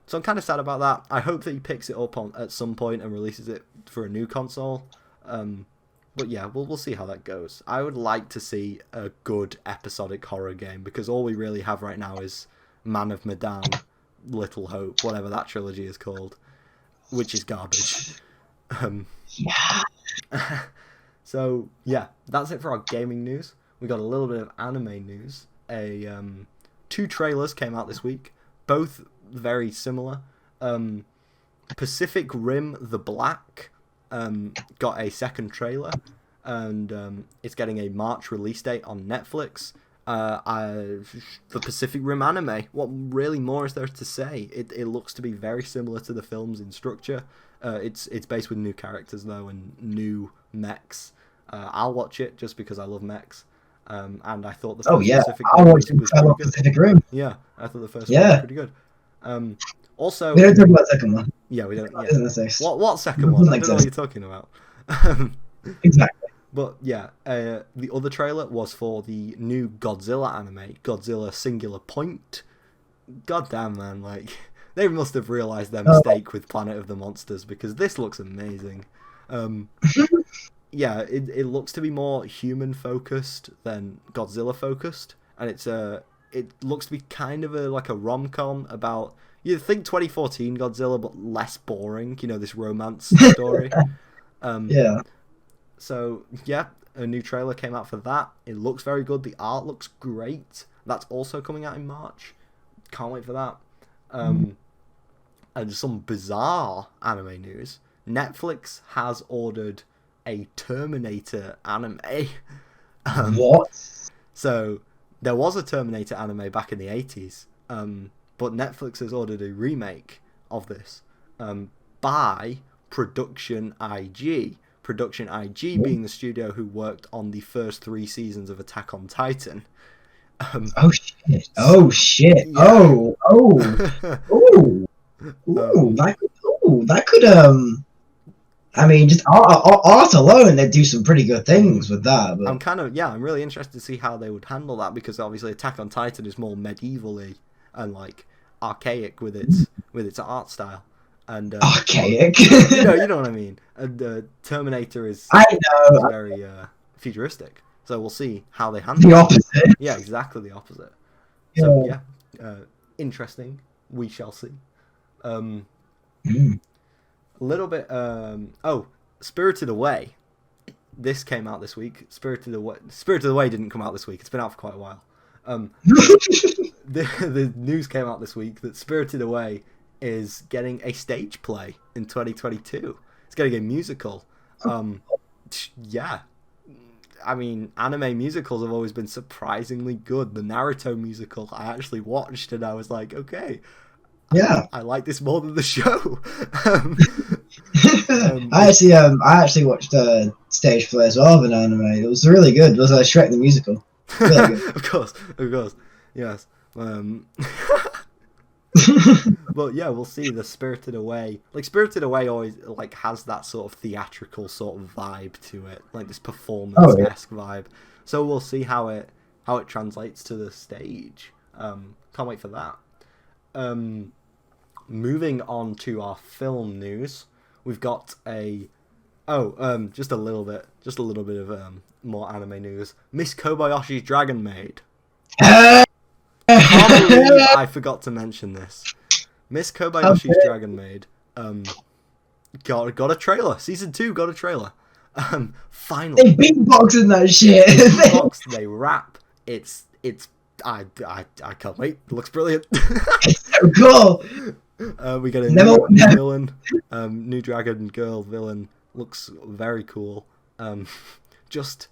So I'm kind of sad about that. I hope that he picks it up at some point and releases it for a new console. But yeah, we'll see how that goes. I would like to see a good episodic horror game because all we really have right now is Man of Medan, Little Hope, whatever that trilogy is called, which is garbage. So yeah, that's it for our gaming news. We got a little bit of anime news. 2 trailers came out this week, both very similar. Pacific Rim: The Black got a second trailer, and it's getting a March release date on Netflix. The Pacific Rim anime, what really more is there to say? It looks to be very similar to the films in structure. It's based with new characters though and new mechs. I'll watch it just because I love mechs. And I thought the first Pacific Rim was pretty good. Pacific Rim. Yeah, I thought the first one was pretty good. Also, we don't talk about the second one. Yeah, we don't. Yeah. What second one? I don't know what you're talking about. Exactly. But yeah, the other trailer was for the new Godzilla anime, Godzilla Singular Point. God damn, man, they must have realised their mistake with Planet of the Monsters because this looks amazing. Yeah, it looks to be more human focused than Godzilla focused, and it looks to be kind of a rom-com about, you think 2014 Godzilla but less boring, this romance story. Yeah. So yeah, a new trailer came out for that. It looks very good. The art looks great. That's also coming out in March. Can't wait for that. And some bizarre anime news. Netflix has ordered a Terminator anime. What? So there was a Terminator anime back in the 80s, but Netflix has ordered a remake of this by Production IG. Production IG being the studio who worked on the first 3 seasons of Attack on Titan. Oh shit! Yeah. That could I mean, just art alone, they'd do some pretty good things with that. But I'm really interested to see how they would handle that because obviously Attack on Titan is more medievally and archaic with its art style. And archaic. you know what I mean. And Terminator is very futuristic. So we'll see how they handle the opposite. Yeah, exactly the opposite. So yeah, interesting. We shall see. A little bit. Spirited Away. This came out this week. Spirited Away didn't come out this week. It's been out for quite a while. The news came out this week that Spirited Away is getting a stage play in 2022. It's getting a musical. Yeah. I mean, anime musicals have always been surprisingly good. The Naruto musical I actually watched and I was like, okay, yeah, I like this more than the show. I actually watched a stage play as well of an anime. It was really good. It was Shrek the Musical. Really good. Of course, yes. But yeah, we'll see. The Spirited Away, like Spirited Away, always like has that sort of theatrical sort of vibe to it, like this performance-esque vibe. So we'll see how it translates to the stage. Can't wait for that. Moving on to our film news, we've got just a little bit of more anime news. Miss Kobayashi's Dragon Maid. I can't believe I forgot to mention this. Miss Kobayashi's Dragon Maid got a trailer. Season 2 got a trailer. Finally. They beatboxing that shit. They beatbox, they rap. I can't wait. It looks brilliant. It's so cool. We get a new villain. New dragon girl villain. Looks very cool. It just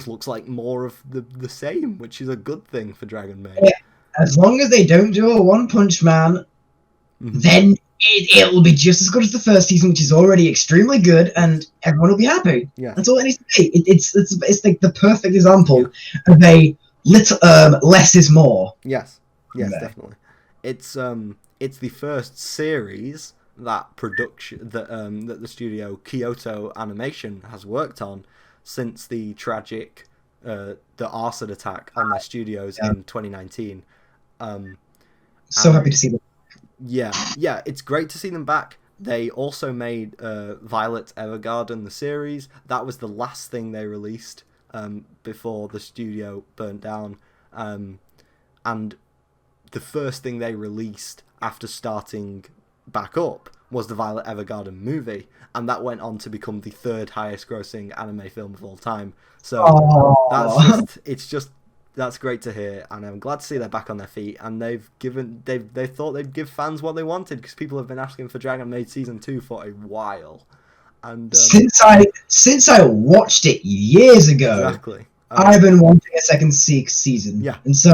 looks like more of the same, which is a good thing for Dragon Maid. Yeah. As long as they don't do a One Punch Man, then it'll be just as good as the first season, which is already extremely good, and everyone will be happy. Yeah. That's all it needs to be. It's like the perfect example of a little less is more. Yes, definitely. It's the first series that the studio Kyoto Animation has worked on since the tragic the arson attack on their studios in 2019. So happy to see them. Yeah, it's great to see them back. They also made Violet Evergarden, the series. That was the last thing they released before the studio burnt down. And the first thing they released after starting back up was the Violet Evergarden movie. And that went on to become the third highest grossing anime film of all time. So that's great to hear, and I'm glad to see they're back on their feet, and they thought they'd give fans what they wanted, because people have been asking for Dragon Maid Season 2 for a while. And since I watched it years ago, exactly. I've been wanting a second season. Yeah. And so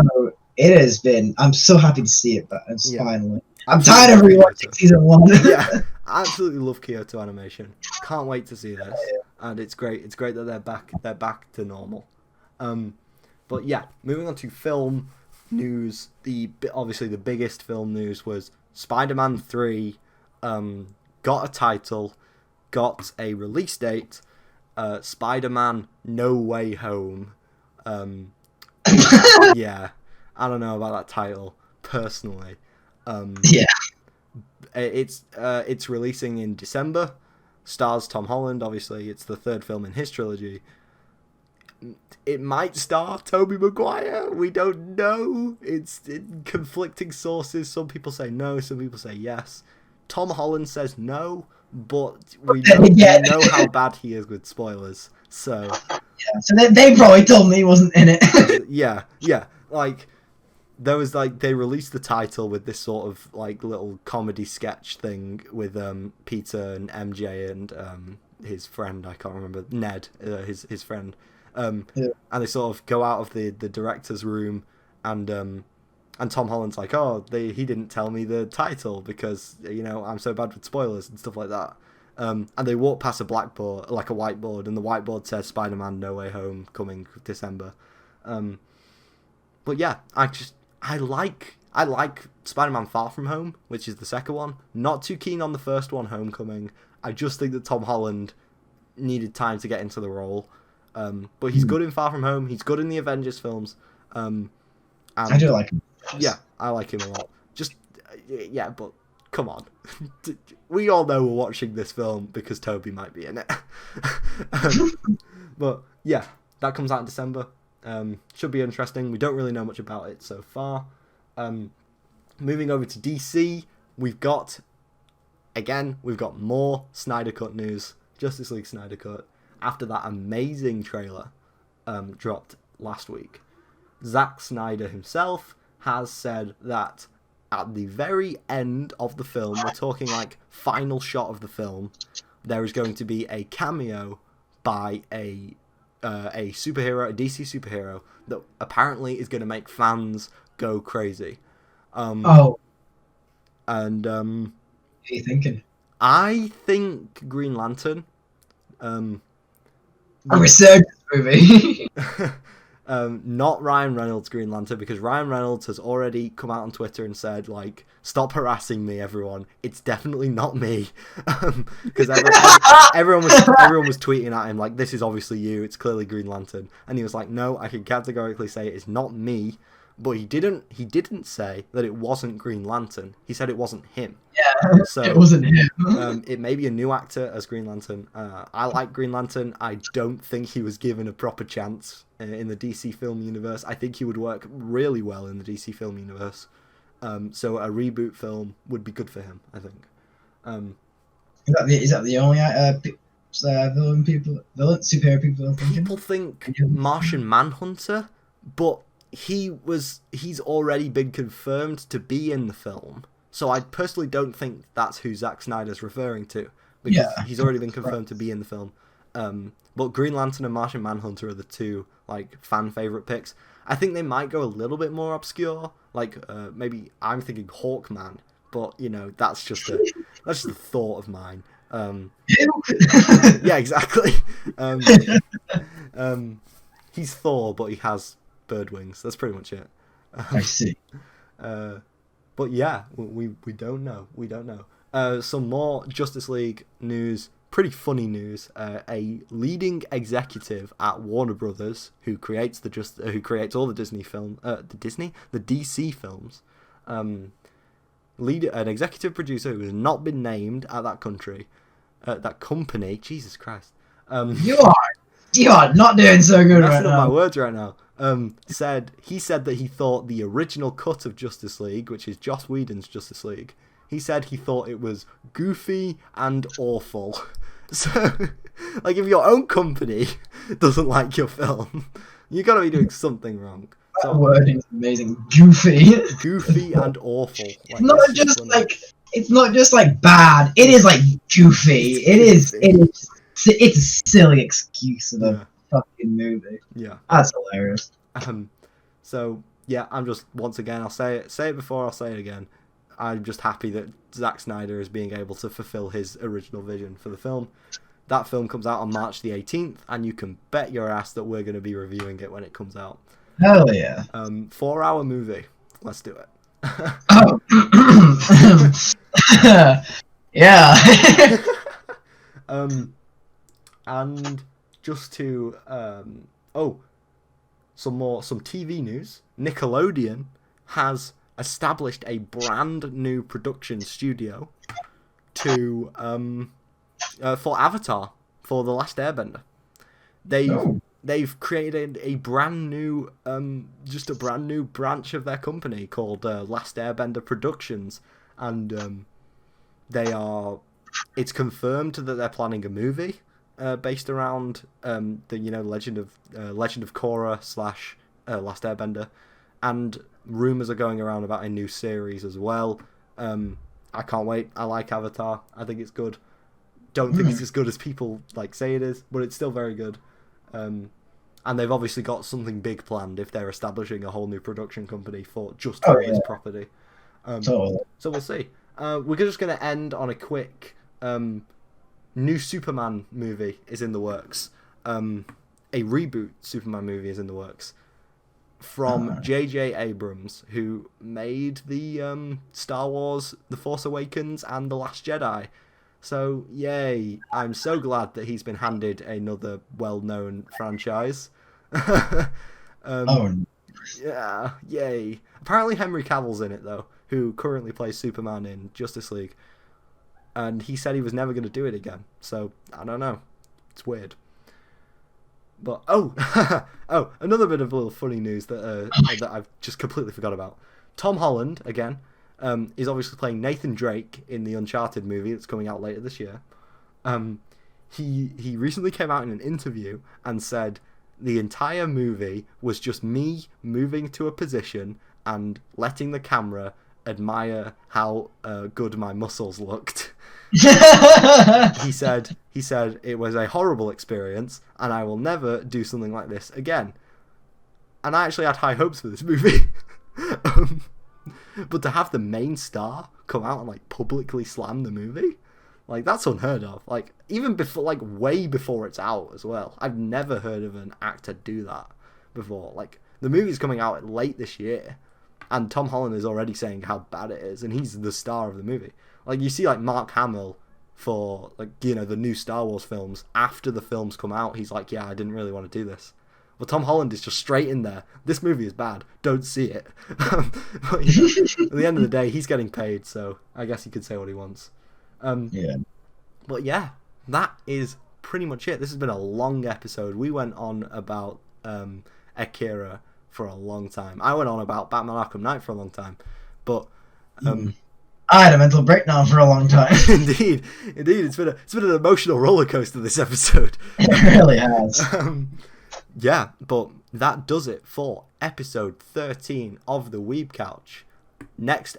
it has been. I'm so happy to see it, but finally. I'm Absolutely tired of rewatching Season 1. Yeah, I absolutely love Kyoto Animation. Can't wait to see this, and it's great. It's great that they're back. They're back to normal. But yeah, moving on to film news. Obviously the biggest film news was Spider-Man 3 got a title, got a release date. Spider-Man No Way Home. Yeah, I don't know about that title personally. It's releasing in December. Stars Tom Holland. Obviously, it's the third film in his trilogy. It might star Tobey Maguire. We don't know. It's conflicting sources. Some people say no. Some people say yes. Tom Holland says no, but we know how bad he is with spoilers. So so they probably told me he wasn't in it. yeah. Like there was they released the title with this sort of like little comedy sketch thing with Peter and MJ and his friend. I can't remember, Ned, his friend. And they sort of go out of the director's room, and Tom Holland's like, he didn't tell me the title because I'm so bad with spoilers and stuff like that. And they walk past a blackboard, like a whiteboard, and the whiteboard says Spider-Man No Way Home coming December. But yeah, I like Spider-Man Far From Home, which is the second one. Not too keen on the first one, Homecoming. I just think that Tom Holland needed time to get into the role. But he's good in Far From Home. He's good in the Avengers films. And I do like him. Yeah, I like him a lot. But come on. We all know we're watching this film because Toby might be in it. But yeah, that comes out in December. Should be interesting. We don't really know much about it so far. Moving over to DC, we've got more Snyder Cut news. Justice League Snyder Cut. After that amazing trailer dropped last week, Zack Snyder himself has said that at the very end of the film, we're talking like final shot of the film, there is going to be a cameo by a superhero, a DC superhero, that apparently is going to make fans go crazy. And what are you thinking? I think Green Lantern. A resurgence movie. Not Ryan Reynolds Green Lantern, because Ryan Reynolds has already come out on Twitter and said, like, stop harassing me, everyone. It's definitely not me. Because everyone was tweeting at him like, this is obviously you. It's clearly Green Lantern, and he was like, no, I can categorically say it's not me. But he didn't say that it wasn't Green Lantern. He said it wasn't him. Yeah, so it wasn't him. it may be a new actor as Green Lantern. I like Green Lantern. I don't think he was given a proper chance in the DC film universe. I think he would work really well in the DC film universe. So a reboot film would be good for him, I think. Is that the only superhero people are thinking? People think Martian Manhunter, but he's already been confirmed to be in the film. So I personally don't think that's who Zack Snyder's referring to, because he's already been confirmed to be in the film. But Green Lantern and Martian Manhunter are the two like fan favorite picks. I think they might go a little bit more obscure, like maybe I'm thinking Hawkman, but you know that's just a thought of mine. Yeah, exactly. He's Thor, but he has bird wings. That's pretty much it. I see. But yeah, we don't know. We don't know. Some more Justice League news. Pretty funny news. A leading executive at Warner Brothers, who creates all the Disney film, the DC films, an executive producer who has not been named at that company. Jesus Christ. You are not doing so good right now. My words right now. Said that he thought the original cut of Justice League, which is Joss Whedon's Justice League, he said he thought it was goofy and awful. So, like, if your own company doesn't like your film, you gotta be doing something wrong. That word is amazing. Goofy and awful. Like, it's not just like bad. It is like goofy. It's a silly excuse of a fucking movie. Yeah, that's hilarious. So yeah, I'm just, once again, I'll say it before, I'll say it again. I'm just happy that Zack Snyder is being able to fulfill his original vision for the film. That film comes out on March the 18th, and you can bet your ass that we're going to be reviewing it when it comes out. Hell yeah. 4-hour movie. Let's do it. Yeah. And just to some TV news. Nickelodeon has established a brand new production studio to for Avatar, for The Last Airbender. They've created a brand new branch of their company called Last Airbender Productions, and it's confirmed that they're planning a movie based around the Legend of Korra / Last Airbender, and rumors are going around about a new series as well. I can't wait. I like Avatar. I think it's good. Don't think it's as good as people say it is, but it's still very good. And they've obviously got something big planned if they're establishing a whole new production company for this property. So we'll see. We're just going to end on a quick new Superman movie is in the works. A reboot Superman movie is in the works from J.J. Abrams, who made the Star Wars The Force Awakens and The Last Jedi. So, yay. I'm so glad that he's been handed another well-known franchise. Yeah, yay. Apparently Henry Cavill's in it, though, who currently plays Superman in Justice League. And he said he was never going to do it again. So, I don't know. It's weird. But, another bit of little funny news that I've just completely forgot about. Tom Holland, again, is obviously playing Nathan Drake in the Uncharted movie that's coming out later this year. He recently came out in an interview and said the entire movie was just me moving to a position and letting the camera admire how good my muscles looked. He said it was a horrible experience and I will never do something like this again. And I actually had high hopes for this movie. But to have the main star come out and publicly slam the movie, Like, that's unheard of. Like, even before, like, way before it's out as well. I've never heard of an actor do that before. Like, the movie's coming out late this year, and Tom Holland is already saying how bad it is, and he's the star of the movie. Like, you see, like, Mark Hamill for, like, you know, the new Star Wars films. After the films come out, he's like, yeah, I didn't really want to do this. Well, Tom Holland is just straight in there. This movie is bad. Don't see it. But, you know, at the end of the day, he's getting paid, so I guess he could say what he wants. Yeah. But yeah, that is pretty much it. This has been a long episode. We went on about Akira for a long time. I went on about Batman Arkham Knight for a long time. But I had a mental breakdown for a long time. indeed, it's been an emotional roller coaster this episode. It really has. Yeah, but that does it for episode 13 of the Weeb Couch. Next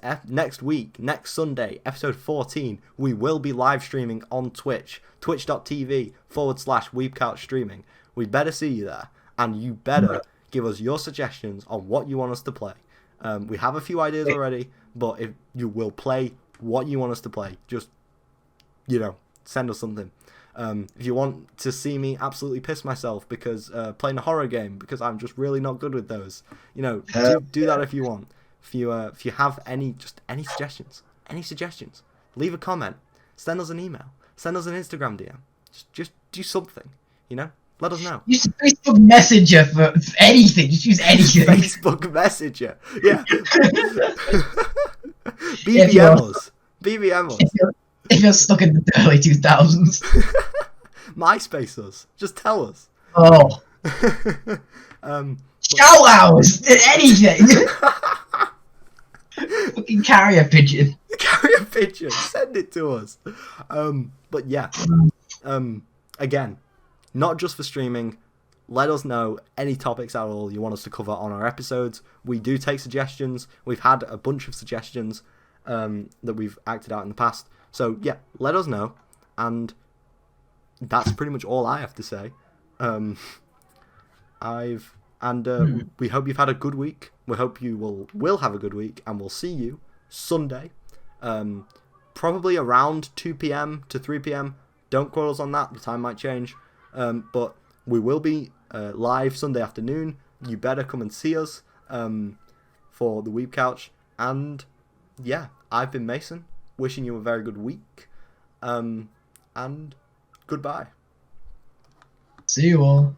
week, next Sunday, episode 14, we will be live streaming on Twitch, twitch.tv/weebcouchstreaming. We better see you there, and you better give us your suggestions on what you want us to play. We have a few ideas already, but if you will play what you want us to play, just, you know, send us something. If you want to see me absolutely piss myself because playing a horror game, because I'm just really not good with those, you know, do that if you want. If you have any suggestions, leave a comment, send us an email, send us an Instagram DM. Just do something, you know. Let us know. Use Facebook Messenger for anything. Just use anything. Facebook Messenger, yeah. BBM us. If you're stuck in the early 2000s. MySpace us. Just tell us. Oh. Shout outs! Anything! Fucking carrier pigeon. Carrier pigeon. Send it to us. But yeah. Again, not just for streaming. Let us know any topics at all you want us to cover on our episodes. We do take suggestions. We've had a bunch of suggestions that we've acted out in the past. So yeah, let us know. And that's pretty much all I have to say. We hope you've had a good week. We hope you will have a good week, and we'll see you Sunday, probably around 2 p.m. to 3 p.m. Don't quote us on that. The time might change, but we will be live Sunday afternoon. You better come and see us for the Weeb Couch. And yeah, I've been Mason. Wishing you a very good week, and goodbye. See you all.